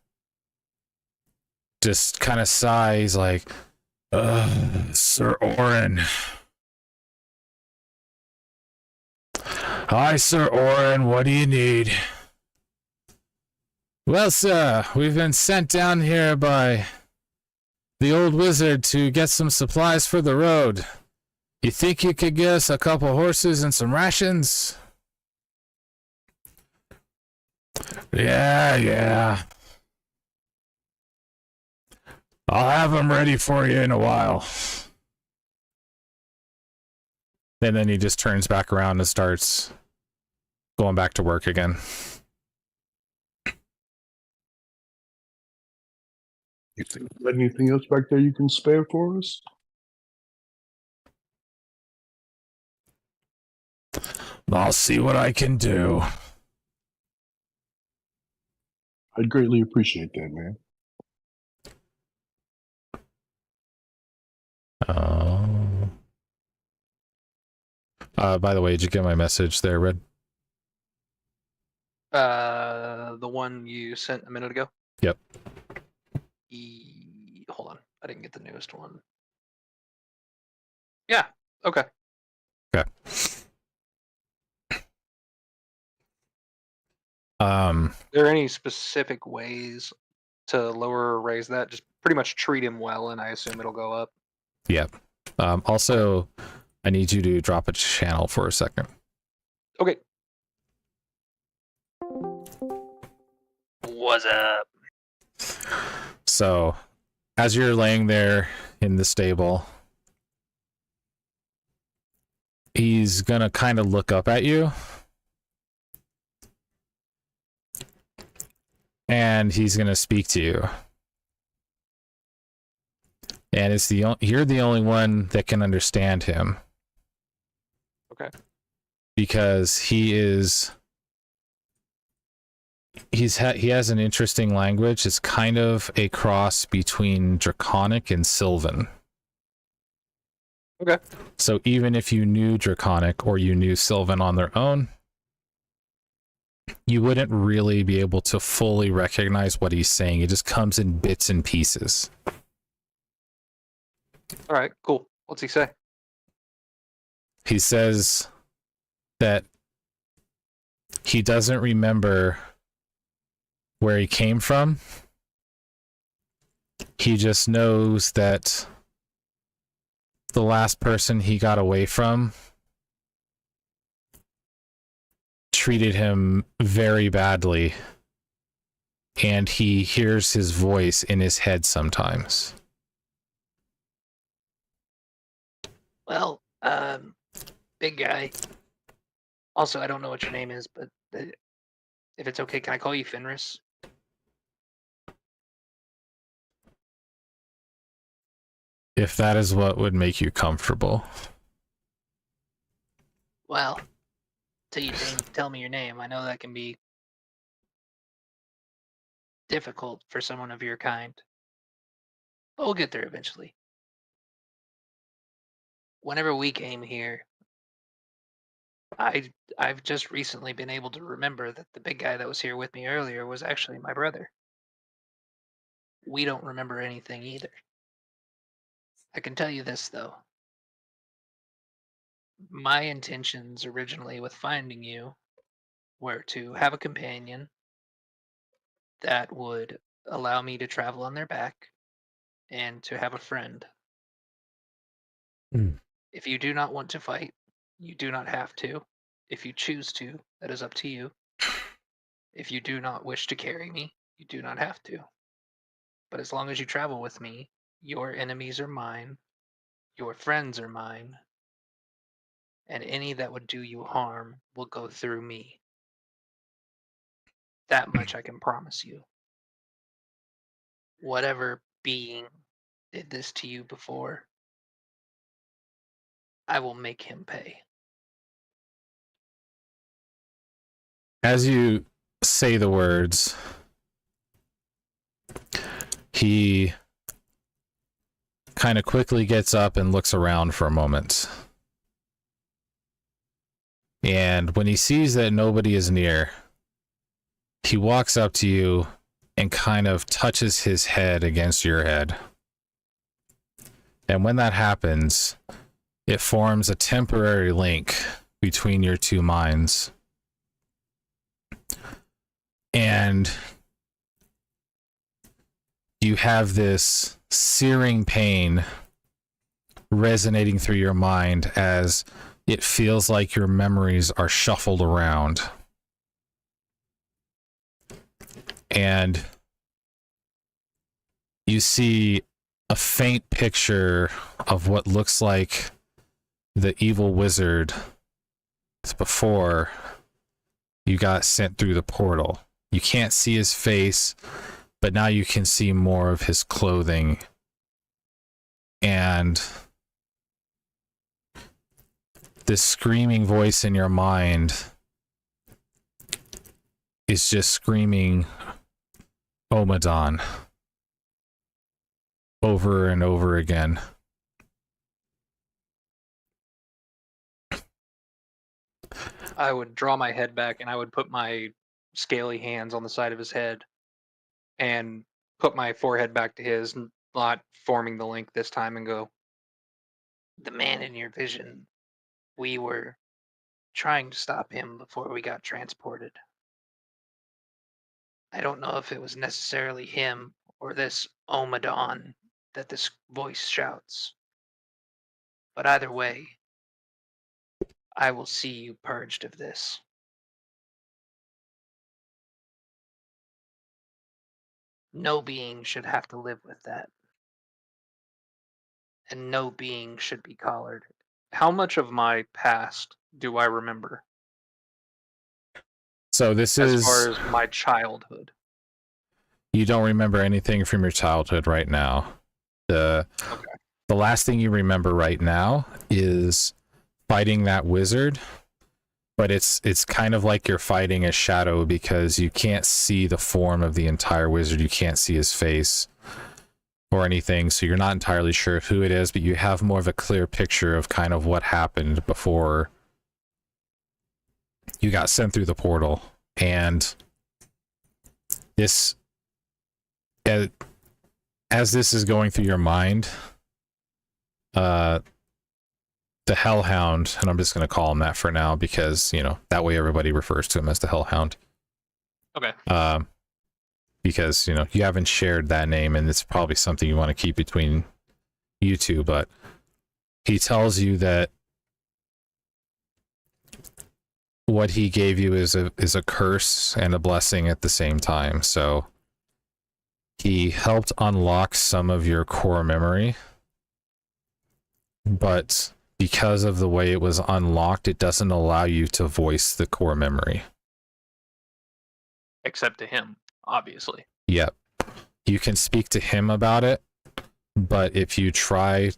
just kind of sighs like, Sir Oren. Hi, Sir Oren, what do you need? Well, sir, we've been sent down here by the old wizard to get some supplies for the road. You think you could get us a couple horses and some rations? Yeah. I'll have them ready for you in a while. And then he just turns back around and starts going back to work again. You think there's anything else back there you can spare for us? I'll see what I can do. I'd greatly appreciate that, man. By the way, did you get my message there, Red? The one you sent a minute ago? Yep. Hold on. I didn't get the newest one. Yeah. Okay. Okay. Um, Are there any specific ways to lower or raise that? Just pretty much treat him well, and I assume it'll go up. Yep. Also, I need you to drop a channel for a second. Okay. What's up? So, as you're laying there in the stable, he's gonna kind of look up at you, and he's gonna speak to you. And it's you're the only one that can understand him. Okay. Because he has an interesting language. It's kind of a cross between Draconic and Sylvan. Okay. So even if you knew Draconic or you knew Sylvan on their own, you wouldn't really be able to fully recognize what he's saying. It just comes in bits and pieces. All right. Cool. What's he say? He says that he doesn't remember where he came from. He just knows that the last person he got away from treated him very badly, and he hears his voice in his head sometimes. Well, big guy. Also, I don't know what your name is, but if it's okay, can I call you Fenris? If that is what would make you comfortable. Well, till you tell me your name, I know that can be difficult for someone of your kind. But we'll get there eventually. Whenever we came here, I've just recently been able to remember that the big guy that was here with me earlier was actually my brother. We don't remember anything either. I can tell you this though. My intentions originally with finding you were to have a companion that would allow me to travel on their back and to have a friend. Hmm. If you do not want to fight, you do not have to. If you choose to, that is up to you. If you do not wish to carry me, you do not have to. But as long as you travel with me, your enemies are mine, your friends are mine, and any that would do you harm will go through me. That much I can promise you. Whatever being did this to you before, I will make him pay. As you say the words, he kind of quickly gets up and looks around for a moment. And when he sees that nobody is near, he walks up to you and kind of touches his head against your head. And when that happens, it forms a temporary link between your two minds. And you have this searing pain resonating through your mind as it feels like your memories are shuffled around. And you see a faint picture of what looks like the evil wizard before you got sent through the portal. You can't see his face, but now you can see more of his clothing. And this screaming voice in your mind is just screaming Omadon over and over again. I would draw my head back and I would put my scaly hands on the side of his head and put my forehead back to his, not forming the link this time, and go, The man in your vision, we were trying to stop him before we got transported. I don't know if it was necessarily him or this Omadon that this voice shouts. But either way, I will see you purged of this. No being should have to live with that. And no being should be collared. How much of my past do I remember So this as far is, as my childhood? you don't remember anything from your childhood right now. The last thing you remember right now is fighting that wizard, but it's kind of like you're fighting a shadow because you can't see the form of the entire wizard. You can't see his face or anything, so you're not entirely sure who it is, but you have more of a clear picture of kind of what happened before you got sent through the portal. And this, as this is going through your mind, the Hellhound, and I'm just going to call him that for now because, you know, that way everybody refers to him as the Hellhound. Okay. Because, you know, you haven't shared that name and it's probably something you want to keep between you two, but he tells you that what he gave you is a curse and a blessing at the same time. So he helped unlock some of your core memory, but because of the way it was unlocked, it doesn't allow you to voice the core memory. Except to him, obviously. Yep. You can speak to him about it, but if you try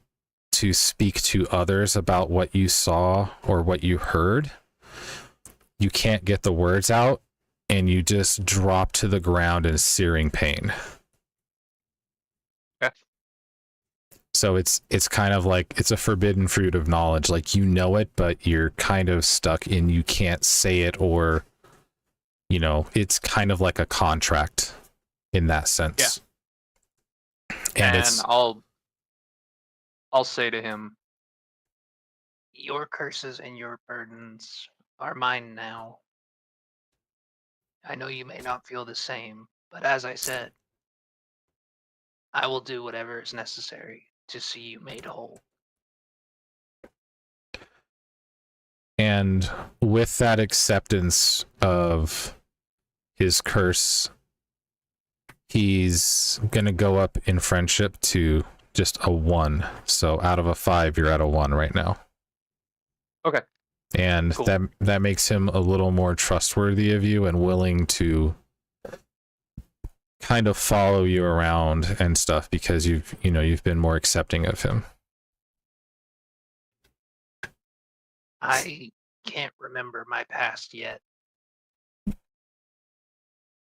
to speak to others about what you saw or what you heard, you can't get the words out and you just drop to the ground in searing pain. Okay. So it's kind of like it's a forbidden fruit of knowledge. Like, you know it, but you're kind of stuck in, you can't say it, or, you know, it's kind of like a contract in that sense. Yeah. And it's I'll say to him, Your curses and your burdens are mine now. I know you may not feel the same, but as I said, I will do whatever is necessary to see you made whole. and with that acceptance of his curse, he's gonna go up in friendship to just a 1. So out of a 5, you're at a 1 right now. okay. And Cool. that makes him a little more trustworthy of you and willing to kind of follow you around and stuff because you've been more accepting of him. I can't remember my past yet,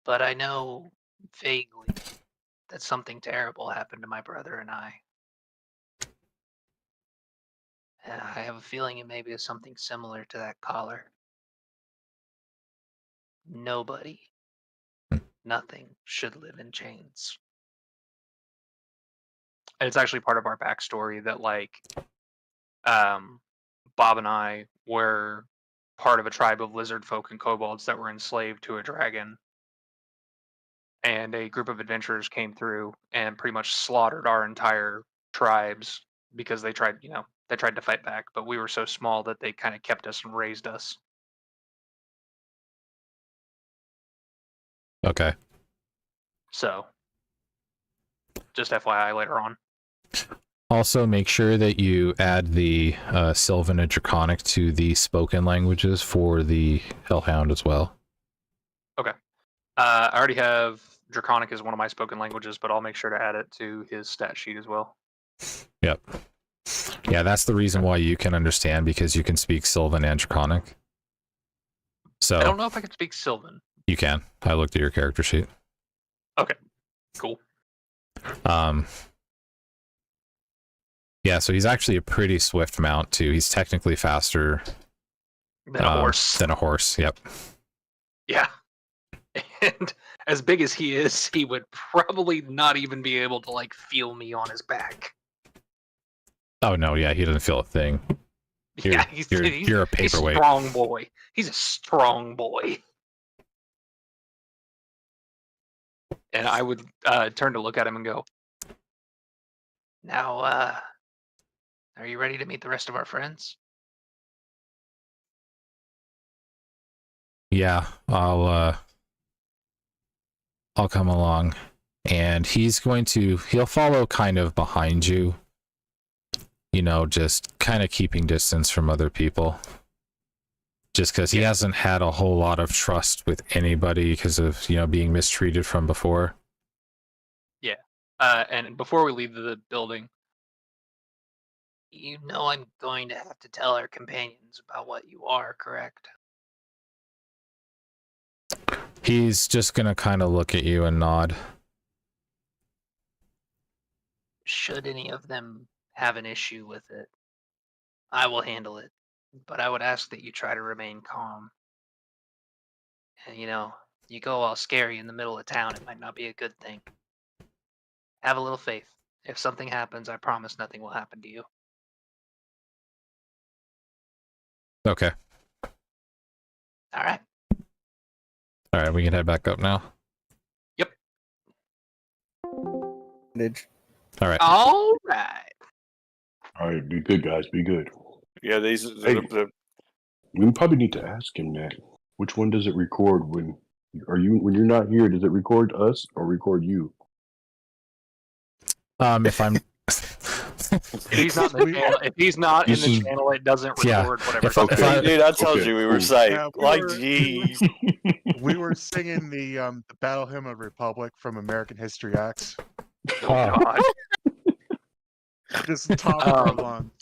but I know vaguely that something terrible happened to my brother and I. And I have a feeling it may be something similar to that collar. Nobody, nothing should live in chains. And it's actually part of our backstory that, like, Bob and I were part of a tribe of lizard folk and kobolds that were enslaved to a dragon. And a group of adventurers came through and pretty much slaughtered our entire tribes because they tried to fight back, but we were so small that they kind of kept us and raised us. Okay. So, just FYI later on. Also, make sure that you add the Sylvan and Draconic to the spoken languages for the Hellhound as well. I already have Draconic as one of my spoken languages, but I'll make sure to add it to his stat sheet as well. Yep. Yeah, that's the reason why you can understand, because you can speak Sylvan and Draconic. So I don't know if I can speak Sylvan. you can. I looked at your character sheet. Okay, cool. Yeah, so he's actually a pretty swift mount too. He's technically faster Than a horse. Than a horse. Yep. Yeah. And as big as he is, he would probably not even be able to, like, feel me on his back. Oh no, yeah, he doesn't feel a thing. You're a He's paperweight. a strong boy. He's a strong boy. And I would turn to look at him and go, Now, are you ready to meet the rest of our friends? Yeah, I'll come along. And he'll follow kind of behind you, just kind of keeping distance from other people. Just because he hasn't had a whole lot of trust with anybody because of, being mistreated from before. and before we leave the building, You know I'm going to have to tell our companions about what you are, correct? He's just going to kind of look at you and nod. Should any of them have an issue with it, I will handle it. But I would ask that you try to remain calm. And you go all scary in the middle of town, it might not be a good thing. Have a little faith. If something happens, I promise nothing will happen to you. Okay. All right. All right, we can head back up now. All right. all right. All right, be good, guys. Be good. Yeah, these. Hey. We probably need to ask him that. Which one does it record when you're not here? Does it record us or record you? If I'm If he's not in the channel, it doesn't record whatever. If I- Dude, I told Okay, you we were cool. safe. Yeah, Geez. we were singing the Battle Hymn of Republic from American History X. Oh, God. Just top of our lungs.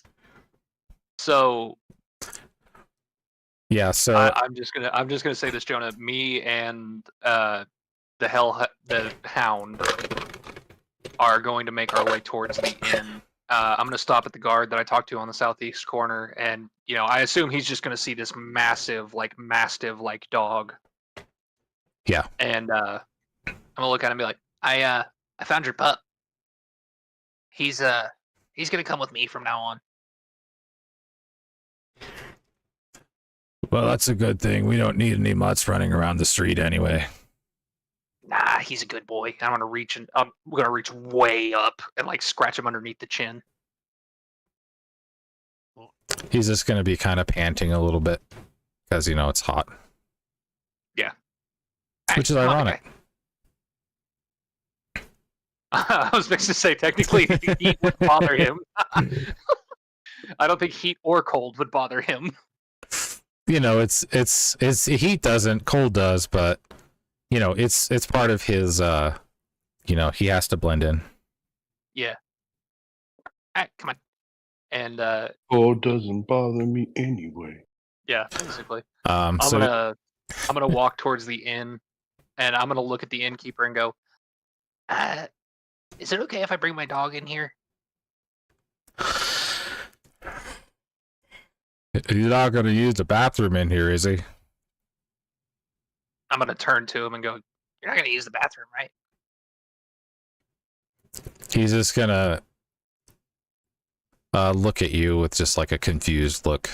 So yeah, so I'm just gonna say this, Jonah. Me and the Hound are going to make our way towards the inn. I'm gonna stop at the guard that I talked to on the southeast corner, and I assume he's just gonna see this massive, mastiff, dog. Yeah. And I'm gonna look at him and be like, I found your pup. He's gonna come with me from now on. well, that's a good thing. We don't need any mutts running around the street anyway. Nah, he's a good boy. I'm gonna reach way up and scratch him underneath the chin. He's just going to be kind of panting a little bit because it's hot. Which is Come on, ironic. guy. I was fixing to say technically heat would bother him. I don't think heat or cold would bother him. It's heat doesn't, cold does, but it's part of his he has to blend in. Yeah. All right, come on. And Oh, it doesn't bother me anyway. yeah, basically. So I'm gonna walk towards the inn, and I'm gonna look at the innkeeper and go, Is it okay if I bring my dog in here? he's not going to use the bathroom in here, is he? I'm gonna turn to him and go, You're not gonna use the bathroom, right? He's just going to look at you with just a confused look.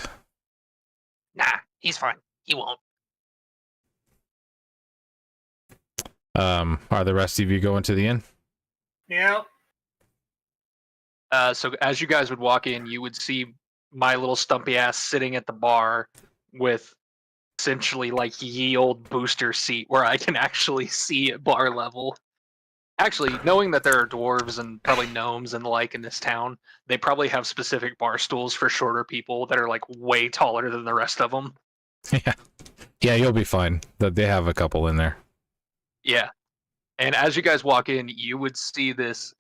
Nah, he's fine. He won't. Are the rest of you going to the inn? Yeah. so as you guys would walk in, you would see my little stumpy ass sitting at the bar with essentially ye old booster seat where I can actually see at bar level. Actually, knowing that there are dwarves and probably gnomes and in this town, they probably have specific bar stools for shorter people that are way taller than the rest of them. Yeah, you'll be fine. They have a couple in there. Yeah. And as you guys walk in, you would see this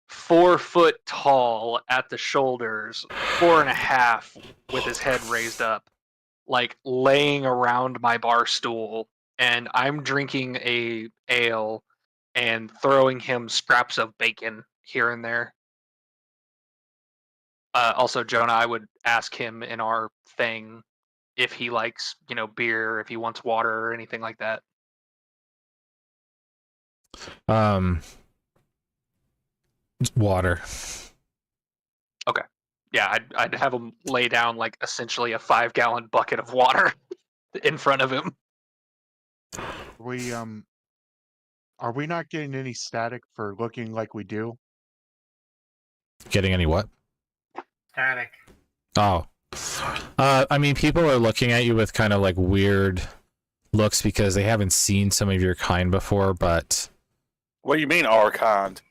4 foot tall at the shoulders, 4.5 with his head raised up, laying around my bar stool, and I'm drinking a ale and throwing him scraps of bacon here and there. Also, Jonah, I would ask him in our thing if he likes, beer, if he wants water or anything like that. Water. Yeah, I'd have him lay down essentially a 5-gallon bucket of water in front of him. We Are we not getting any static for looking like we do? Getting any what? Static. Oh. I mean, people are looking at you with kind of like weird looks because they haven't seen some of your kind before, but What do you mean, our kind?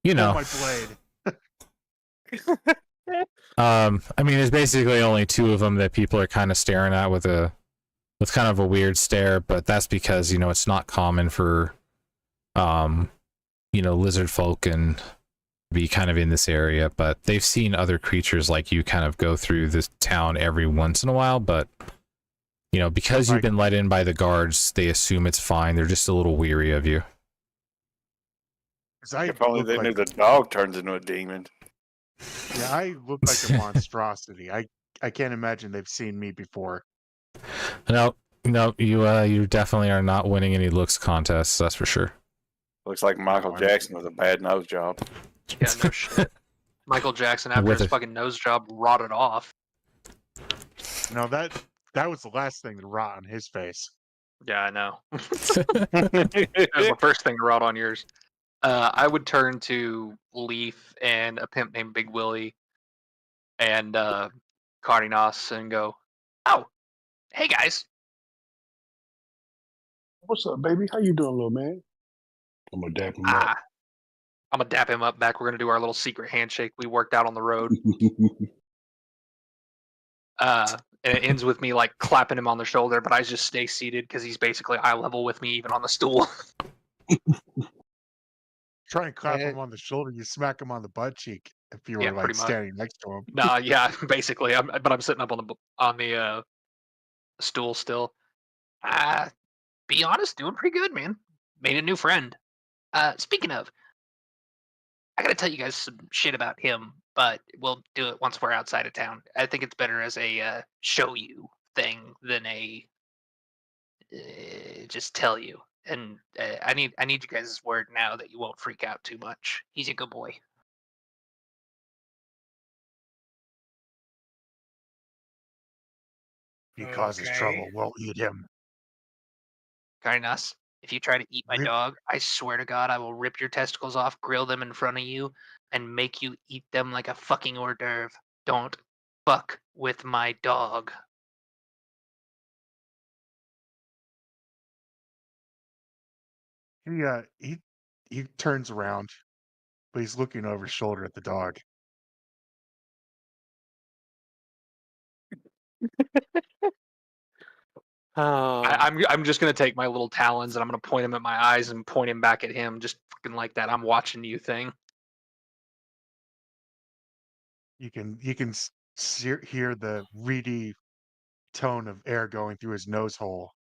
you Oh, know, my blade. I mean, there's basically only two of them that people are kind of staring at with kind of a weird stare, but that's because, you know, it's not common for, you know, lizard folk and be kind of in this area, but they've seen other creatures like you kind of go through this town every once in a while, but, you know, because you've been let in by the guards, they assume it's fine. They're just a little weary of you. 'Cause I If only look they like, knew the dog turns into a demon. yeah, I look like a monstrosity. I can't imagine they've seen me before. No, you definitely are not winning any looks contests, that's for sure. Looks like Michael I'm- Jackson with a bad nose job. Yeah, no shit. Michael Jackson, after With his it. fucking nose job, rotted off. No, that was the last thing to rot on his face. Yeah, I know. That was the first thing to rot on yours. I would turn to Leaf and a pimp named Big Willie and Cardinas and go, "Oh, hey guys." What's up, baby? How you doing, little man? I'm gonna dap him up. I'm gonna dap him up back. We're gonna do our little secret handshake we worked out on the road. And it ends with me like clapping him on the shoulder, but I just stay seated because he's basically eye level with me, even on the stool. Try and clap him on the shoulder, you smack him on the butt cheek if you were Yeah, like pretty much. standing next to him. Nah, yeah, basically. But I'm sitting up on the stool still. Be honest, doing pretty good, man. Made a new friend. Speaking of, I gotta tell you guys some shit about him, but we'll do it once we're outside of town. I think it's better as a show you thing than a just tell you. And I need you guys' word now that you won't freak out too much. He's a good boy. He causes trouble, we'll eat him. Cardenas, if you try to eat my Rip- dog, I swear to God, I will rip your testicles off, grill them in front of you, and make you eat them like a fucking hors d'oeuvre. Don't fuck with my dog. He turns around, but he's looking over his shoulder at the dog. I'm just gonna take my little talons and I'm gonna point them at my eyes and point him back at him, just fucking like that. I'm watching you thing. You can hear the reedy tone of air going through his nose hole,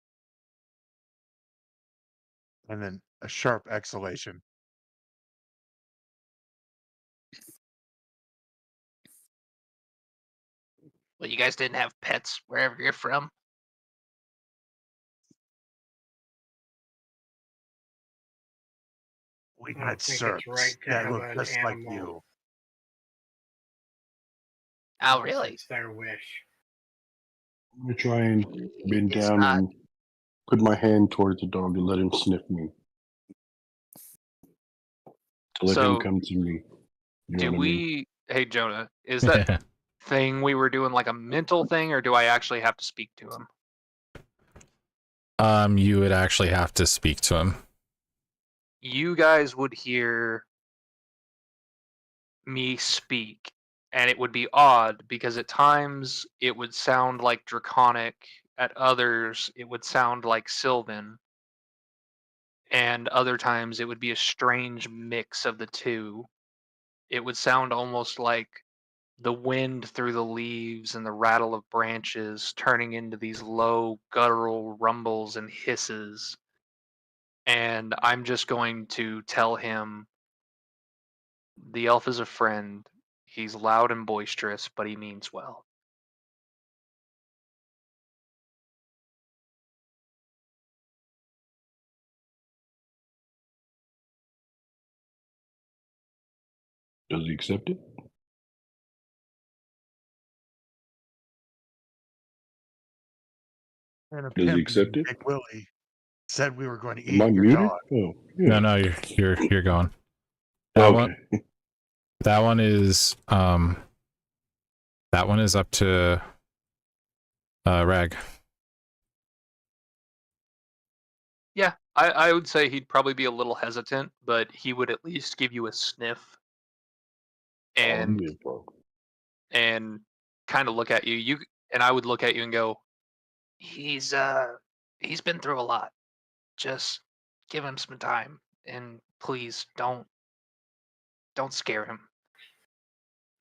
and then a sharp exhalation. Well, you guys didn't have pets wherever you're from. We I don't had think serps it's right to that have look an just like animal. you. Oh, unless really? It's their wish. I'm gonna try and bend It's down not. and put my hand towards the dog and let him sniff me. To let him So, come to me. You know do what I mean? we? Hey, Jonah, is that thing we were doing like a mental thing, or do I actually have to speak to him? You would actually have to speak to him. You guys would hear me speak, and it would be odd because at times it would sound like draconic, at others it would sound like Sylvan, and other times it would be a strange mix of the two. It would sound almost like the wind through the leaves and the rattle of branches turning into these low guttural rumbles and hisses. And I'm just going to tell him the elf is a friend. He's loud and boisterous, but he means well. Does he accept it? And a Does he pimp accept named it? Big Willie said we were going to Am I eat your muted? dog. Oh, yeah. No, you're going. That one Okay. that one is up to Rag. Yeah, I would say he'd probably be a little hesitant, but he would at least give you a sniff and Yeah, bro. and kind of look at you. And I would look at you and go, he's been through a lot. Just give him some time, and please don't scare him.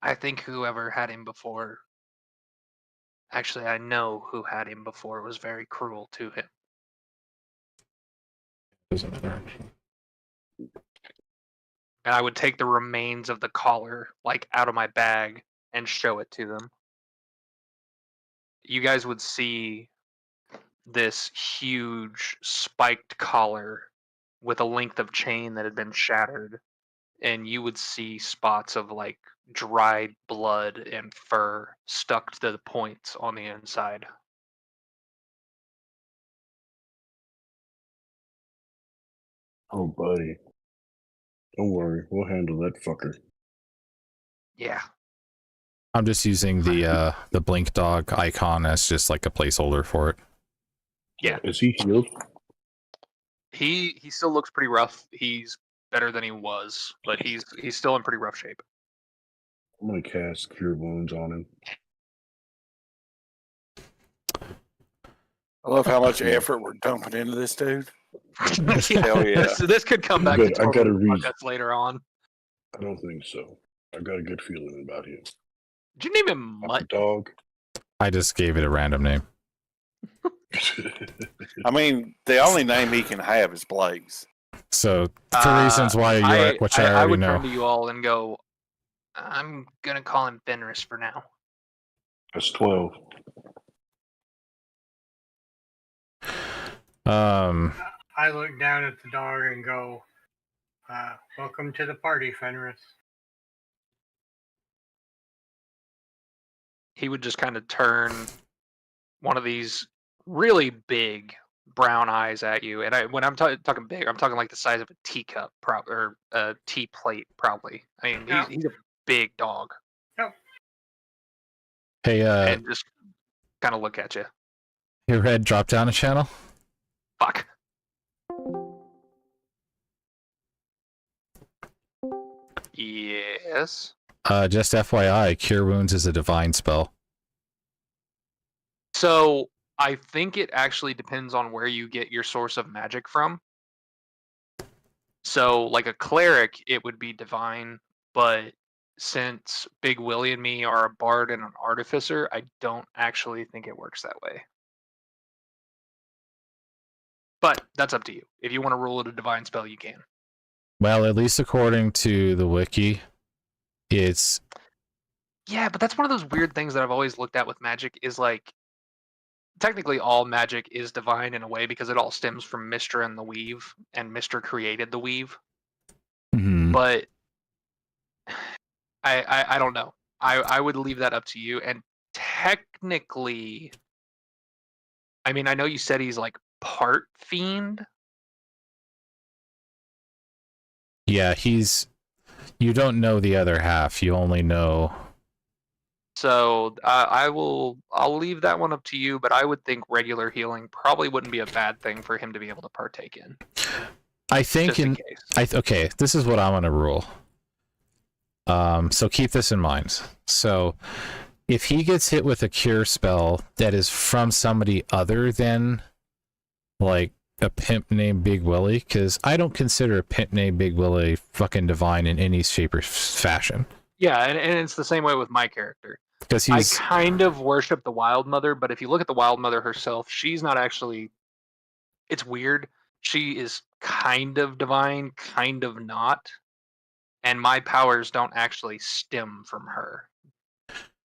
I think whoever had him before, actually I know who had him before, was very cruel to him. Doesn't matter. And I would take the remains of the collar like out of my bag and show it to them. You guys would see this huge spiked collar with a length of chain that had been shattered, and you would see spots of like dried blood and fur stuck to the points on the inside. Oh, buddy. Don't worry. We'll handle that fucker. Yeah. I'm just using the blink dog icon as just like a placeholder for it. Yeah. Is he healed? He still looks pretty rough. He's better than he was, but he's still in pretty rough shape. I'm gonna cast Cure Wounds on him. I love how much effort we're dumping into this dude. Yeah. Hell yeah. This could come back Good, to I got a totally fuck reason. us later on. I don't think so. I got a good feeling about him. Did you name him Like Mutt? the dog. I just gave it a random name. I mean, the only name he can have is Blaze. So for reasons why which I I already would know. turn to you all and go, I'm gonna call him Fenris for now. That's 12. I look down at the dog and go, welcome to the party, Fenris. He would just kind of turn one of these really big brown eyes at you, and when I'm talking big, I'm talking like the size of a teacup, or a tea plate, probably. I mean, Yeah. he's a big dog, Hey, and just kind of look at you. hey, Red, drop down a channel. Fuck. Yes. Just FYI, Cure Wounds is a divine spell. So I think it actually depends on where you get your source of magic from. So, like a cleric, it would be divine, but since Big Willie and me are a bard and an artificer, I don't actually think it works that way. But that's up to you. If you want to rule it a divine spell, you can. Well, at least according to the wiki, it's Yeah, but that's one of those weird things that I've always looked at with magic is like, technically all magic is divine in a way because it all stems from Mystra and the Weave, and Mystra created the Weave. But I don't know. I would leave that up to you. And technically, I mean, I know you said he's like part fiend. yeah, you don't know the other half. You only know. So I'll leave that one up to you, but I would think regular healing probably wouldn't be a bad thing for him to be able to partake in. I think Just in case. okay, this is what I'm gonna rule. So keep this in mind. So if he gets hit with a cure spell that is from somebody other than like a pimp named Big Willie, because I don't consider a pimp named Big Willie fucking divine in any shape or fashion. Yeah, and it's the same way with my character. Because I kind of worship the Wild Mother, but if you look at the Wild Mother herself, she's not actually. It's weird. She is kind of divine, kind of not. And my powers don't actually stem from her.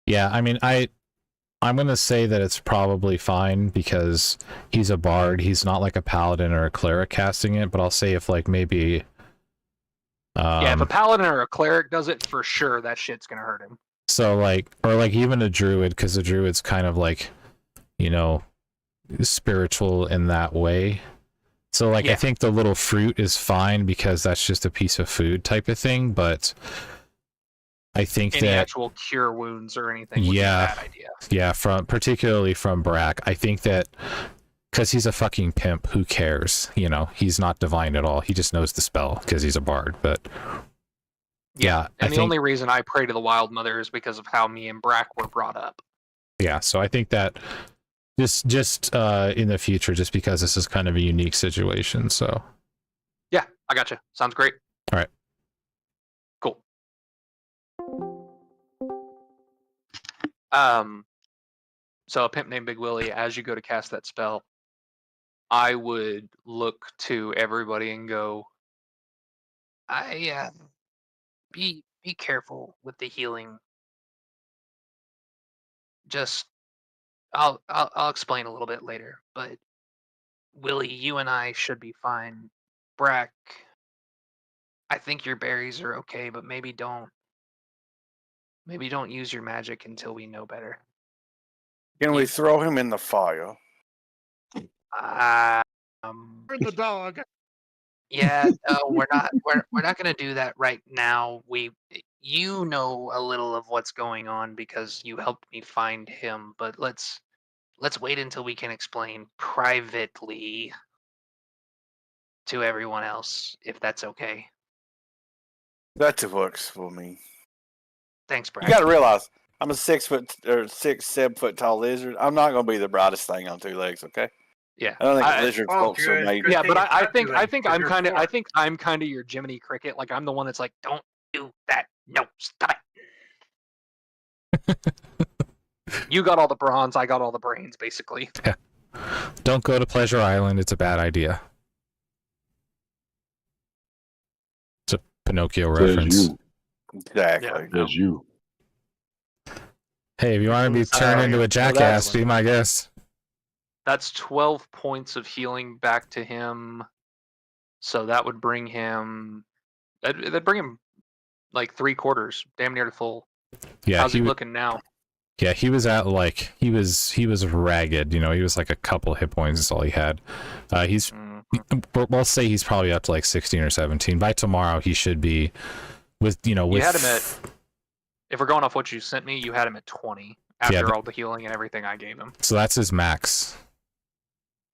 yeah, I mean, I'm gonna say that it's probably fine because he's a bard. He's not like a paladin or a cleric casting it. But I'll say if like maybe. Yeah, if a paladin or a cleric does it, for sure that shit's gonna hurt him. So like, or like even a druid, because a druid's kind of like, you know, spiritual in that way. So like I Yeah. think the little fruit is fine because that's just a piece of food type of thing, but I think Any that actual cure wounds or anything would Yeah. be a bad idea. yeah, particularly from Brack, I think that because he's a fucking pimp, who cares? You know, he's not divine at all. He just knows the spell because he's a bard. But yeah, And I the think only reason I pray to the Wild Mother is because of how me and Brack were brought up. yeah. So I think that just in the future, just because this is kind of a unique situation. So Yeah, I gotcha. Sounds great. All right. Cool. So a pimp named Big Willie, as you go to cast that spell, I would look to everybody and go, be careful with the healing. Just I'll explain a little bit later, but Willie, you and I should be fine. Brack, I think your berries are okay, but maybe don't use your magic until we know better. Can we throw him in the fire? Burn the dog. Yeah, no, we're not. We're not gonna do that right now. You know a little of what's going on because you helped me find him. But let's wait until we can explain privately to everyone else, if that's okay. That works for me. Thanks, You Brad. got to realize, I'm a 7 foot tall lizard. I'm not going to be the brightest thing on 2 legs. Okay. Yeah. I don't think I- lizards well, folks are good. made. Good Yeah, thing but it's I not think too I late, think 'cause I'm there's kind of 4. your Jiminy Cricket. Like I'm the one that's like, don't do that. No, stop it. You got all the bronze, I got all the brains, basically. don't go to Pleasure Island. It's a bad idea. It's a Pinocchio Says reference. you. Exactly. Says you. Hey, if you want to be turned into a jackass, be my guest. That's 12 points of healing back to him. So that would bring him. That'd bring him like 3/4, damn near to full. Yeah, How's he looking now? Yeah, he was at like he was ragged. You know, he was like a couple hit points is all he had. He's we'll say he's probably up to like 16 or 17. By tomorrow, he should be with You had him at. If we're going off what you sent me, you had him at 20 after all the healing and everything I gave him. So that's his max.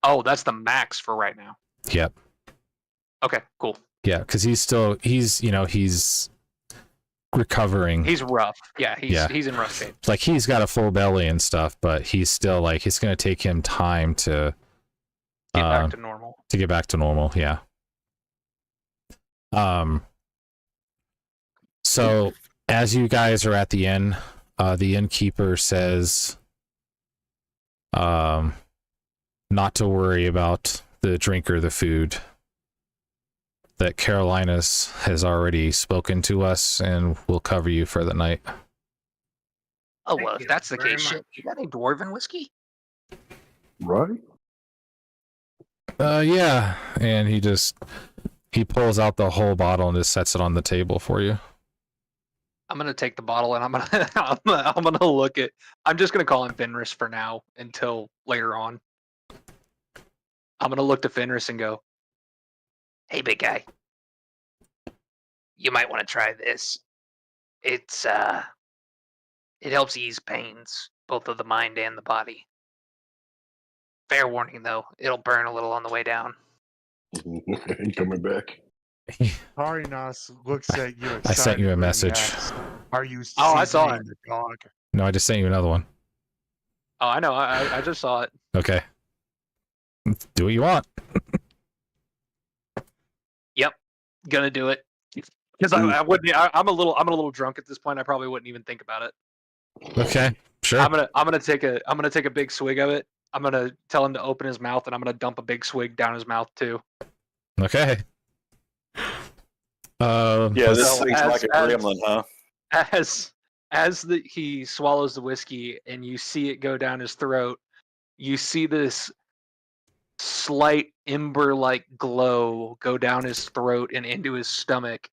Oh, that's the max for right now. Yep. Okay, cool. Yeah, because he's recovering. He's rough. Yeah, he's in rough shape. Like he's got a full belly and stuff, but he's still like it's gonna take him time to Get back to normal. to get back to normal. Yeah. So as you guys are at the inn, the innkeeper says, not to worry about the drink or the food. That Carolinas has already spoken to us and will cover you for the night. Oh Thank well, you if that's the very case, shit, much. you got any dwarven whiskey? Right? Yeah. And he pulls out the whole bottle and just sets it on the table for you. I'm gonna take the bottle and I'm gonna look at. I'm just gonna call him Fenris for now until later on. I'm gonna look to Fenris and go, Hey, big guy. You might want to try this. It helps ease pains, both of the mind and the body. Fair warning, though, it'll burn a little on the way down. Ain't coming back. Harinas looks at you. I sent you a excitedly and message. asks, Are you Oh, I saw seasoning the dog? No, I just sent you another one. "Oh, I know. I just saw it." Okay. Do what you want. Yep, gonna do it. Because I wouldn't. I'm a little drunk at this point. I probably wouldn't even think about it. Okay. Sure. I'm gonna take a big swig of it. I'm gonna tell him to open his mouth, and I'm gonna dump a big swig down his mouth too. Okay. Yeah, this So thing's as- like a as- gremlin, huh? As he swallows the whiskey and you see it go down his throat, you see this slight ember-like glow go down his throat and into his stomach,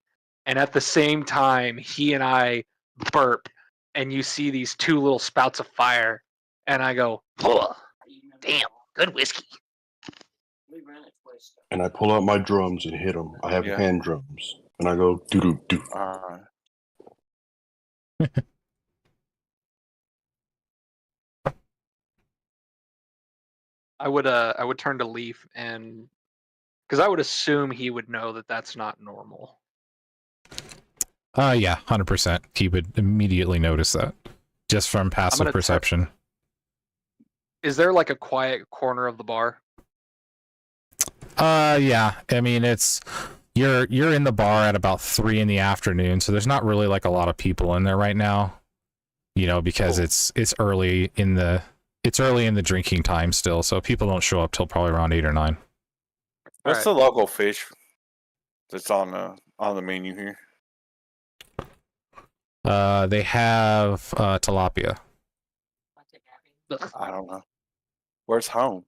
and at the same time he and I burp, and you see these 2 little spouts of fire, and I go, Ugh, damn, Good whiskey. And I pull out my drums and hit them. I have Yeah. hand drums, and I go doo doo doo. I would turn to Leaf and because I would assume he would know that that's not normal. Yeah, 100%. He would immediately notice that just from passive gonna perception. Is there like a quiet corner of the bar? Yeah. I mean, it's you're in the bar at about 3 in the afternoon, so there's not really like a lot of people in there right now. You know, because Cool. it's early in the drinking time still, so people don't show up till probably around 8 or 9. What's the local fish that's on the menu here? They have tilapia. I don't know. Where's home?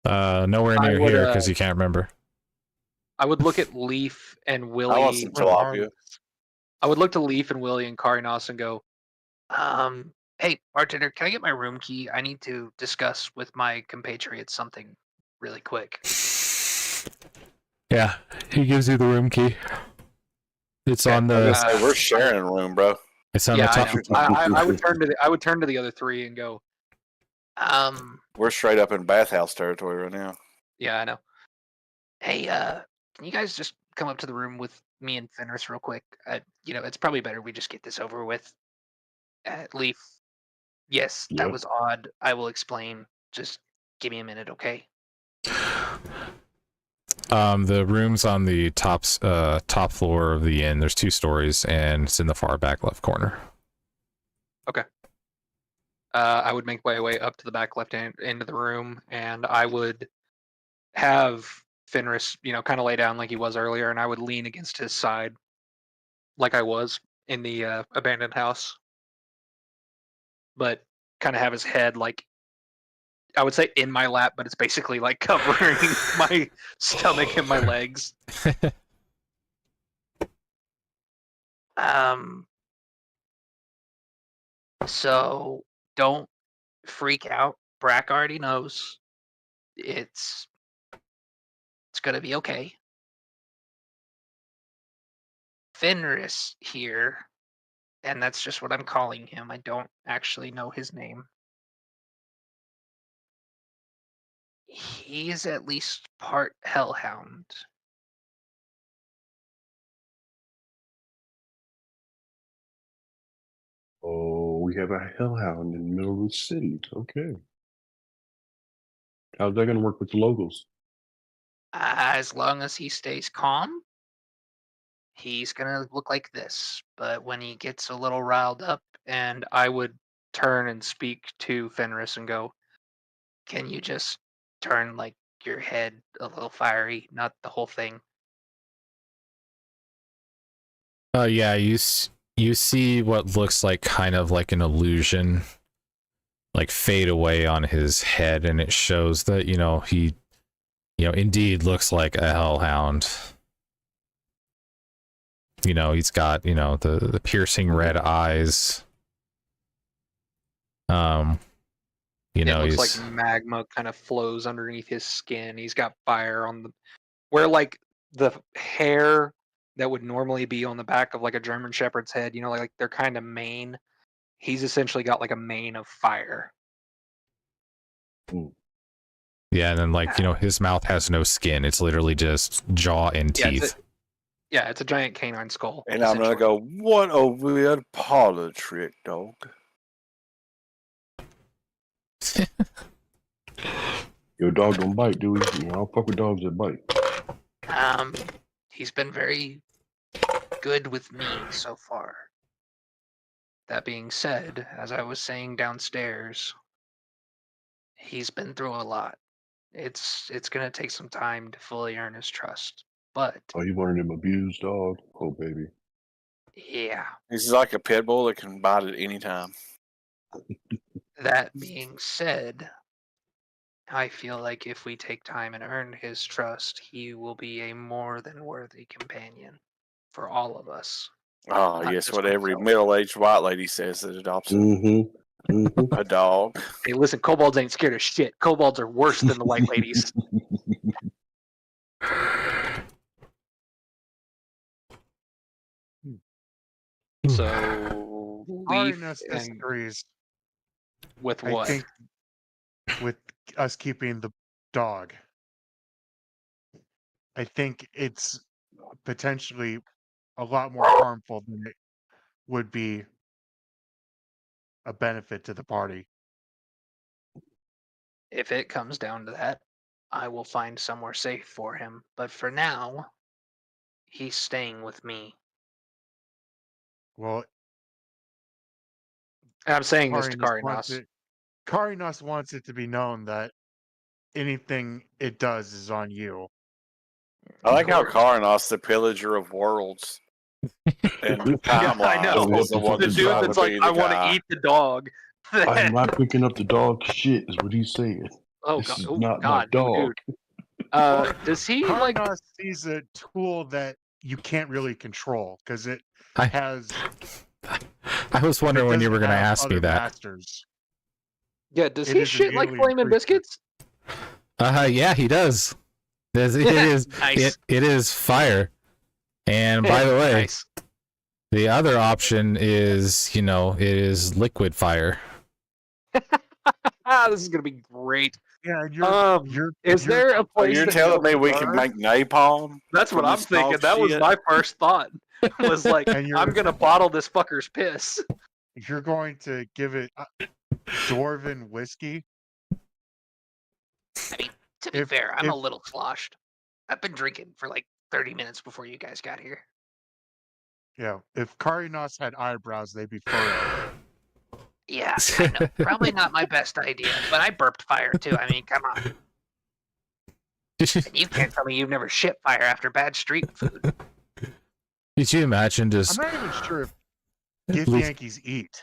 Nowhere I near would, here because you can't remember. I would look at Leaf and I want Willie. some tilapia. I would look to Leaf and Willie and Karinos and go, hey, bartender, can I get my room key? I need to discuss with my compatriots something really quick. Yeah, he gives you the room key. It's Okay, on I the. was gonna say, we're sharing a room, bro. It's on Yeah, the top. I know. I would turn to the other three and go, We're straight up in bathhouse territory right now. yeah, I know. Hey, can you guys just come up to the room with me and Fenris real quick? It's probably better we just get this over with. Leaf. Yes, Yeah. that was odd. I will explain. Just give me a minute, okay? The room's on the top floor of the inn. There's 2 stories, and it's in the far back left corner. I would make my way up to the back left end of the room, and I would have Fenris, kind of lay down like he was earlier, and I would lean against his side, like I was in the abandoned house, but kind of have his head like I would say in my lap, but it's basically like covering my stomach and my legs. So don't freak out. Brack already knows. It's gonna be okay. Fenris here, and that's just what I'm calling him. I don't actually know his name. He is at least part hellhound. Oh, we have a hellhound in the middle of the city. Okay. How's that going to work with the locals? As long as he stays calm, he's gonna look like this. But when he gets a little riled up, and I would turn and speak to Fenris and go, "Can you just turn like your head a little fiery, not the whole thing?" Yeah, you see what looks like kind of like an illusion like fade away on his head, and it shows that he indeed looks like a hellhound. He's got the piercing red eyes. It looks he's like magma kind of flows underneath his skin. He's got fire on where like the hair that would normally be on the back of like a German Shepherd's head, like they're kind of mane. He's essentially got like a mane of fire. yeah, and then his mouth has no skin. It's literally just jaw and teeth. It's a giant canine skull. And I'm gonna go, what a weird parlor trick, dog. Your dog don't bite, do he? I don't fuck with dogs that bite. He's been very good with me so far. That being said, as I was saying downstairs, he's been through a lot. It's gonna take some time to fully earn his trust. But Oh, you one of them abused dogs? Oh, baby. yeah. He's like a pit bull that can bite at any time. That being said, I feel like if we take time and earn his trust, he will be a more than worthy companion for all of us. Oh, Not yes, just what every myself. middle-aged white lady says that adopts him. Mm-hmm. Mhm. A dog. Hey, listen, kobolds ain't scared of shit. Kobolds are worse than the white ladies. So Leaf Arnus and disagrees. with I what? think with us keeping the dog, I think it's potentially a lot more harmful than it would be a benefit to the party. If it comes down to that, I will find somewhere safe for him. But for now, he's staying with me. Well, And I'm saying this to Karinos Karinos. wants it to be known that anything it does is on you. I like how Karanos, the pillager of worlds and Yeah, I timelines, know. was the one The that's dude trying that's to like, be the I want to guy. eat the dog. I'm not picking up the dog shit, is what he's saying. Oh This god! is Oh not my god, dog. dude. Does he like? Karinos sees a tool that you can't really control because it I- has. I was If it wondering when you doesn't were going to have ask me other that. masters, Yeah, does it he is an shit like alien flaming creature. biscuits? Yeah, he does. It is. Nice. It is fire. And by the way, Nice. the other option is, it is liquid fire. This is gonna be great. Yeah, and Is there a So place you're that telling me you'll we can burn? make napalm? That's what from I'm this thinking. dog That was shit? my first thought. Was like, And you're- I'm gonna bottle this fucker's piss. you're going to give it dwarven whiskey. I mean, to be fair, I'm a little sloshed. I've been drinking for like 30 minutes before you guys got here. Yeah, if Karinos had eyebrows, they'd be furrowed. Yeah, I know. Probably not my best idea, but I burped fire too. I mean, come on. And you can't tell me you've never shit fire after bad street food. Could you imagine I'm just not even sure if Give Leave- Yankees eat.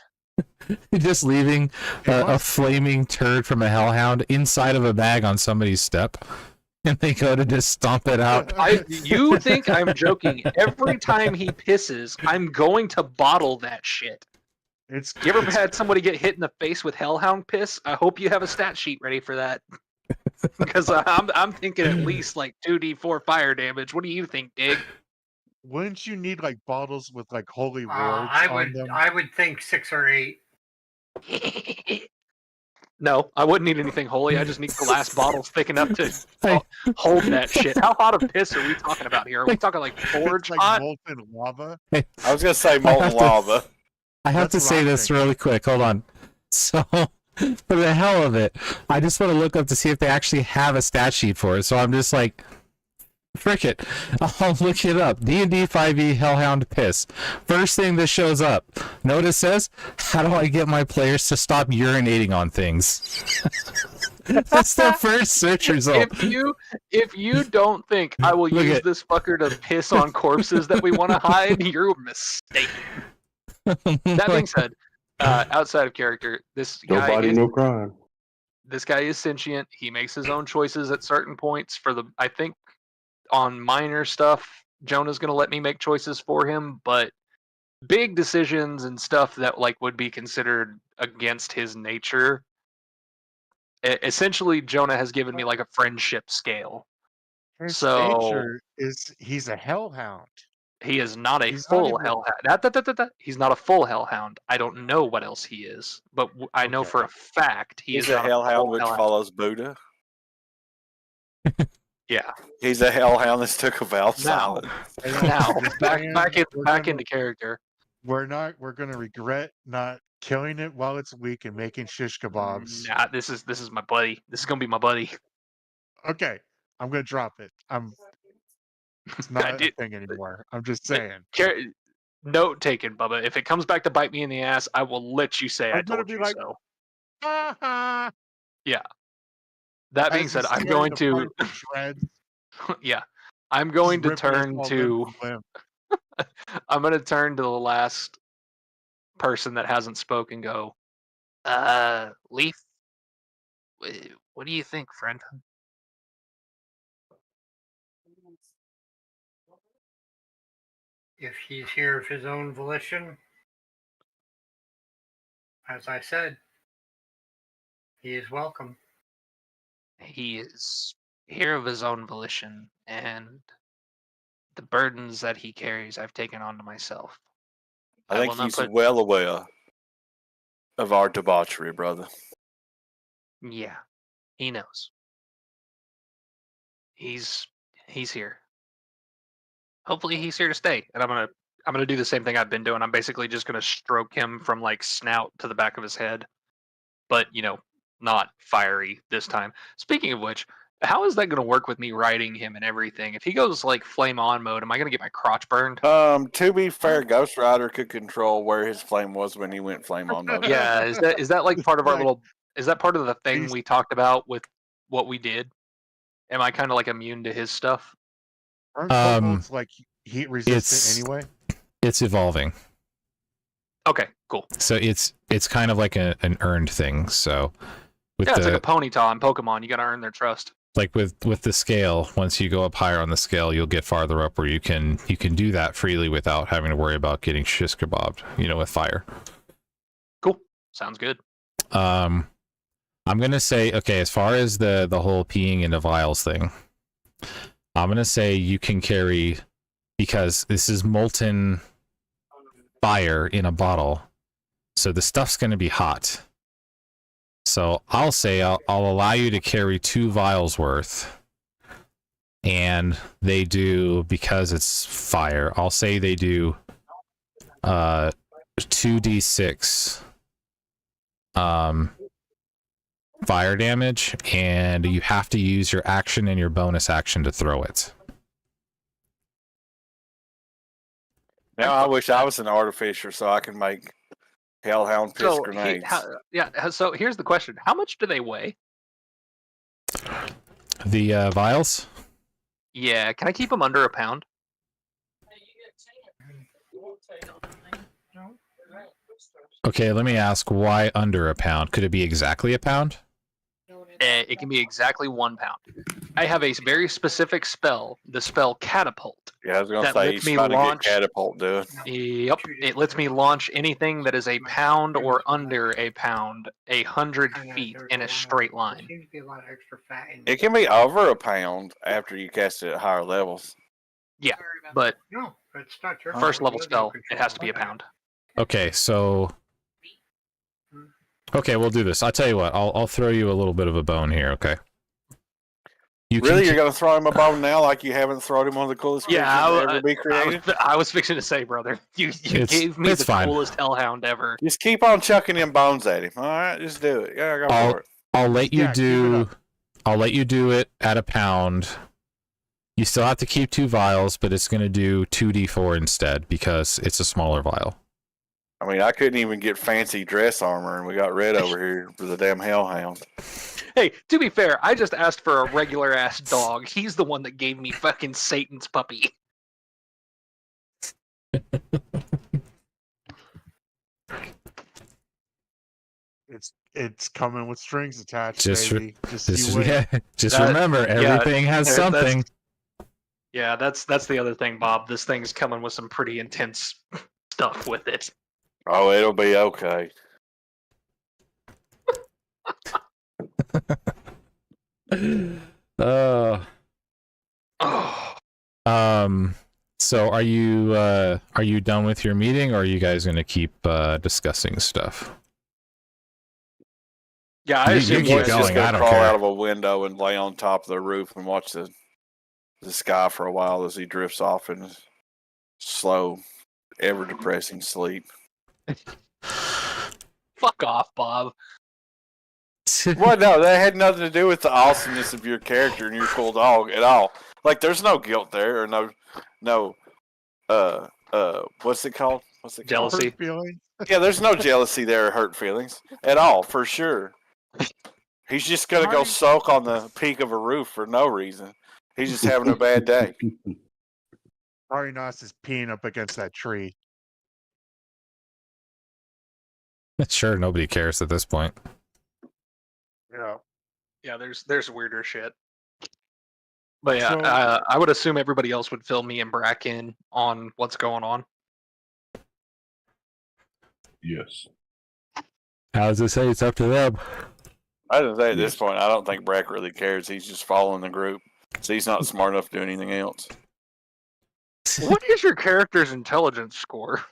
just leaving It a must be. flaming turd from a hellhound inside of a bag on somebody's step, and they go to just stomp it out? You think I'm joking? Every time he pisses, I'm going to bottle that shit. It's You ever had somebody get hit in the face with hellhound piss? I hope you have a stat sheet ready for that. Because I'm thinking at least like 2d4 fire damage. What do you think, Dig? Wouldn't you need like bottles with like holy words I on them? would think 6 or 8. No, I wouldn't need anything holy. I just need glass bottles thick enough to I- hold that shit. How hot of piss are we talking about here? Are we talking like forge It's like hot? molten lava. I was gonna say molten lava. I have That's to what say I'm this thinking. really quick. Hold on. So, for the hell of it, I just want to look up to see if they actually have a stat sheet for it. So I'm just like, frick it. I'll look it up. D&D 5e Hellhound Piss. First thing that shows up. Notice says, how do I get my players to stop urinating on things? That's the first search result. If you don't think I will Look use at- this fucker to piss on corpses that we want to hide, you're mistaken. That being said, outside of character, this guy Nobody, is no crime. sentient. He makes his own choices at certain points. I think on minor stuff, Jonah's gonna let me make choices for him, but big decisions and stuff that like would be considered against his nature. Essentially, Jonah has given me like a friendship scale. His So- nature is he's a hellhound. He is not a He's not full even- hellhound. He's not a full hellhound. I don't know what else he is, but I know Okay. for a fact he He's is a not hellhound full which hellhound. follows Buddha. Yeah. He's a hellhound that took a vow Now, silent. now back We're back gonna- into character. We're gonna regret not killing it while it's weak and making shish kebabs. Nah, this is my buddy. This is gonna be my buddy. Okay, I'm gonna drop it. It's not a did- thing anymore. I'm just saying. Note taken, Bubba. If it comes back to bite me in the ass, I will let you say I I'm gonna told be you like- so. Ah-ha! That being As said, he's I'm tearing going the to pipe to shreds, yeah. I'm going to just ripping it turn all to limb from limb. I'm going to turn to the last person that hasn't spoken. Go, Leaf. What do you think, friend? If he's here of his own volition, as I said, He is welcome. He is here of his own volition, and the burdens that he carries, I've taken onto myself. I will think not he's put. well aware of our debauchery, brother. Yeah, he knows. He's here. Hopefully, he's here to stay, and I'm gonna do the same thing I've been doing. I'm basically just gonna stroke him from like snout to the back of his head, but not fiery this time. Speaking of which, how is that going to work with me riding him and everything? If he goes like flame on mode, am I going to get my crotch burned? To be fair, Ghost Rider could control where his flame was when he went flame on mode. Yeah, is that like part of our Like, little? Is that part of the thing he's- we talked about with what we did? Am I kind of like immune to his stuff? Aren't kobolds like heat resistant anyway? It's evolving. Okay, cool. So it's kind of like an earned thing. So with It's like a Ponyta in Pokemon. You got to earn their trust. like with the scale, once you go up higher on the scale, you'll get farther up where you can do that freely without having to worry about getting shish kebabbed, with fire. Cool. Sounds good. I'm gonna say, okay, as far as the whole peeing into vials thing, I'm gonna say you can carry, because this is molten fire in a bottle, so the stuff's gonna be hot. So I'll say I'll allow you to carry 2 vials worth, and they do, because it's fire, I'll say they do 2d6 fire damage, and you have to use your action and your bonus action to throw it. Now I wish I was an artificer so I could make hellhound piss So grenades. So here's the question: how much do they weigh? The vials? Yeah, can I keep them under a pound? Okay, let me ask, why under a pound? Could it be exactly a pound? It can be exactly 1 pound. I have a very specific spell, the spell Catapult. Yeah, I was gonna that say lets he's me trying launch- to get catapult, dude. Yep, it lets me launch anything that is a pound or under a pound, 100 I know, feet there's in a lot- straight there line. seems to be a lot of extra fat in It can be over a pound after you cast it at higher levels. But No, it's not your first fault. level You have no spell, it control has to be a over that. pound. Okay, so we'll do this. I'll tell you what, I'll throw you a little bit of a bone here, okay? You Really, can you're gonna throw him a bone now, like you haven't thrown him one of the coolest creatures to ever be created? I was fixing to say, brother, you It's- gave me it's the fine. coolest hellhound ever. Just keep on chucking them bones at him. All right, just do it. Yeah, go for it. I'll let you Yeah, keep it do up. I'll let you do it at a pound. You still have to keep 2 vials, but it's going to do 2d4 instead because it's a smaller vial. I mean, I couldn't even get fancy dress armor, and we got red over here for the damn hellhound. Hey, to be fair, I just asked for a regular ass dog. He's the one that gave me fucking Satan's puppy. It's coming with strings attached, Just baby. Just you wait. Just That- remember, everything has that's- something. Yeah, that's the other thing, Bob. This thing's coming with some pretty intense stuff with it. Oh, it'll be okay. Oh. So are you done with your meeting, or are you guys going to keep discussing stuff? Yeah, I You assume keep you Boy's guys just going, I gonna don't crawl care. out of a window and lay on top of the roof and watch the sky for a while as he drifts off in a slow, ever depressing sleep. fuck off, Bob. Well, no, that had nothing to do with the awesomeness of your character and your cool dog at all. Like, there's no guilt there, or no, what's it called? What's it called? Jealousy. Hurt feeling? Yeah, there's no jealousy there or hurt feelings at all, for sure. He's just gonna go Marty- soak on the peak of a roof for no reason. He's just having a bad day. Arinas is peeing up against that tree. Sure, nobody cares at this point. Yeah. Yeah, there's weirder shit. But yeah, So- I would assume everybody else would fill me and Brack in on what's going on. Yes. How does it say it's up to them? I didn't say at this point, I don't think Brack really cares. He's just following the group. So he's not smart enough to do anything else. What is your character's intelligence score?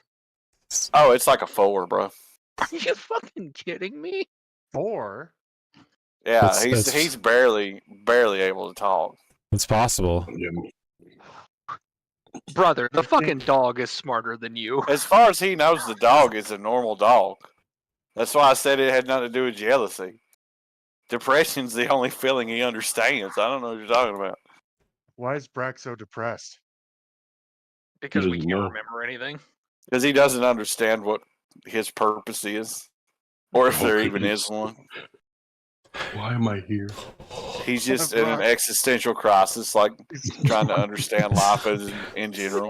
Oh, it's like a 4, bro. Are you fucking kidding me? 4? Yeah, That's- he's barely able to talk. It's possible. Yeah. Brother, the fucking dog is smarter than you. As far as he knows, the dog is a normal dog. That's why I said it had nothing to do with jealousy. Depression's the only feeling he understands. I don't know what you're talking about. Why is Brack so depressed? Because we doesn't can't know. remember anything. Because he doesn't understand what his purpose is. Or if there even is one. Why am I here? He's just in an existential crisis, like trying to understand life in general.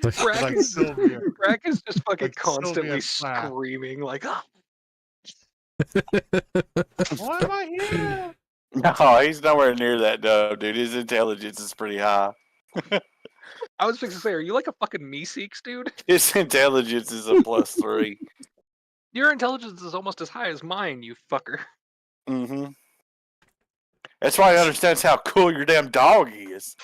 Brack, Like is, Sylvia. Brack is just fucking Like Sylvia constantly Plath. screaming, like, "Ah." Why am I here? No, he's nowhere near that dumb, dude. His intelligence is pretty high. I was fixing to say, are you like a fucking Meeseeks, dude? His intelligence is a +3. Your intelligence is almost as high as mine, you fucker. Mm-hmm. That's why he understands how cool your damn dog is.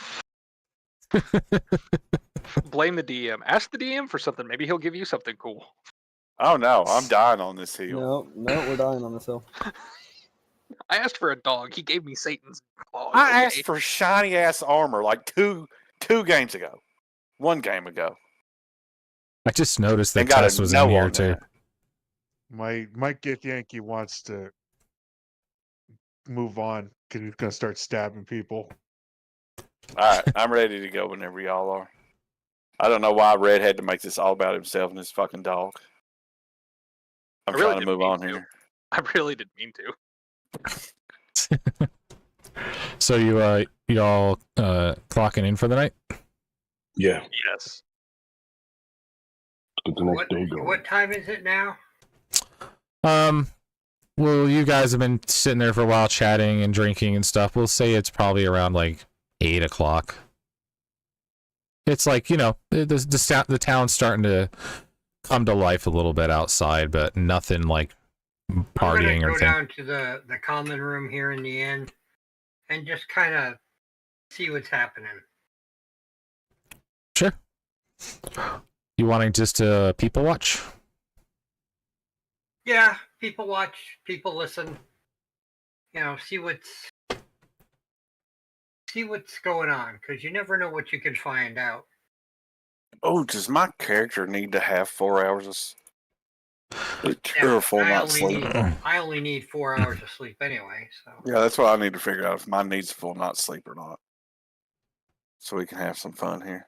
Blame the DM. Ask the DM for something. Maybe he'll give you something cool. Oh no, I'm dying on this hill. No, we're dying on this hill. I asked for a dog. He gave me Satan's claws. I okay? asked for shiny ass armor like two games ago. 1 game ago. I just noticed that And got a Tess was no in here on too. that. Mike Get Yankee wants to move on because he's gonna start stabbing people. Alright, I'm ready to go whenever y'all are. I don't know why Red had to make this all about himself and his fucking dog. I'm I really trying to didn't move mean on to. here. I really didn't mean to. So you all clocking in for the night? Yeah. Yes. Get the next day going. What time is it now? Well, you guys have been sitting there for a while chatting and drinking and stuff. We'll say it's probably around like 8 o'clock. It's like, you know, the town's starting to come to life a little bit outside, but nothing like partying or I'm gonna go anything. down to the common room here in the end and just kind of see what's happening. Sure. You wanting just to people watch? Yeah, people watch, people listen. You know, see what's going on, because you never know what you can find out. Oh, does my character need to have 4 hours of Yeah, full night's sleep? I only need 4 hours of sleep anyway, so. Yeah, that's what I need to figure out if mine needs a full night's sleep or not. So we can have some fun here.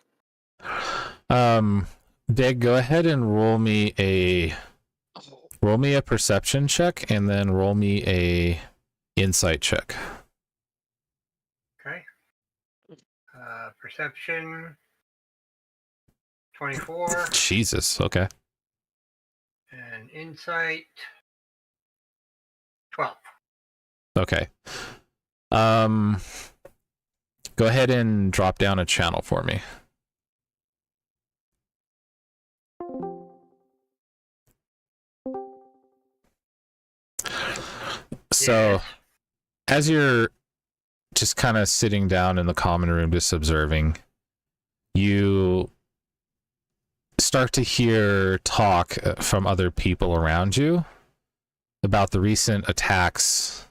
Dig, go ahead and roll me a perception check and then roll me a insight check. Okay. Perception 24 Jesus, okay. and insight 12. Okay. Go ahead and drop down a channel for me. So, Yes. as you're just kind of sitting down in the common room, just observing, you start to hear talk from other people around you about the recent attacks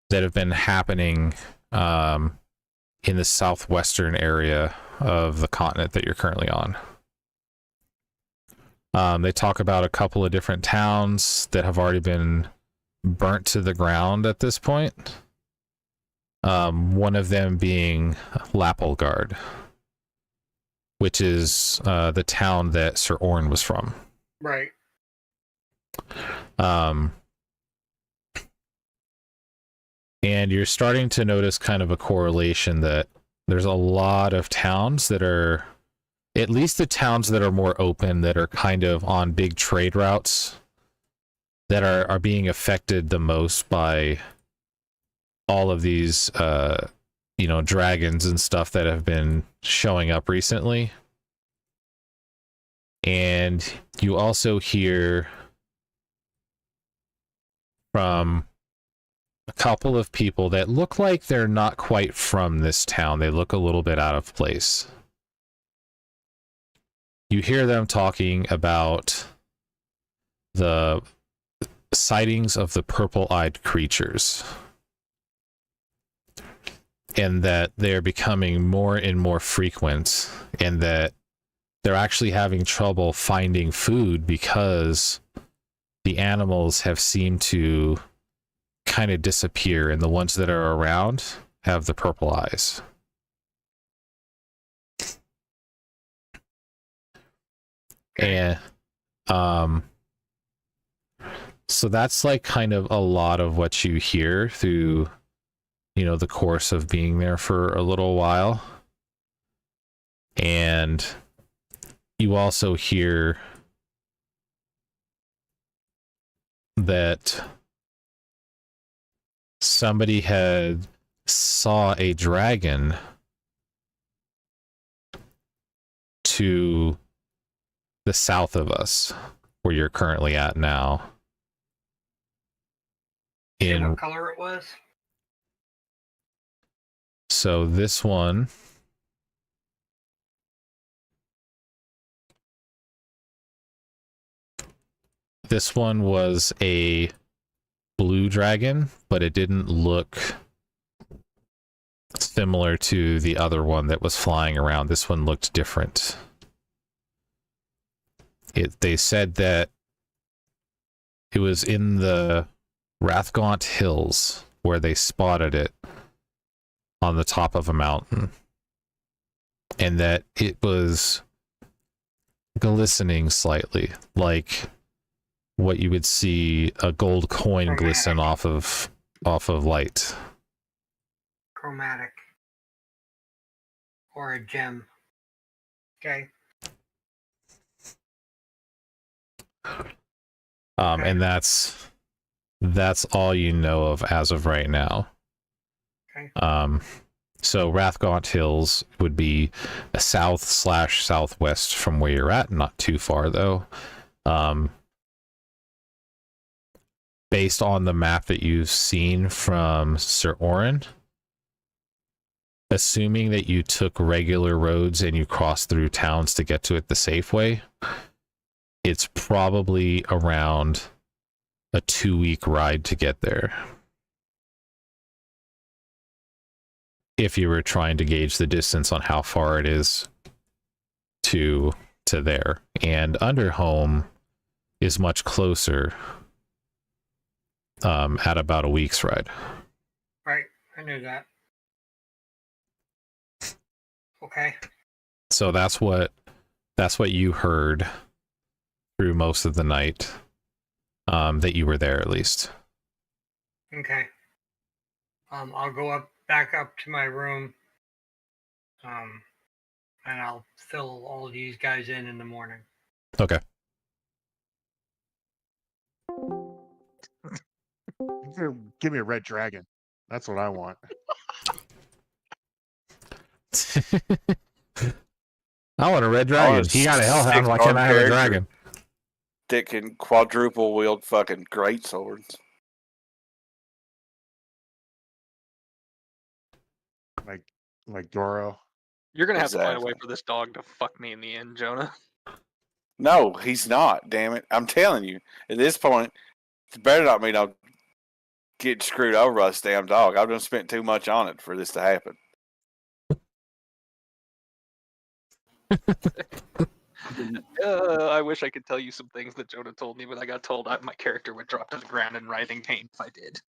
that have been happening in the southwestern area of the continent that you're currently on. They talk about a couple of different towns that have already been burnt to the ground at this point. One of them being Lappelgard, which is the town that Sir Orn was from. Right. And you're starting to notice kind of a correlation that there's a lot of towns that are, at least the towns that are more open, that are kind of on big trade routes, that are being affected the most by all of these dragons and stuff that have been showing up recently. And you also hear from a couple of people that look like they're not quite from this town. They look a little bit out of place. You hear them talking about the sightings of the purple-eyed creatures, and that they're becoming more and more frequent, and that they're actually having trouble finding food because the animals have seemed to kind of disappear, and the ones that are around have the purple eyes. And so that's like kind of a lot of what you hear through, you know, the course of being there for a little while. And you also hear that somebody had saw a dragon to the south of us, where you're currently at now. And what color it was? So this one was a blue dragon, but it didn't look similar to the other one that was flying around. This one looked different. They said that it was in the Rathgaunt Hills where they spotted it on the top of a mountain, and that it was glistening slightly, like what you would see a gold coin glisten off of light. Chromatic. Or a gem. Okay. And that's all you know of as of right now. Okay. So Rathgaunt Hills would be a south/southwest from where you're at, not too far though. Based on the map that you've seen from Sir Orin, assuming that you took regular roads and you crossed through towns to get to it the safe way, it's probably around a 2-week ride to get there. If you were trying to gauge the distance on how far it is to there. And Underhome is much closer, at about a week's ride. Right, I knew that. Okay. So that's what you heard through most of the night, that you were there at least. Okay. I'll go back up to my room, and I'll fill all these guys in the morning. Okay. Give me a red dragon. That's what I want. I want a red dragon. He got a hellhound. Why can't I have a dragon? That can quadruple wield fucking great swords. Like Doro. You're gonna have to find a Exactly. way for this dog to fuck me in the end, Jonah. No, he's not. Damn it! I'm telling you. At this point, it's better not mean I'll get screwed over by this damn dog. I've just spent too much on it for this to happen. I wish I could tell you some things that Jonah told me, but I got told my character would drop to the ground in writhing pain if I did.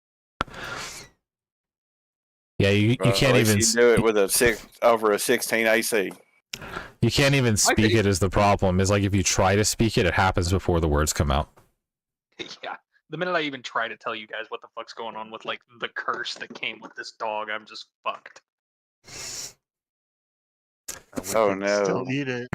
Yeah, you can't even do it with over a 16 AC. You can't even speak it is the problem. Is like if you try to speak it, it happens before the words come out. Yeah. The minute I even try to tell you guys what the fuck's going on with like the curse that came with this dog, I'm just fucked. Oh no. Still eat it.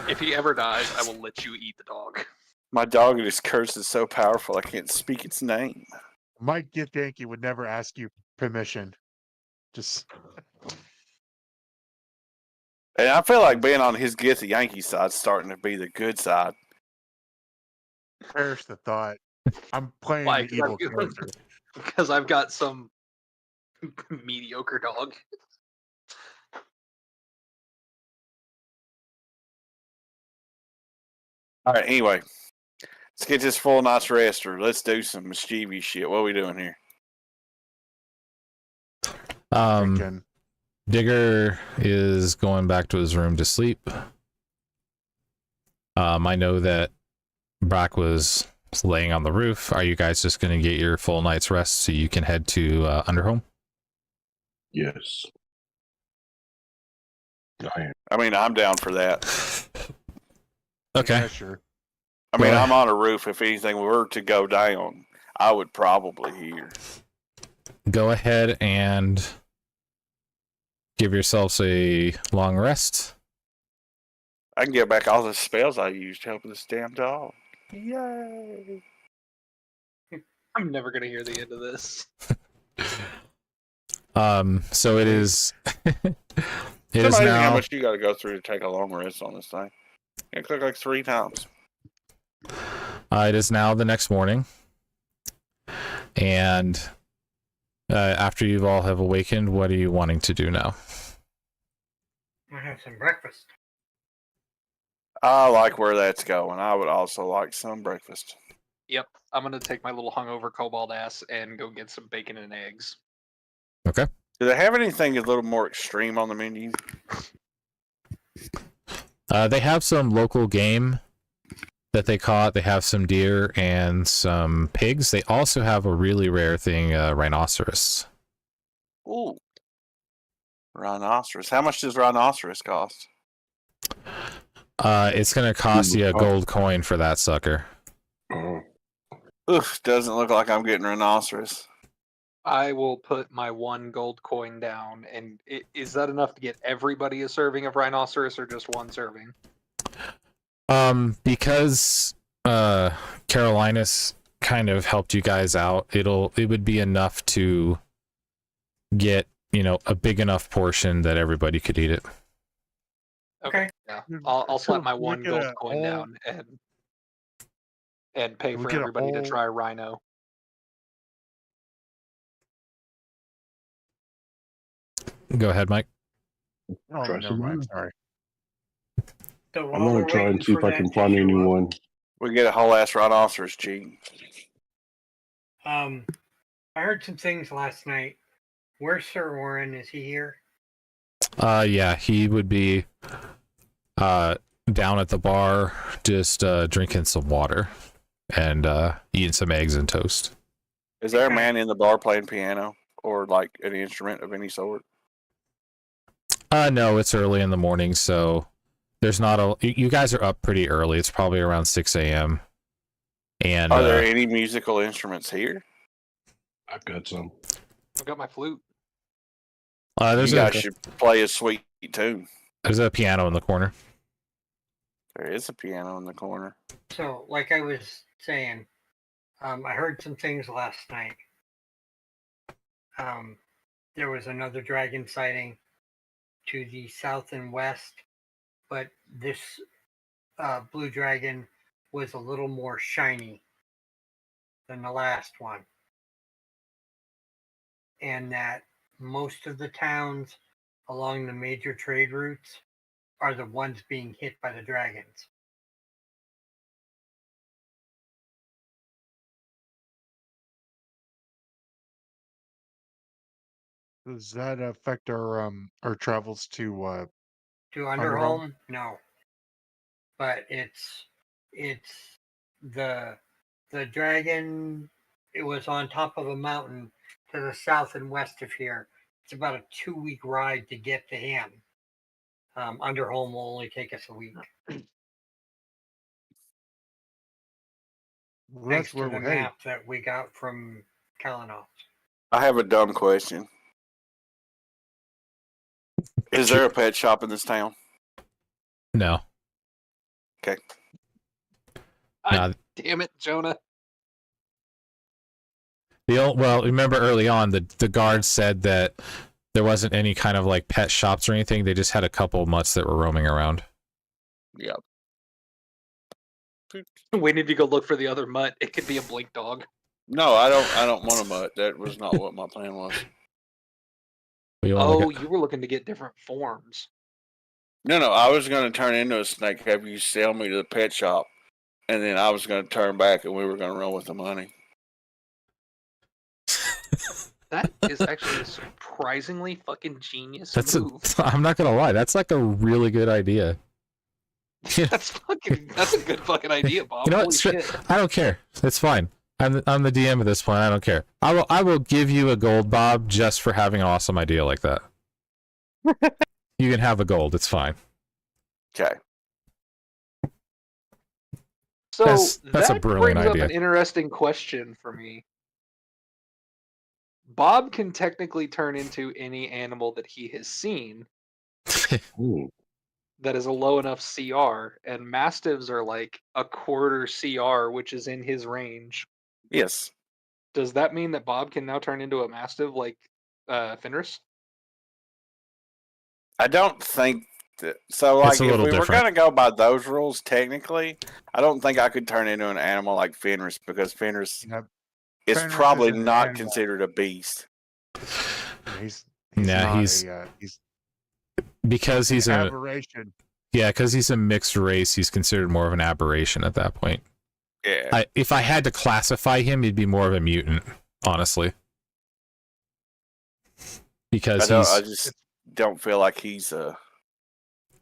If he ever dies, I will let you eat the dog. My dog, this curse is so powerful I can't speak its name. Mike Get Yankee would never ask you permission. Just And I feel like being on his Get the Yankee side is starting to be the good side. Perish the thought. I'm playing Why? the evil character. Because I've got some mediocre dog. All right. Anyway, let's get this full night's rest, or let's do some mischievous shit. What are we doing here? Drinking. Digger is going back to his room to sleep. I know that Brock was laying on the roof. Are you guys just going to get your full night's rest so you can head to Underhome? Yes. I am. I mean, I'm down for that. Okay. Yeah, sure. I mean, Well, I'm on a roof. If anything were to go down, I would probably hear. Go ahead and give yourselves a long rest. I can get back all the spells I used to help this damn dog. Yay! I'm never gonna hear the end of this. So it is. It It's is amazing how now. much you got to go through to take a long rest on this thing. You click like 3 times. It is now the next morning, and after you all have awakened, what are you wanting to do now? I have some breakfast. I like where that's going. I would also like some breakfast. Yep, I'm gonna take my little hungover kobold ass and go get some bacon and eggs. Okay. Do they have anything a little more extreme on the menu? They have some local game that they caught. They have some deer and some pigs. They also have a really rare thing, rhinoceros. Ooh. Rhinoceros. How much does rhinoceros cost? It's gonna cost you a gold coin for that sucker. Oof, doesn't look like I'm getting rhinoceros. I will put my 1 gold coin down, and is that enough to get everybody a serving of rhinoceros, or just 1 serving? Because Carolinas kind of helped you guys out, it would be enough to get, a big enough portion that everybody could eat it. Okay. Yeah, Dude, I'll slap my we 1 get gold a coin whole- down and pay we for get a everybody to whole- try rhino. Go ahead, Mike. Oh, Try never some mind. more. Sorry. So I'm while gonna we're try waiting and see for if I that can to find show up, anyone. We get a whole ass rhinoceros cheese. I heard some things last night. Where's Sir Warren? Is he here? Yeah, he would be down at the bar just drinking some water and eating some eggs and toast. Is there a Okay. man in the bar playing piano or like an instrument of any sort? No, it's early in the morning, so there's not a. You guys are up pretty early. It's probably around 6 a.m. And Are there any musical instruments here? I've got some. I've got my flute. there's You a guys should play a sweet tune. there's a piano in the corner. There is a piano in the corner. So, like I was saying, I heard some things last night. There was another dragon sighting to the south and west, but this blue dragon was a little more shiny than the last one. And that most of the towns along the major trade routes are the ones being hit by the dragons. Does that affect our travels to To Underhome? Underhome, no. But it's the dragon. It was on top of a mountain to the south and west of here. It's about a 2-week ride to get to him. Underhome will only take us a week. Well, Thanks that's to where the we're headed. map that we got from Kalanoth. I have a dumb question. Is there a pet shop in this town? No. Okay. Nah, Damn it, Jonah. well, remember early on the guard said that there wasn't any kind of like pet shops or anything. They just had a couple mutts that were roaming around. Yep. We need to go look for the other mutt. It could be a blink dog. No, I don't want a mutt. That was not what my plan was. You Oh, you were looking to get different forms. No, I was going to turn into a snake, have you sell me to the pet shop, and then I was going to turn back and we were going to run with the money. That is actually a surprisingly fucking genius That's move. I'm not gonna lie. That's like a really good idea. That's a good fucking idea, Bob. You know Holy what? shit. I don't care. It's fine. I'm the DM at this point. I don't care. I will give you a gold, Bob, just for having an awesome idea like that. You can have a gold. It's fine. Okay. So That's a that brilliant brings idea. up an interesting question for me. Bob can technically turn into any animal that he has seen Ooh. that is a low enough CR, and mastiffs are like a quarter CR, which is in his range. Yes. Does that mean that Bob can now turn into a mastiff like Fenris? I don't think that. So, like, It's a if little we were different. going to go by those rules, technically, I don't think I could turn into an animal like Fenris because Fenris Yeah, is Fenris probably is an not animal. considered a beast. He's Nah, not he's he's because he's an a aberration. because he's a mixed race. He's considered more of an aberration at that point. Yeah. If I had to classify him, he'd be more of a mutant, honestly, because I just don't feel like he's a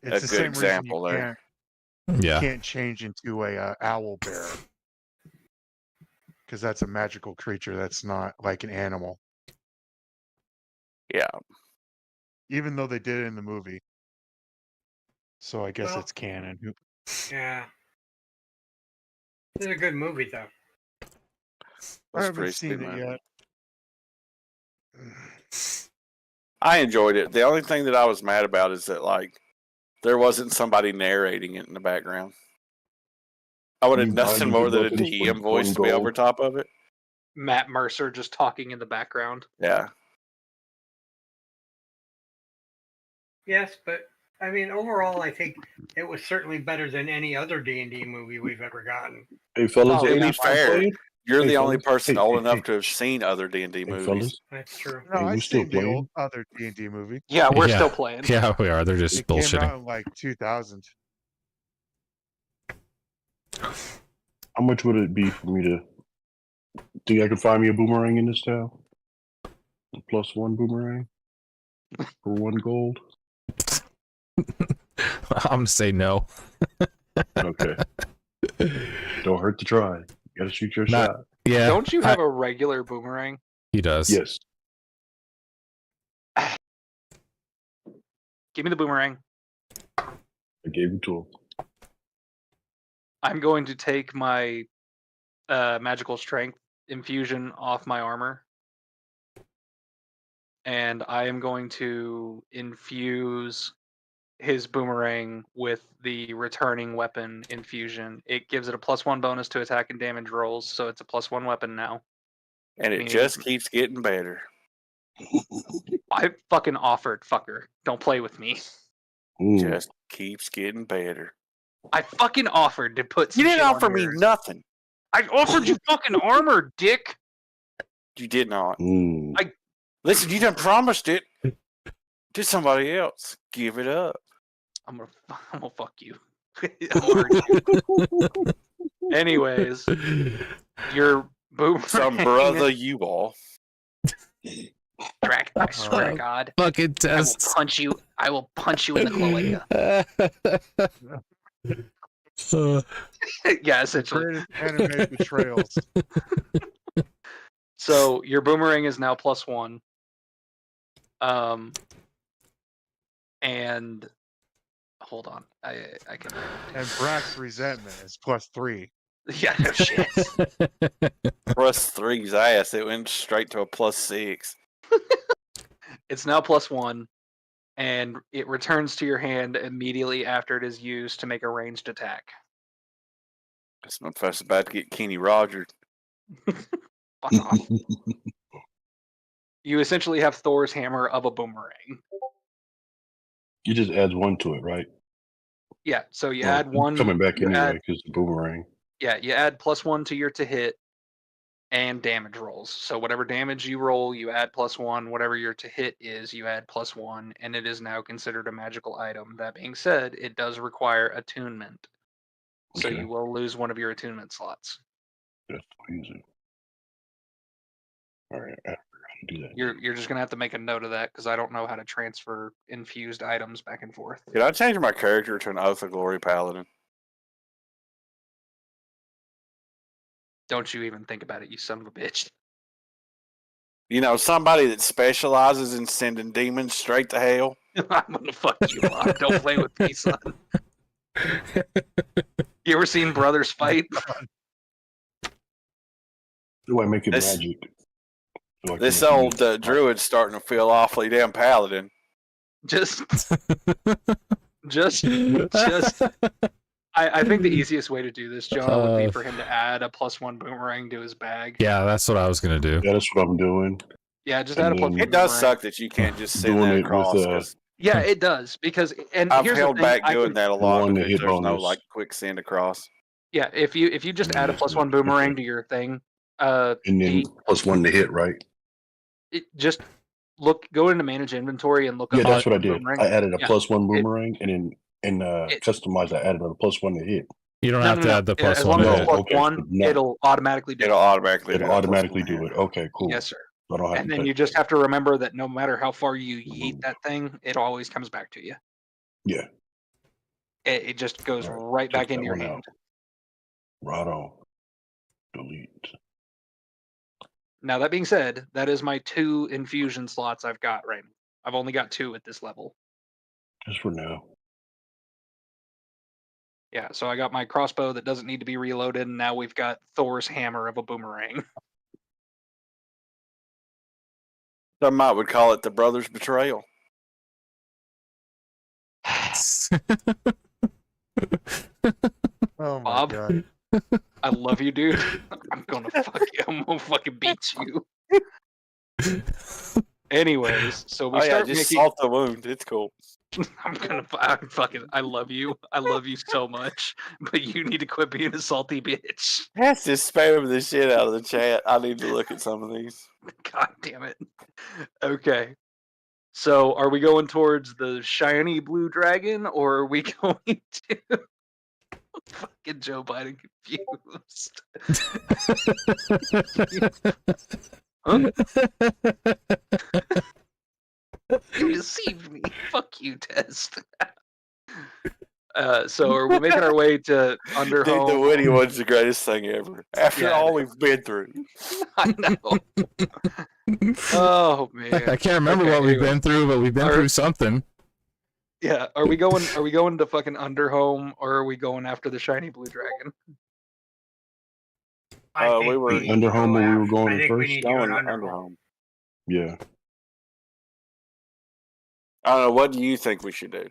It's the good same example reason there. you yeah. can't change into a owl bear because that's a magical creature. That's not like an animal, Yeah. even though they did it in the movie. So I guess Well- it's canon. Yeah. It's a good movie, though. I That's haven't pretty seen stupid. it yet. I enjoyed it. The only thing that I was mad about is that, like, there wasn't somebody narrating it in the background. I wanted You buy nothing these more than a buttons for DM voice one to be over gold. top of it. Matt Mercer just talking in the background. Yeah. Yes, but I mean, overall, I think it was certainly better than any other D&D movie we've ever gotten. Hey, fellas, Oh, to any be fair, playing? You're Hey, the only fellas. person Hey, old hey, enough hey. to have seen other D&D Hey, movies. fellas. That's true. No, Hey, I've we still seen the playing? old other D&D movie. Yeah, we're Yeah. still playing. Yeah, we are. They're just It came bullshitting. out in like 2000. How much would it be for me to think I could find me a boomerang in this town? A +1 boomerang for 1 gold? I'm gonna say no. Okay. Don't hurt to try. You gotta shoot your Not- shot. Yeah, Don't you have a regular boomerang? he does. Yes. Give me the boomerang. I gave it to him. I'm going to take my magical strength infusion off my armor. And I am going to infuse his boomerang with the returning weapon infusion. It gives it a +1 bonus to attack and damage rolls, so it's a +1 weapon now. And it Meaning- just keeps getting better. I fucking offered, fucker. Don't play with me. Ooh. Just keeps getting better. I fucking offered to put some You didn't shit on offer me yours. nothing. I offered you fucking armor, dick. You did not. Ooh. Listen, you done promised it to somebody else. Give it up. I'm gonna fuck you. I'm gonna hurt you. Anyways, your boomerang. Some brother you all. Drac, I swear to God, Fucking I will tests. punch you. I will punch you in the cloaca. Yeah, essentially. Greatest anime betrayals. So your boomerang is now +1. And hold on, I can. And Brack's resentment is +3. Yeah, no shit. +3's ass. It went straight to a +6. It's now +1, and it returns to your hand immediately after it is used to make a ranged attack. This motherfucker's about to get Kenny Rogers. Fuck off. You essentially have Thor's hammer of a boomerang. It just adds 1 to it, right? Yeah, so you Well, add one. Coming back you anyway add- because the boomerang. Yeah, you add +1 to your to hit and damage rolls. So whatever damage you roll, you add +1. Whatever your to hit is, you add +1, and it is now considered a magical item. That being said, it does require attunement. So Okay. you will lose one of your attunement slots. That's easy. All right, I'll do that. You're just gonna have to make a note of that because I don't know how to transfer infused items back and forth. Did I change my character to an Oath of Glory Paladin? Don't you even think about it, you son of a bitch. You know, somebody that specializes in sending demons straight to hell. I'm gonna fuck you up. Don't play with me, son. You ever seen brothers fight? Do I make it This- magic? So I This can old use- druid's starting to feel awfully damn paladin. Just I think the easiest way to do this, Jonah, would be for him to add a +1 boomerang to his bag. Yeah, that's what I was gonna do. Yeah, that's what I'm doing. Yeah, just And add a then- +1 It does boomerang. suck that you can't just send Doing that it with, across. 'Cause Yeah, it does because I've here's held the thing, back doing that a lot One to because hit there's no bonus. like quick send across. Yeah, if you just add a +1 boomerang to your thing, And then +1 to hit, right? it just go into manage inventory and look Yeah, up that's what I +1 did. boomerang. I added a Yeah. +1 boomerang, and then It- customized, I added a +1 to hit. You don't No, have no, to no. add the As +1 long to as hit. it's +1, Okay, so now- it'll automatically do It'll it. automatically It'll do that automatically +1 do hit. it. Okay, cool. Yes, sir. So I don't have And to then you touch just it. have to remember that no matter how far you yeet that thing, it always comes back to you. Yeah, It just goes All right back check into that your one hand. out. Right on. Delete. Now, that being said, that is my 2 infusion slots I've got right now. I've only got 2 at this level. Just for now. Yeah, so I got my crossbow that doesn't need to be reloaded, and now we've got Thor's hammer of a boomerang. Some might would call it the brother's betrayal. Oh my Bob? god. I love you, dude. I'm gonna fuck you. I'm gonna fucking beat you. Anyways, so we Oh yeah, start just making. salt the wound. It's cool. I love you. I love you so much. But you need to quit being a salty bitch. That's just spam the shit out of the chat. I need to look at some of these. God damn it. Okay. So are we going towards the shiny blue dragon or are we going to fucking Joe Biden confused? You deceived me. Fuck you, Test. So are we making our way to Dude, the Underhome? Woody one's the greatest thing ever. After Yeah, all it we've been through. I know. Oh man. I can't remember Okay, what we've anyway. been through, but we've been Our- through something. Yeah, are we going to fucking Underhome or are we going after the shiny blue dragon? I think we were need to Underhome go when we were after- going I in think we first? need to go Going to to Underhome. Underhome. Yeah. I don't know. What do you think we should do?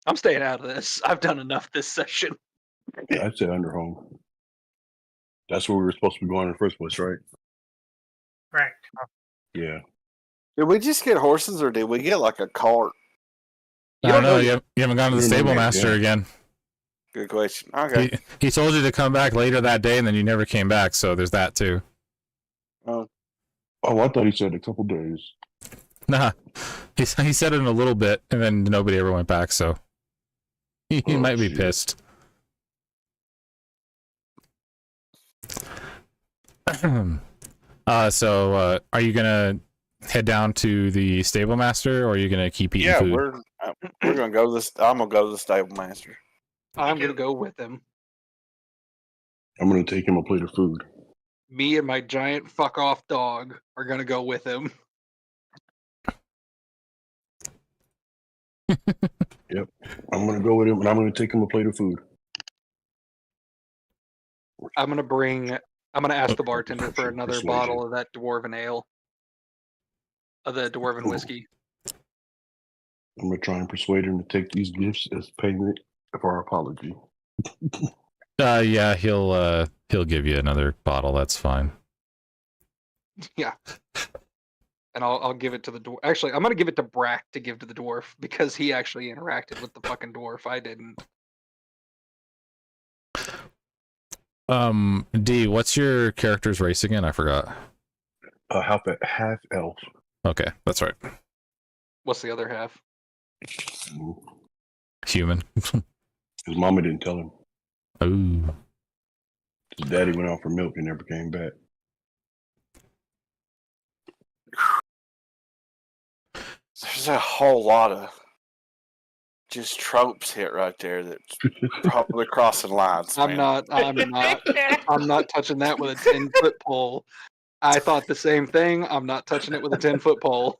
I'm staying out of this. I've done enough this session. Yeah, I'd say Underhome. That's where we were supposed to be going in the first place, right? Correct. Yeah. Did we just get horses or did we get like a cart? I don't know. You haven't gone to the You stable remember, master yeah. again. Good question. Okay. He told you to come back later that day, and then you never came back. So there's that too. Oh, I thought he said a couple days. Nah, he said it in a little bit, and then nobody ever went back. So he Oh, might be shit. pissed. So are you gonna head down to the stable master, or are you gonna keep eating Yeah, food? we're gonna go to this. I'm gonna go to the stable master. I'm gonna go with him. I'm going to take him a plate of food. Me and my giant fuck off dog are gonna go with him. I'm going to go with him, and I'm going to take him a plate of food. I'm gonna ask the bartender for Persuasion. another bottle of that dwarven ale. Of the dwarven Ooh. whiskey. I'm going to try and persuade him to take these gifts as payment of our apology. Yeah, he'll give you another bottle. That's fine. Yeah. And I'll give it to the dwarf. Actually, I'm gonna give it to Brack to give to the dwarf because he actually interacted with the fucking dwarf. I didn't. D, what's your character's race again? I forgot. Half elf. Okay, that's right. What's the other half? Human. His mama didn't tell him. Ooh. His daddy went out for milk and never came back. There's a whole lot of just tropes hit right there that's probably crossing lines. I'm man. I'm not touching that with a 10-foot pole. I thought the same thing. I'm not touching it with a 10-foot pole.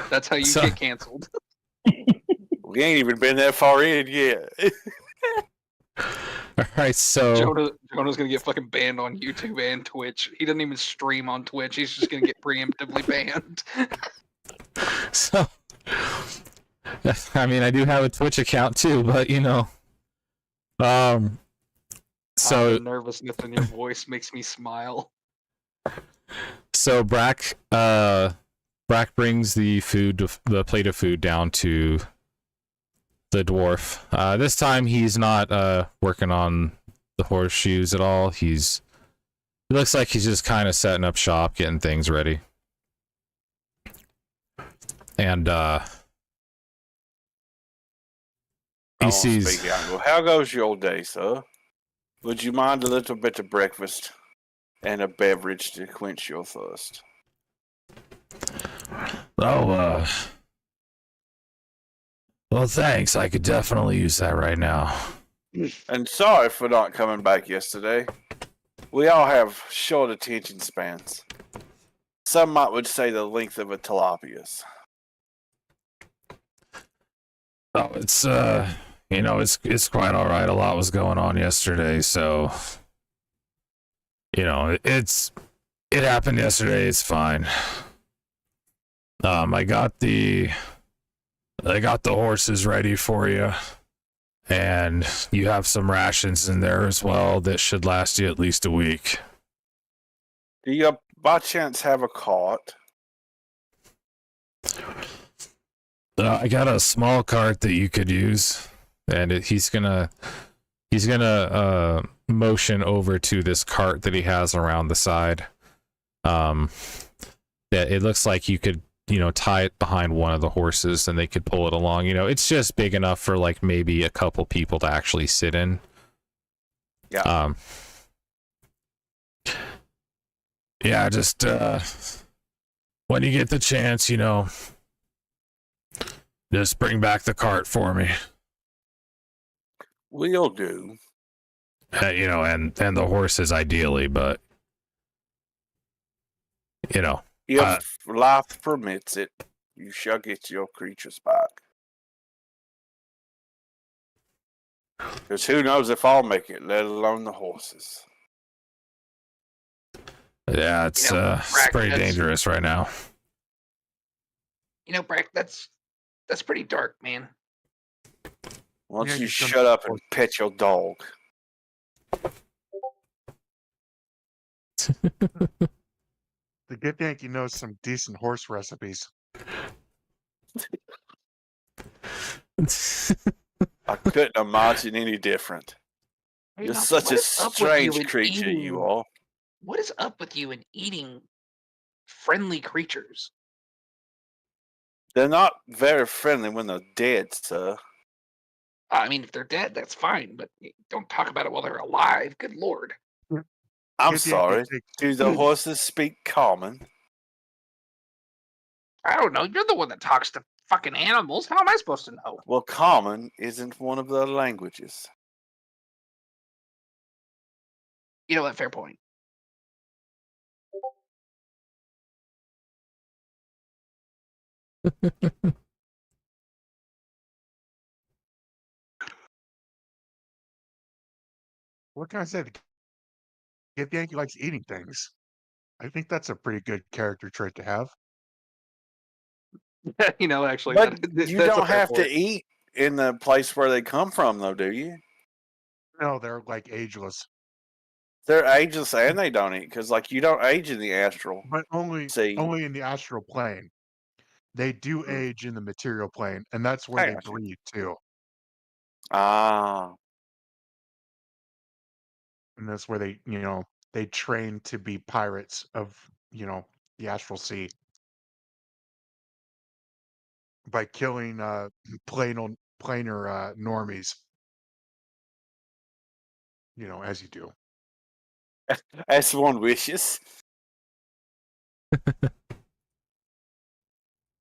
That's how you So- get canceled. We ain't even been that far in yet. All right, so Jonah's gonna get fucking banned on YouTube and Twitch. He doesn't even stream on Twitch. He's just gonna get preemptively banned. so I mean, I do have a Twitch account too, but The so nervousness in your voice makes me smile. Brack brings the plate of food down to the dwarf. This time he's not working on the horseshoes at all. It looks like he's just kind of setting up shop, getting things ready. And he sees. How goes your day, sir? Would you mind a little bit of breakfast and a beverage to quench your thirst? Oh, well, thanks. I could definitely use that right now. And sorry for not coming back yesterday. We all have short attention spans. Some would say the length of a tilapia's. Oh, it's it's quite all right. A lot was going on yesterday, so it happened yesterday. It's fine. I got the horses ready for you, and you have some rations in there as well that should last you at least a week. Do you by chance have a cart? I got a small cart that you could use, and he's gonna motion over to this cart that he has around the side. That it looks like you could tie it behind one of the horses and they could pull it along. It's just big enough for like maybe a couple people to actually sit in. Yeah. Yeah, just when you get the chance, just bring back the cart for me. Will do. And the horses ideally, but If life permits it, you shall get your creatures back. Because who knows if I'll make it, let alone the horses. yeah, it's Brack, pretty that's- dangerous right now. Brack, that's pretty dark, man. Once Yeah, you you come shut to up and pet your dog. The good thing you know some decent horse recipes. I couldn't imagine any different. Hey, You're now, such what a is up with you strange and creature, eating- you are. What is up with you and eating friendly creatures? They're not very friendly when they're dead, sir. I mean, if they're dead, that's fine, but don't talk about it while they're alive. Good lord. I'm Good thing sorry. you Do the horses speak common? I don't know. You're the one that talks to fucking animals. How am I supposed to know? Well, common isn't one of their languages. You know what? Fair point. What can I say? The Kid Yankee likes eating things. I think that's a pretty good character trait to have. Actually, But that's you a don't fair have to point. eat in the place where they come from, though, do you? No, they're like ageless, They're ageless and they don't eat because, like, you don't age in the astral. but only See, in the astral plane. They do Hmm. age in the material plane, and that's where I they got you. breed too. ah, and that's where they, they train to be pirates of, the Astral Sea by killing plainer normies, as you do. As one wishes.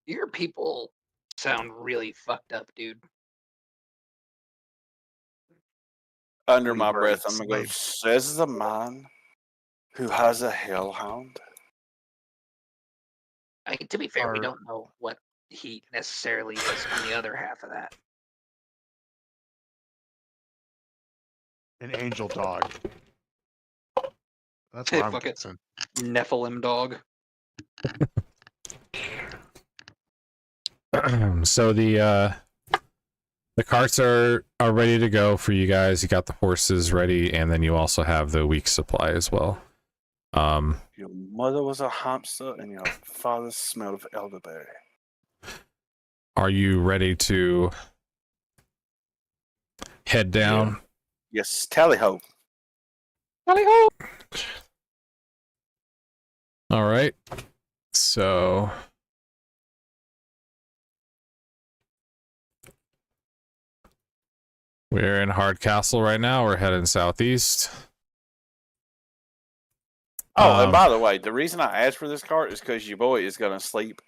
Your people sound really fucked up, dude. Under We my were breath, I'm gonna go. enslaved. Says the man who has a hellhound. I mean, to be fair, we Our- don't know what he necessarily is on the other half of that. An angel dog. That's Hey, what I'm fuck it. guessing. Nephilim dog. So the carts are ready to go for you guys. You got the horses ready, and then you also have the week's supply as well. Your mother was a hamster, and your father smelled of elderberry. Are you ready to head down? Yes, tally ho. Tally ho! All right. So we're in Hardcastle right now. We're heading southeast. Oh, and by the way, the reason I asked for this cart is because your boy is gonna sleep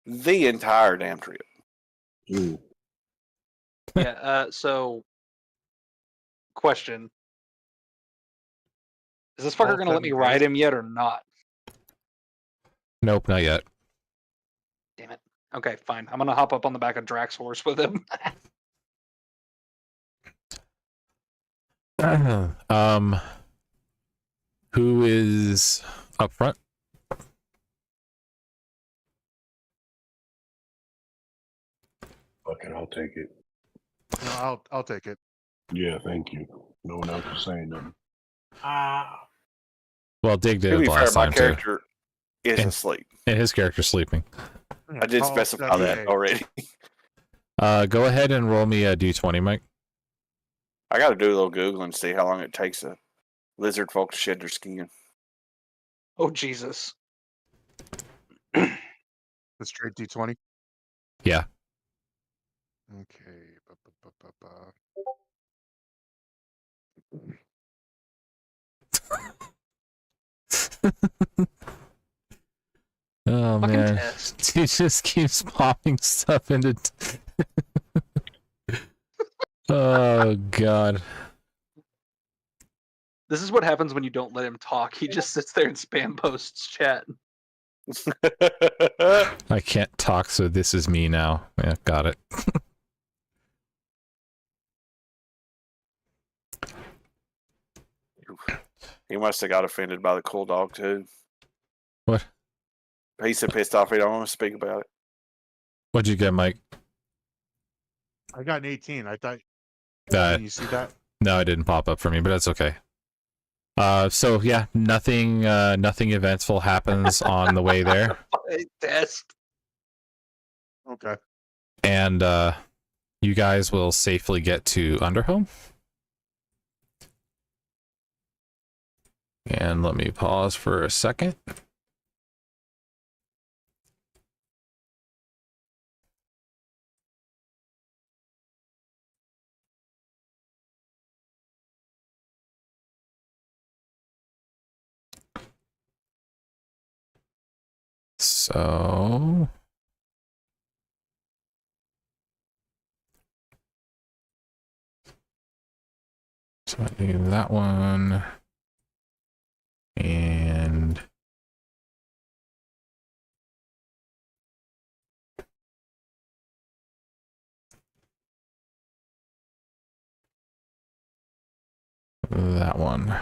the entire damn trip. Ooh. Yeah, so question. Is this fucker All gonna let me ride him yet or not? Nope, not yet. Damn it. Okay, fine. I'm gonna hop up on the back of Drax's horse with him. Who is up front? Okay, I'll take it. No, I'll take it. Yeah, thank you. No one else is saying nothing. Well, Dig did To it be the fair, last my time too. character is And- asleep. And his character's sleeping. I did specify that already. Go ahead and roll me a d20, Mike. I got to do a little Googling to see how long it takes a lizard folk to shed their skin. Oh, Jesus. The straight D20. Yeah. Okay. Oh Fucking man, test. he just keeps popping stuff into. Oh god. This is what happens when you don't let him talk. He just sits there and spam posts chat. I can't talk, so this is me now. Yeah, got it. He must have got offended by the cool dog too. What? He's so pissed off he don't want to speak about it. What'd you get, Mike? I got an 18. I thought. That Can you see that? no, it didn't pop up for me, but that's okay. So yeah, nothing eventful happens on the way there, Test. Okay. and you guys will safely get to Underhome. And let me pause for a second. So I do that one and that one.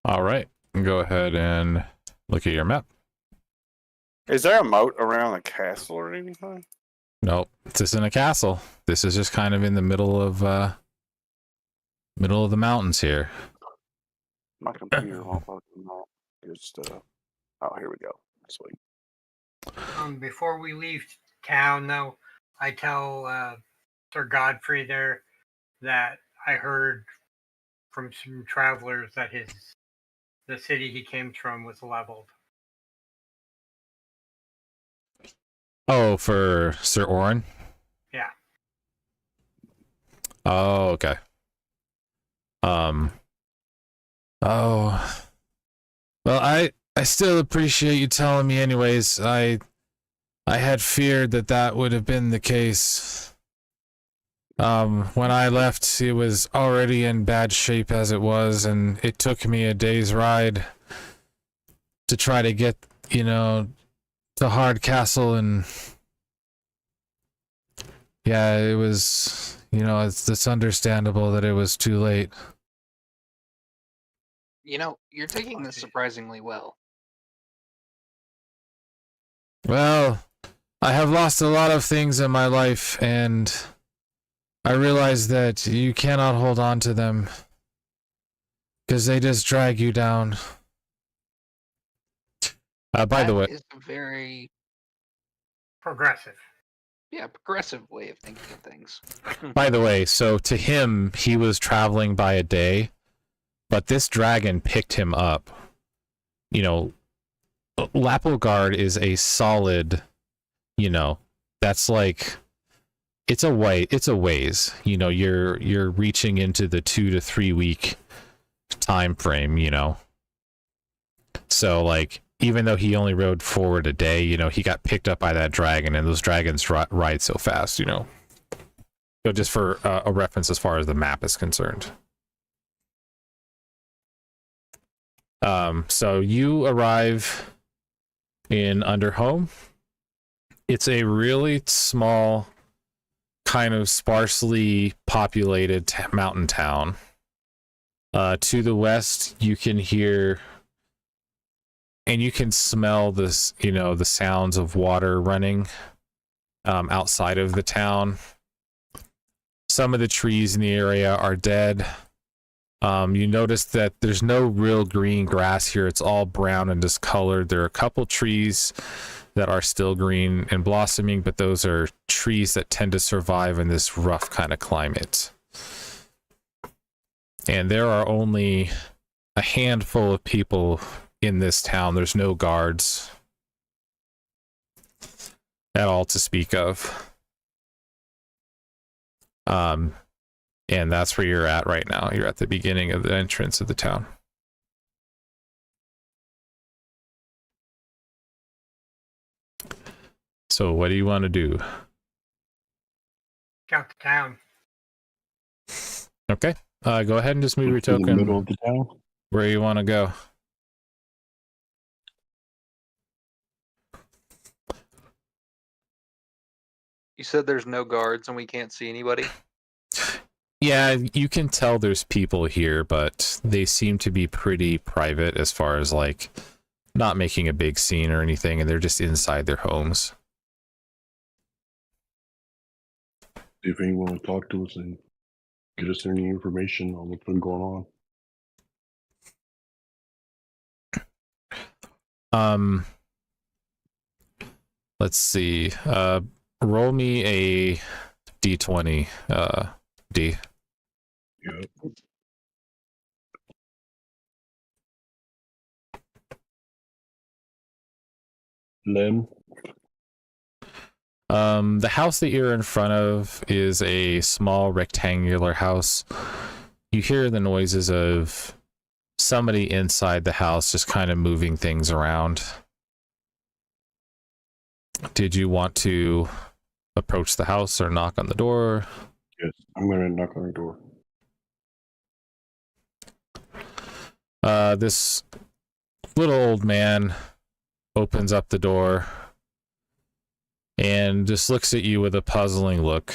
All right, go ahead and look at your map. Is there a moat around the castle or anything? Nope, this isn't a castle. This is just kind of in the middle of the mountains here. My computer won't load them all. Good stuff. Oh, here we go. Sweet. Before we leave town, though, I tell Sir Godfrey there that I heard from some travelers that the city he came from was leveled. Oh, for Sir Orin? Yeah. Oh, okay. Oh. Well, I still appreciate you telling me anyways. I had feared that would have been the case. When I left, it was already in bad shape as it was, and it took me a day's ride to try to get, to Hardcastle, and yeah, it was, it's understandable that it was too late. You're taking this surprisingly well. Well, I have lost a lot of things in my life, and I realize that you cannot hold on to them because they just drag you down. By the way, It's a very Progressive. progressive way of thinking of things. by the way, so to him, he was traveling by a day, but this dragon picked him up. Lapogard is a solid, that's like, it's a ways. You're reaching into the 2 to 3 week time frame, So like, even though he only rode forward a day, he got picked up by that dragon, and those dragons ride so fast, So just for a reference as far as the map is concerned. So you arrive in Underhome. It's a really small, kind of sparsely populated mountain town. To the west, you can hear and you can smell this, the sounds of water running outside of the town. Some of the trees in the area are dead. You notice that there's no real green grass here. It's all brown and discolored. There are a couple trees that are still green and blossoming, but those are trees that tend to survive in this rough kind of climate. And there are only a handful of people in this town. There's no guards at all to speak of. And that's where you're at right now. You're at the beginning of the entrance of the town. So what do you want to do? Scout the town. Okay. Go ahead and just move your In the middle token of the town. where you want to go. You said there's no guards and we can't see anybody? Yeah, you can tell there's people here, but they seem to be pretty private as far as like not making a big scene or anything, and they're just inside their homes. If anyone will talk to us and get us any information on what's been going on. Let's see. Roll me a d20, D. Yep. Lim. The house that you're in front of is a small rectangular house. You hear the noises of somebody inside the house just kind of moving things around. Did you want to approach the house or knock on the door? Yes, I'm gonna knock on the door. This little old man opens up the door and just looks at you with a puzzling look.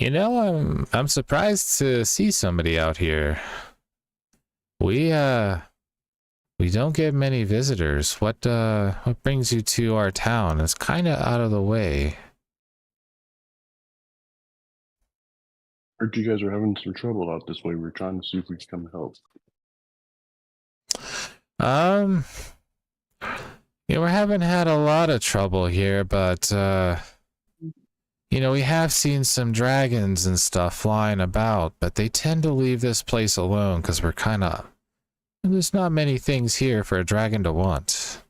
I'm surprised to see somebody out here. We don't get many visitors. What brings you to our town? It's kind of out of the way. Heard you guys are having some trouble out this way. We're trying to see if we can come help. Yeah, we haven't had a lot of trouble here, but we have seen some dragons and stuff flying about, but they tend to leave this place alone because we're kind of... There's not many things here for a dragon to want.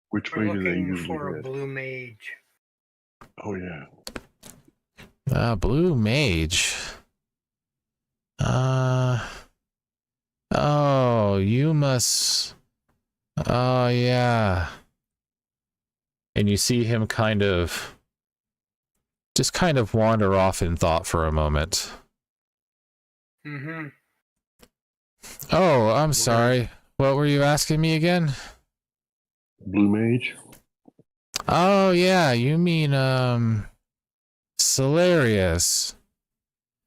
Which We're way do they looking usually for a head? blue mage. Oh yeah. Blue mage. Oh, you must... Oh, yeah. And you see him just kind of wander off in thought for a moment. Mm-hmm. Oh, I'm sorry. What were you asking me again? Blue mage. Oh, yeah, you mean, Solarius.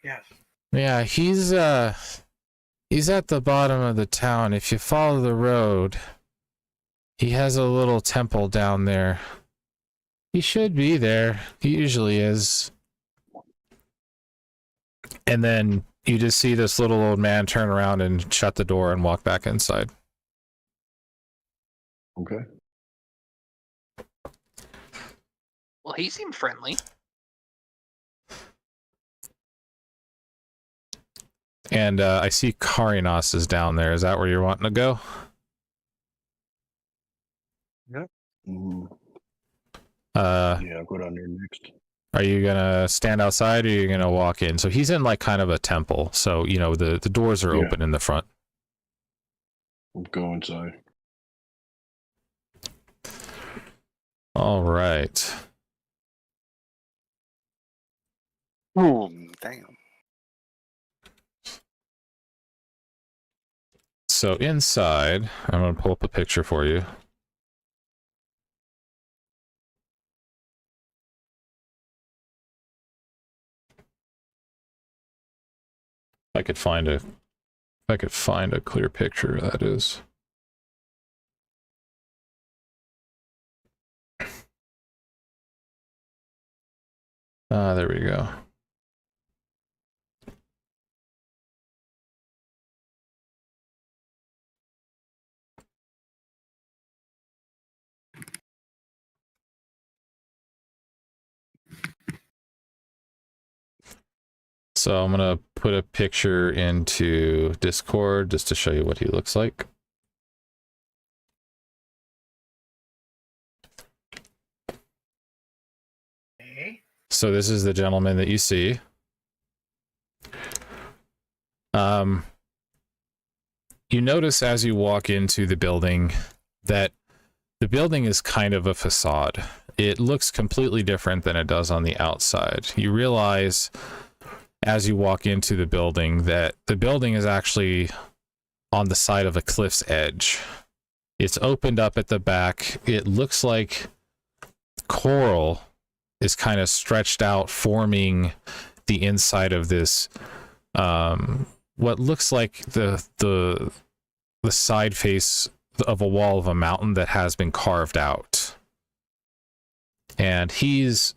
Yes. Yeah, he's at the bottom of the town. If you follow the road, he has a little temple down there. He should be there. He usually is. And then you just see this little old man turn around and shut the door and walk back inside. Okay. Well, he seemed friendly. And I see Karinos is down there. Is that where you're wanting to go? Mm, Yeah, I'll go down there next. Are you gonna stand outside or are you gonna walk in? So he's in like kind of a temple. So, the doors are open in the front. I'll go inside. All right. Oh, damn. So inside, I'm gonna pull up a picture for you. If I could find a clear picture, that is. There we go. So I'm gonna put a picture into Discord just to show you what he looks like. Okay. So this is the gentleman that you see. You notice as you walk into the building that the building is kind of a facade. It looks completely different than it does on the outside. You realize as you walk into the building that the building is actually on the side of a cliff's edge. It's opened up at the back. It looks like coral is kind of stretched out, forming the inside of this what looks like the side face of a wall of a mountain that has been carved out. And he's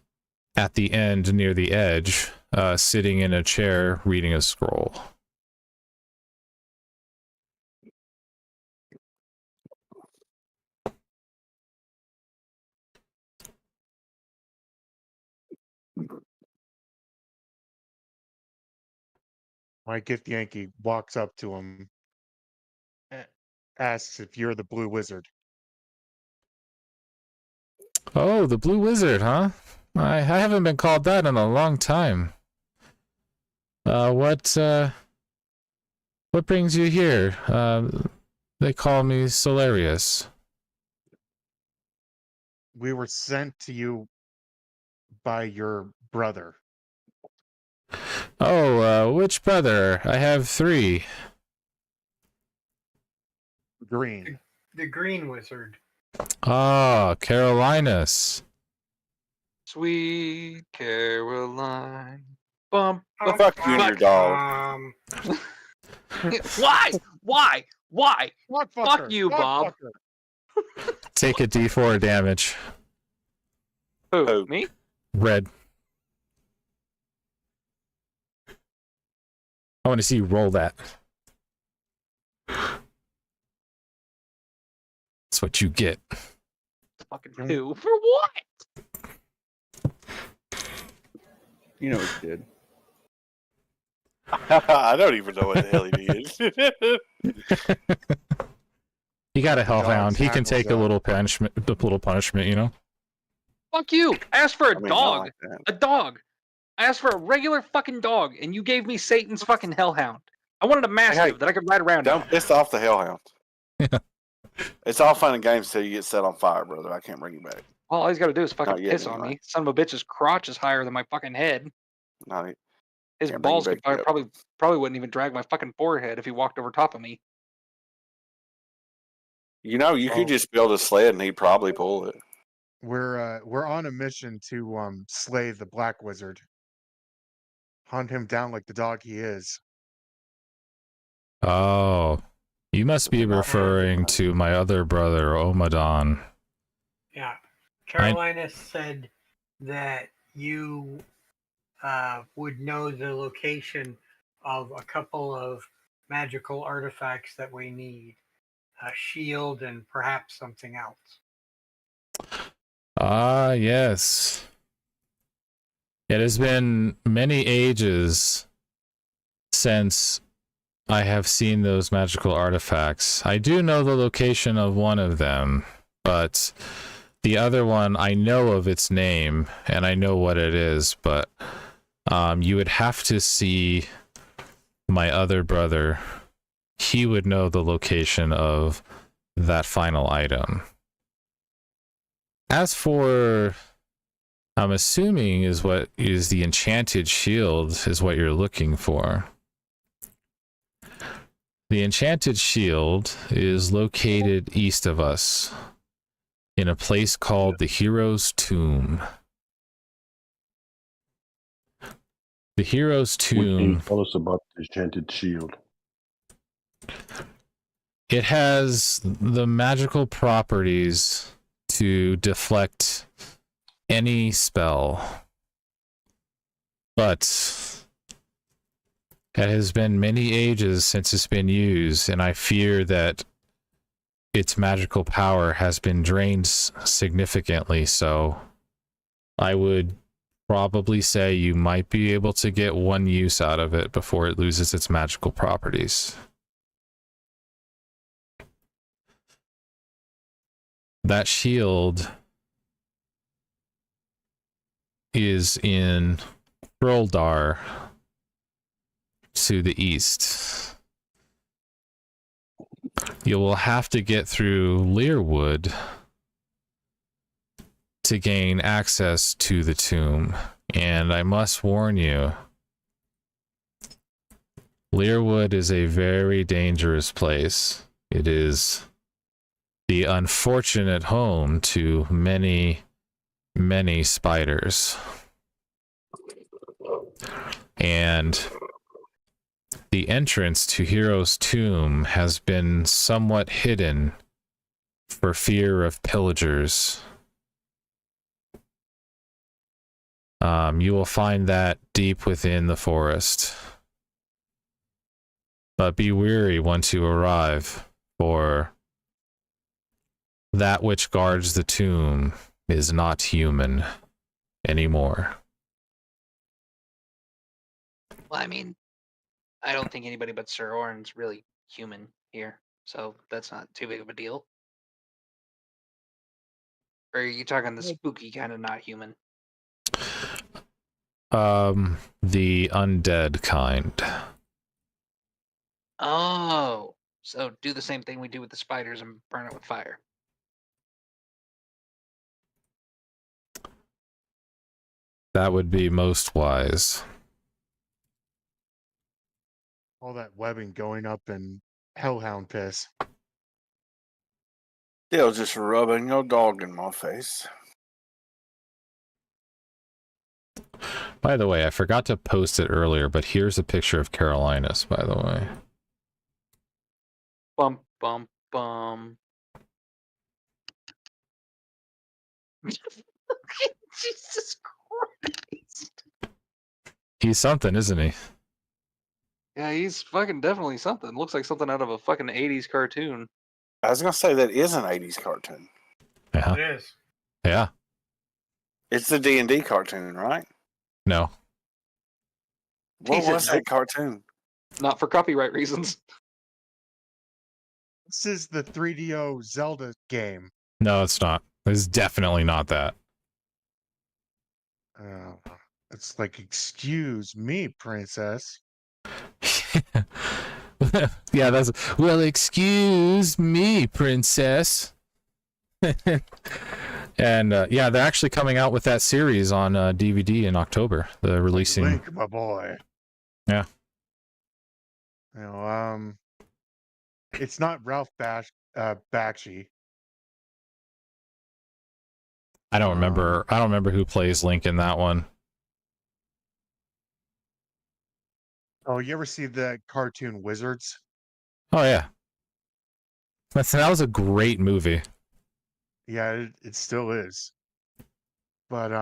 at the end near the edge, sitting in a chair reading a scroll. My gift Yankee walks up to him, asks if you're the Blue Wizard. Oh, the Blue Wizard, huh? I haven't been called that in a long time. What brings you here? They call me Solarius. We were sent to you by your brother. Oh, which brother? I have 3. Green. The green wizard. Ah, Carolinus. Sweet Caroline. Bump. Fuck you and your dog. Why? Why? Why? What Fuck you, Bob. Take a D4 damage. Who? Me? Red. I want to see you roll that. That's what you get. Fucking 2 for what? You know what he did. I don't even know what the hell he did. He got a The dog's hellhound. He can hackles take a up. little punishment, you know. Fuck you! I asked for a I mean, not dog. like that. A dog. I asked for a regular fucking dog, and you gave me Satan's fucking hellhound. I wanted a mastiff that I could ride around. Don't on. piss off the hellhound. Yeah. It's all fun and games until you get set on fire, brother. I can't bring you back. All he's got to do is fucking Not yet, piss on anyway. me. Son of a bitch's crotch is higher than my fucking head. Not e- His Can't bring you balls could back yet. probably wouldn't even drag my fucking forehead if he walked over top of me. You know, you Oh. could just build a sled and he'd probably pull it. We're on a mission to slay the Black Wizard. Hunt him down like the dog he is. Oh, you must be referring to my other brother, Omadon. Yeah. Carolina said that you would know the location of a couple of magical artifacts that we need. A shield and perhaps something else. Ah, yes. It has been many ages since I have seen those magical artifacts. I do know the location of one of them, but the other one, I know of its name and I know what it is, but you would have to see my other brother. He would know the location of that final item. As for, I'm assuming is what is the enchanted shield is what you're looking for. The enchanted shield is located east of us in a place called the Hero's Tomb. The Hero's What can you Tomb, tell us about the enchanted shield? it has the magical properties to deflect any spell, but it has been many ages since it's been used, and I fear that its magical power has been drained significantly, so I would probably say you might be able to get one use out of it before it loses its magical properties. That shield is in Hroldar to the east. You will have to get through Learwood to gain access to the tomb, and I must warn you, Learwood is a very dangerous place. It is the unfortunate home to many, many spiders. And the entrance to Hero's Tomb has been somewhat hidden for fear of pillagers. You will find that deep within the forest. But be wary once you arrive, for that which guards the tomb is not human anymore. Well, I mean, I don't think anybody but Sir Orin's really human here, so that's not too big of a deal. Or are you talking the spooky kind of not human? The undead kind. Oh, so do the same thing we do with the spiders and burn it with fire. That would be most wise. All that webbing going up in hellhound piss. Still just rubbing your dog in my face. By the way, I forgot to post it earlier, but here's a picture of Carolinas, by the way. Bum, bum, bum. Jesus Christ. He's something, isn't he? Yeah, he's fucking definitely something. Looks like something out of a fucking 80s cartoon. I was gonna say that is an '80s cartoon. Yeah. It is. Yeah. It's the D&D cartoon, right? No. What Tease it, was no. that cartoon? Not for copyright reasons. This is the 3DO Zelda game. No, it's not. It's definitely not that. It's like, excuse me, princess. Yeah, that's well, excuse me, princess. And yeah, they're actually coming out with that series on DVD in October. They're releasing. Link, my boy. Yeah. You know, it's not Ralph Bakshi. I don't remember who plays Link in that one. Oh, you ever see the cartoon Wizards? Oh yeah, that was a great movie. Yeah, it still is. But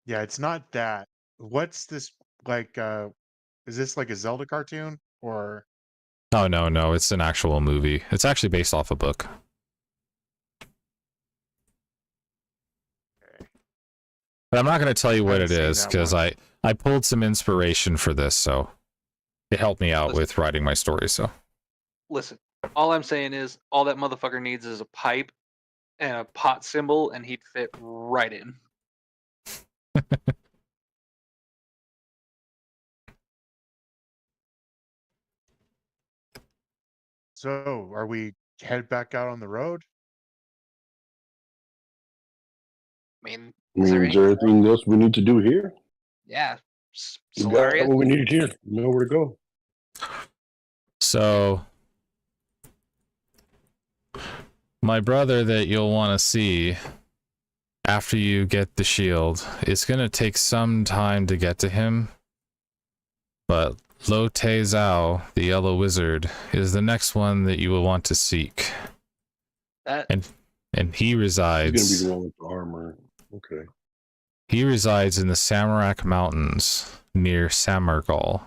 yeah, it's not that. What's this like? Is this like a Zelda cartoon or? Oh no, it's an actual movie. It's actually based off a book. But I'm not going to tell you what it Haven't seen is that because one. I pulled some inspiration for this, so it helped me out Listen. with writing my story. So Listen, all I'm saying is all that motherfucker needs is a pipe and a pot symbol, and he'd fit right in. So, are we head back out on the road? I mean, I is there mean, is there anything? anything else we need to do here? Yeah. We got Solaria. what we needed here. We know where to go. So my brother that you'll want to see after you get the shield, it's going to take some time to get to him. But Lo Te Zhao, the Yellow Wizard, is the next one that you will want to seek. That And he He's resides gonna be the one with the armor. Okay. he resides in the Samarak Mountains near Samargal.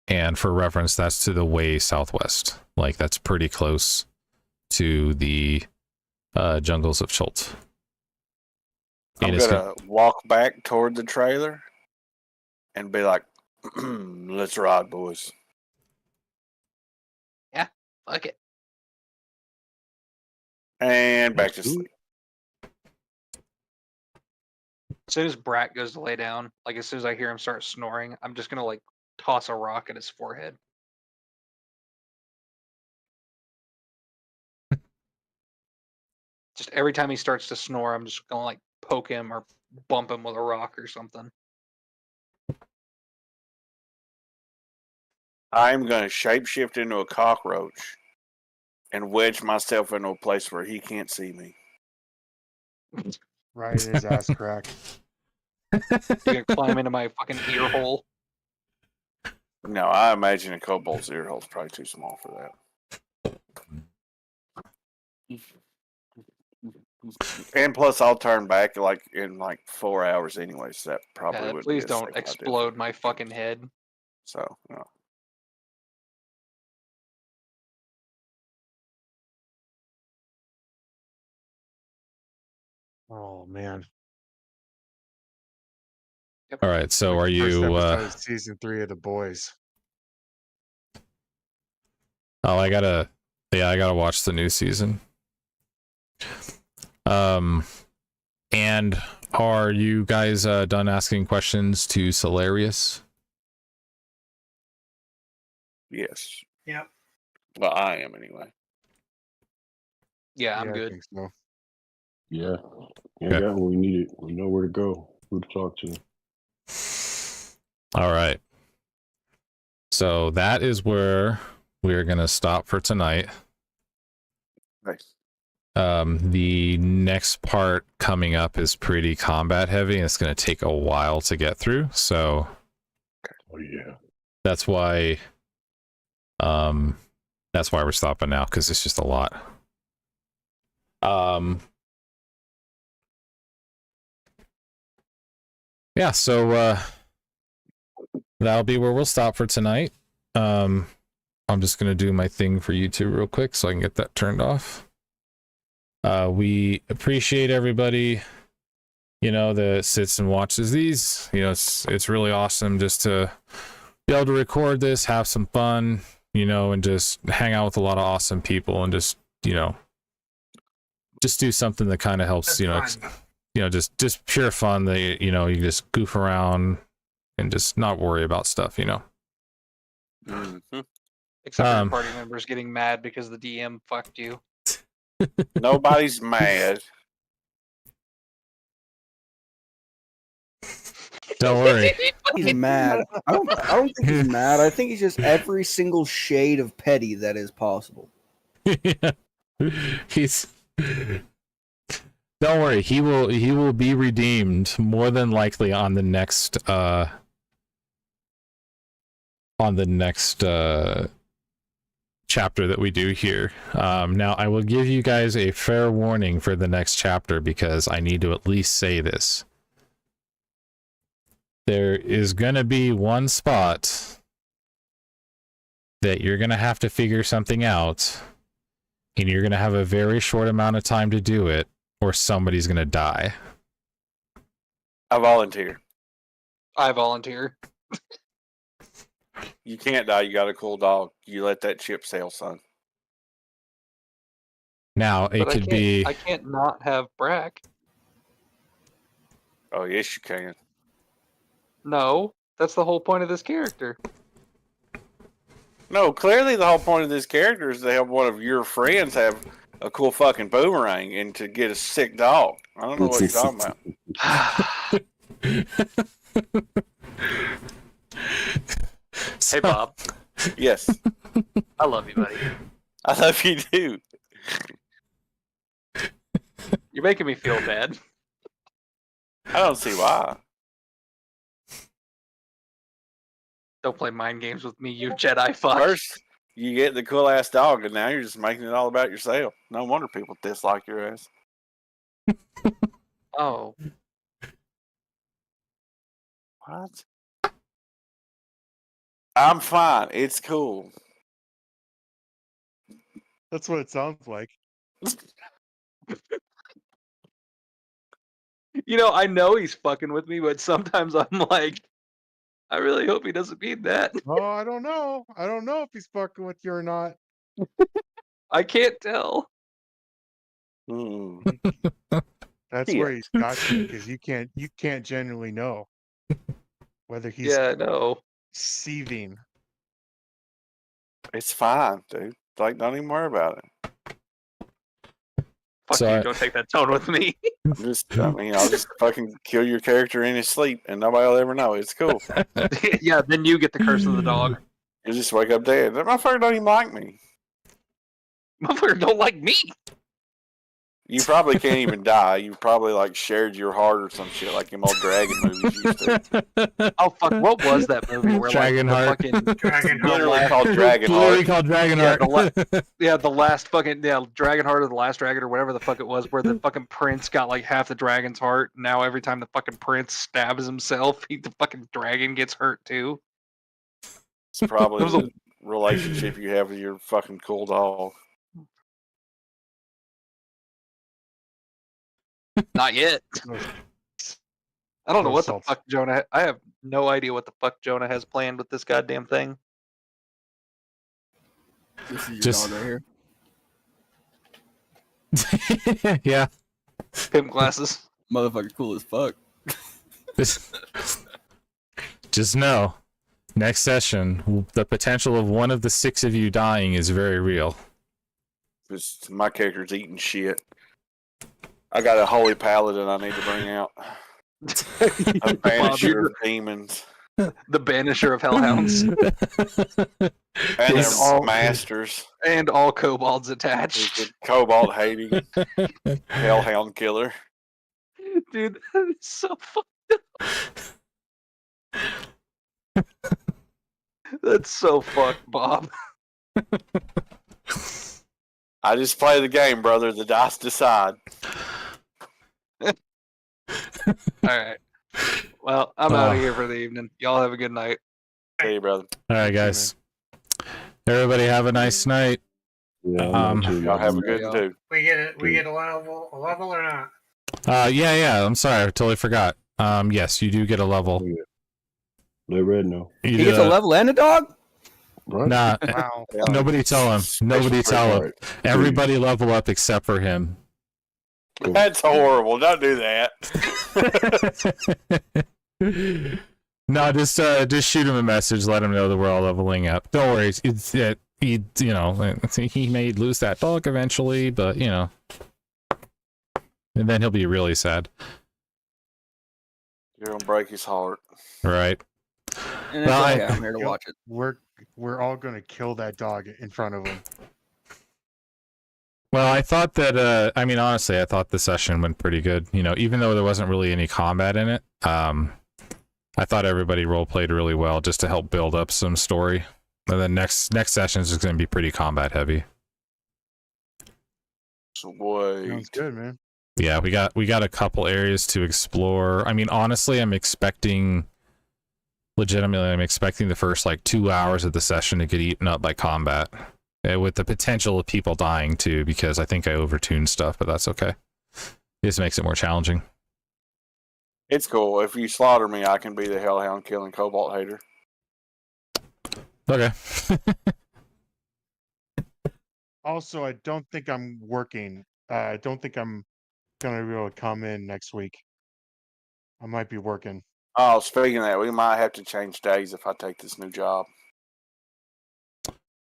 And for reference, that's to the way southwest. Like, that's pretty close to the jungles of Chult. I'm It is gonna walk back toward the trailer and be like, "Let's ride, boys." Fuck it. And back to Let's do sleep. as soon as Brat goes to lay down, like as soon as I hear him start snoring, I'm just gonna like toss a rock at his forehead. Just every time he starts to snore, I'm just gonna like poke him or bump him with a rock or something. I'm gonna shapeshift into a cockroach and wedge myself into a place where he can't see me. Right in his ass crack. You gonna climb into my fucking ear hole? No, I imagine a kobold's ear hole's probably too small for that. And plus, I'll turn back like in like 4 hours anyway, so that probably Yeah, would. please be a don't second idea. explode my fucking head. So, no. Oh man. all right. So Like are the first you? episode of season 3 of The Boys. Oh, I gotta watch the new season. And are you guys done asking questions to Solarius? Yes. Yep. Well, I am anyway. Yeah, I'm I good. think so. Yeah. Yeah, Okay. got what we needed. We know where to go, who to talk to. All right. So that is where we're gonna stop for tonight. Nice. The next part coming up is pretty combat heavy, and it's gonna take a while to get through. So Oh yeah. that's why we're stopping now, because it's just a lot. yeah, so that'll be where we'll stop for tonight. I'm just gonna do my thing for YouTube real quick so I can get that turned off. We appreciate everybody, that sits and watches these. It's really awesome just to be able to record this, have some fun, and just hang out with a lot of awesome people and just do something that kind of helps, just pure fun that, you just goof around and just not worry about stuff, Mhm. Except for your party members getting mad because the DM fucked you. Nobody's mad. Don't worry. He's mad. I don't think he's mad. I think he's just every single shade of petty that is possible. Yeah. Don't worry, he will be redeemed more than likely on the next chapter that we do here. Now I will give you guys a fair warning for the next chapter because I need to at least say this. There is gonna be one spot that you're gonna have to figure something out, and you're gonna have a very short amount of time to do it, or somebody's gonna die. I volunteer. I volunteer. You can't die. You got a cool dog. You let that ship sail, son. Now it But could be. I can't not have Brack. Oh, yes, you can. No, that's the whole point of this character. No, clearly the whole point of this character is to help one of your friends have a cool fucking boomerang and to get a sick dog. I don't know what you're talking about. Hey, Bob. Yes. I love you, buddy. I love you too. You're making me feel bad. I don't see why. Don't play mind games with me, you Jedi fuck. First, you get the cool ass dog, and now you're just making it all about yourself. No wonder people dislike your ass. Oh. What? I'm fine. It's cool. That's what it sounds like. I know he's fucking with me, but sometimes I'm like, I really hope he doesn't mean that. Oh, I don't know. I don't know if he's fucking with you or not. I can't tell. Mm. That's Yeah. where he's got you because you can't genuinely know whether he's Yeah, no. seething. It's fine, dude. Like, don't even worry about it. Fuck So you, don't take that tone with me. I'll just fucking kill your character in his sleep, and nobody will ever know. It's cool. Yeah, then you get the curse of the dog. You just wake up dead. That motherfucker don't even like me. Motherfucker don't like me. You probably can't even die. You probably like shared your heart or some shit like them old dragon movies used to. Oh fuck, what was that movie where Dragonheart. like the fucking Literally called Dragon Literally Heart. called Dragonheart. the last fucking Dragonheart or the Last Dragon or whatever the fuck it was, where the fucking prince got like half the dragon's heart. Now every time the fucking prince stabs himself, the fucking dragon gets hurt too. It's probably It was a- the relationship you have with your fucking cool dog. Not yet. I don't know No what the salt. fuck Jonah. I have no idea what the fuck Jonah has planned with this goddamn thing. This is your Just- dog right here. Yeah. Pimp glasses. Motherfucker cool as fuck. Just know, next session, the potential of one of the 6 of you dying is very real. Because my character's eating shit. I got a holy paladin I need to bring out. A banisher of demons. The banisher of hellhounds. And Yes. their masters. And all kobolds He's attached. the cobalt hating hellhound killer. Dude, that is so fucked up. That's so fucked, Bob. I just play the game, brother. The dice decide. Alright. Well, I'm out of here for the evening. Y'all have a good night. See you, brother. All right, guys. Everybody have a nice night. Yeah, Y'all have a good one too. We get a level or not? Yeah. I'm sorry, I totally forgot. Yes, you do get a level. Let Red know. You He do gets a level and a dog? Right? Nah, Wow. nobody tell him. Nobody tell him. Alright. Everybody level up except for him. Cool. That's horrible. Don't do that. No, just shoot him a message. Let him know that we're all leveling up. Don't worry. He may lose that dog eventually, but and then he'll be really sad. You're gonna break his heart. Right. And it's Well, okay, I'm here to watch it. We're all gonna kill that dog in front of him. Well, I thought that. Honestly, I thought the session went pretty good. Even though there wasn't really any combat in it. I thought everybody role played really well just to help build up some story. And then next session is going to be pretty combat heavy. So wait. Sounds good, man. Yeah, we got a couple areas to explore. Honestly, I'm expecting the first 2 hours of the session to get eaten up by combat. With the potential of people dying too, because I think I overtuned stuff, but that's okay. It just makes it more challenging. It's cool. If you slaughter me, I can be the Hellhound killing Cobalt hater. Okay. Also, I don't think I'm working. I don't think I'm gonna be able to come in next week. I might be working. Oh, speaking of that, we might have to change days if I take this new job.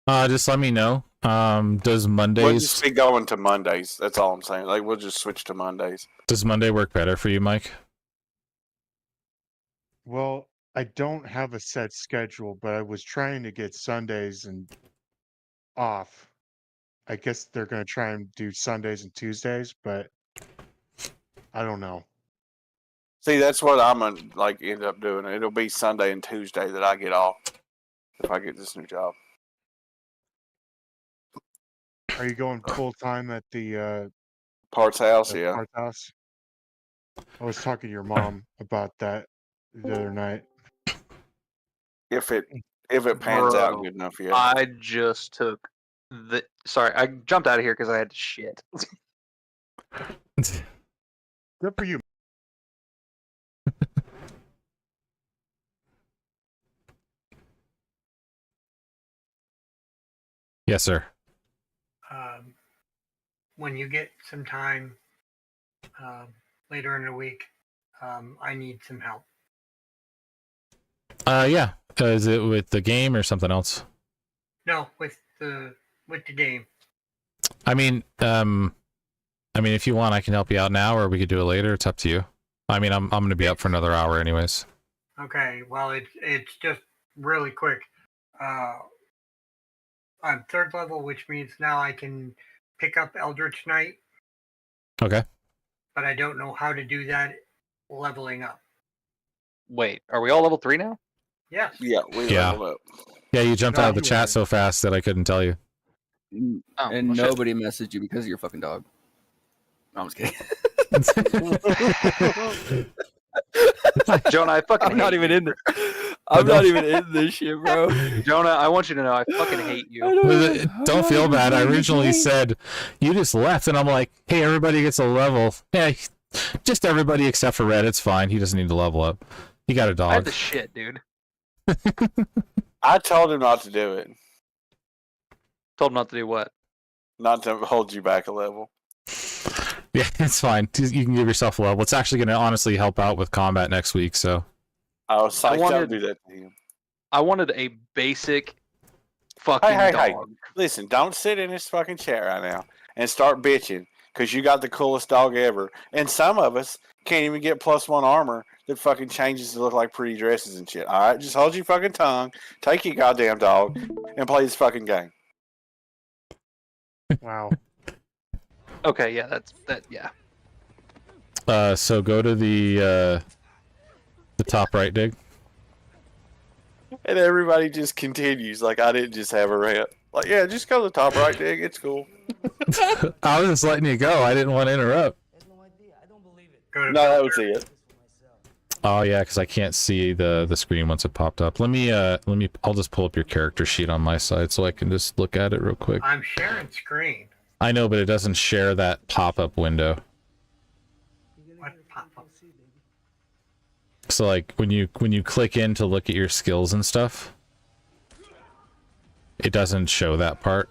Just let me know. Does We'll Mondays just be going to Mondays. That's all I'm saying. We'll just switch to Mondays. does Monday work better for you, Mike? Well, I don't have a set schedule, but I was trying to get Sundays and off. I guess they're gonna try and do Sundays and Tuesdays, but I don't know. See, that's what I'm gonna end up doing. It'll be Sunday and Tuesday that I get off if I get this new job. Are you going full time at the Parts house, yeah. Park house? I was talking to your mom about that the other night. If it pans out Bro, good enough, yeah. I just took Sorry, I jumped out of here because I had to shit. Good for you. Yes, sir. When you get some time later in the week, I need some help. Yeah. Is it with the game or something else? No, with the game. If you want, I can help you out now, or we could do it later. It's up to you. I'm going to be up for another hour anyways. Okay, well, it's just really quick. I'm 3rd level, which means now I can pick up Eldritch Knight. Okay. But I don't know how to do that leveling up. Wait, are we all level 3 now? Yes. Yeah, we Yeah. leveled up. Yeah, you jumped No, out of the you chat weren't. so fast that I couldn't tell you. Oh, And well, shit. nobody messaged you because of your fucking dog. No, I'm just kidding. Jonah, I fucking I'm not hate even you. in this. I'm not even in this shit, bro. Jonah, I want you to know I fucking hate you. Don't feel bad. I originally said you just left, and I'm like, hey, everybody gets a level. Yeah, just everybody except for Red. It's fine. He doesn't need to level up. He got a I had dog. the shit, dude. I told him not to do it. Told him not to do what? Not to hold you back a level. Yeah, it's fine. You can give yourself a level. It's actually going to honestly help out with combat next week. So I was like, wanted- don't do that to him. I wanted a basic fucking Hey. dog. Listen, don't sit in this fucking chair right now and start bitching because you got the coolest dog ever. And some of us can't even get +1 armor that fucking changes to look like pretty dresses and shit. All right, just hold your fucking tongue, take your goddamn dog, and play this fucking game. Wow. Okay, yeah, that. Yeah. so go to the top right, Dig. And everybody just continues like I didn't just have a rant. Like, yeah, just go to the top right, Dig. It's cool. I was just letting you go. I didn't want to interrupt. Go to No, that was it. Oh yeah, because I can't see the screen once it popped up. Let me I'll just pull up your character sheet on my side so I can just look at it real quick. I'm sharing screen. I know, but it doesn't share that pop-up window. What pop-up? So like when you click in to look at your skills and stuff, it doesn't show that part.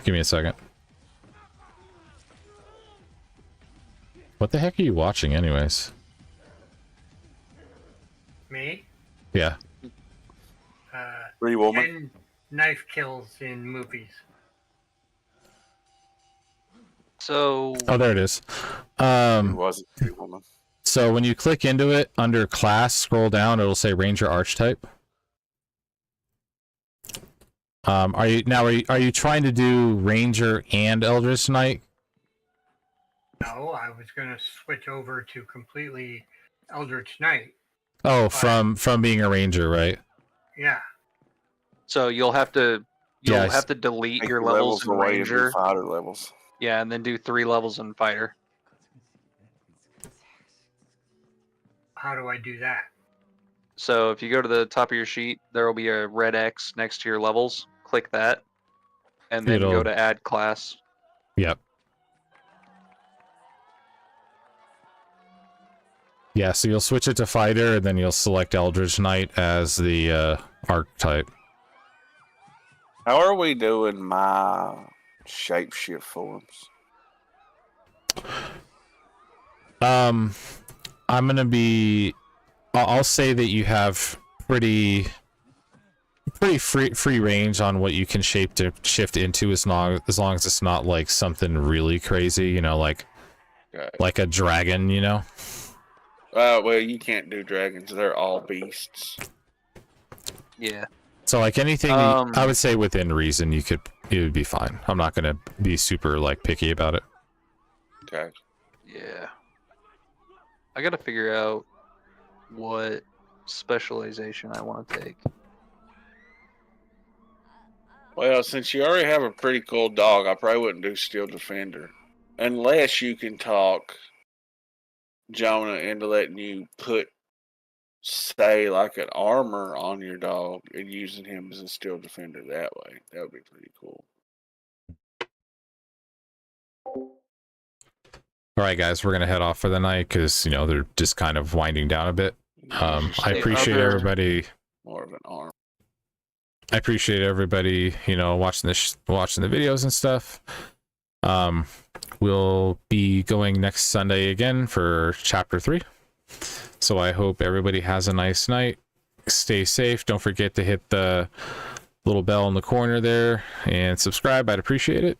Give me a second. What the heck are you watching anyways? Me? Yeah. Pretty Woman. 10 knife kills in movies. So Oh, there it is. It wasn't Pretty Woman. So when you click into it under class, scroll down, it'll say Ranger Archetype. Are you trying to do Ranger and Eldritch Knight? No, I was going to switch over to completely Eldritch Knight. Oh, from being a Ranger, right? Yeah. So you'll have to Yes. have to delete Take your the levels in away and do Ranger. fighter levels. Yeah, and then do 3 levels in Fighter. How do I do that? So if you go to the top of your sheet, there will be a red X next to your levels. Click that, and then go It'll- to Add Class. Yep. Yeah, so you'll switch it to Fighter, and then you'll select Eldritch Knight as the archetype. How are we doing my shapeshift forms? I'm gonna be. I'll say that you have pretty free range on what you can shift into as long as it's not like something really crazy, you know, like a dragon, you know. Well, you can't do dragons. They're all beasts. Yeah. So like anything, I would say within reason, it would be fine. I'm not gonna be super like picky about it. Okay. Yeah. I gotta figure out what specialization I want to take. Well, since you already have a pretty cool dog, I probably wouldn't do Steel Defender. Unless you can talk Jonah into letting you put, say, like an armor on your dog and using him as a Steel Defender that way. That would be pretty cool. All right, guys, we're gonna head off for the night because they're just kind of winding down a bit. I appreciate everybody. More of an arm. I appreciate everybody, watching the videos and stuff. We'll be going next Sunday again for chapter 3. So I hope everybody has a nice night. Stay safe. Don't forget to hit the little bell in the corner there and subscribe. I'd appreciate it.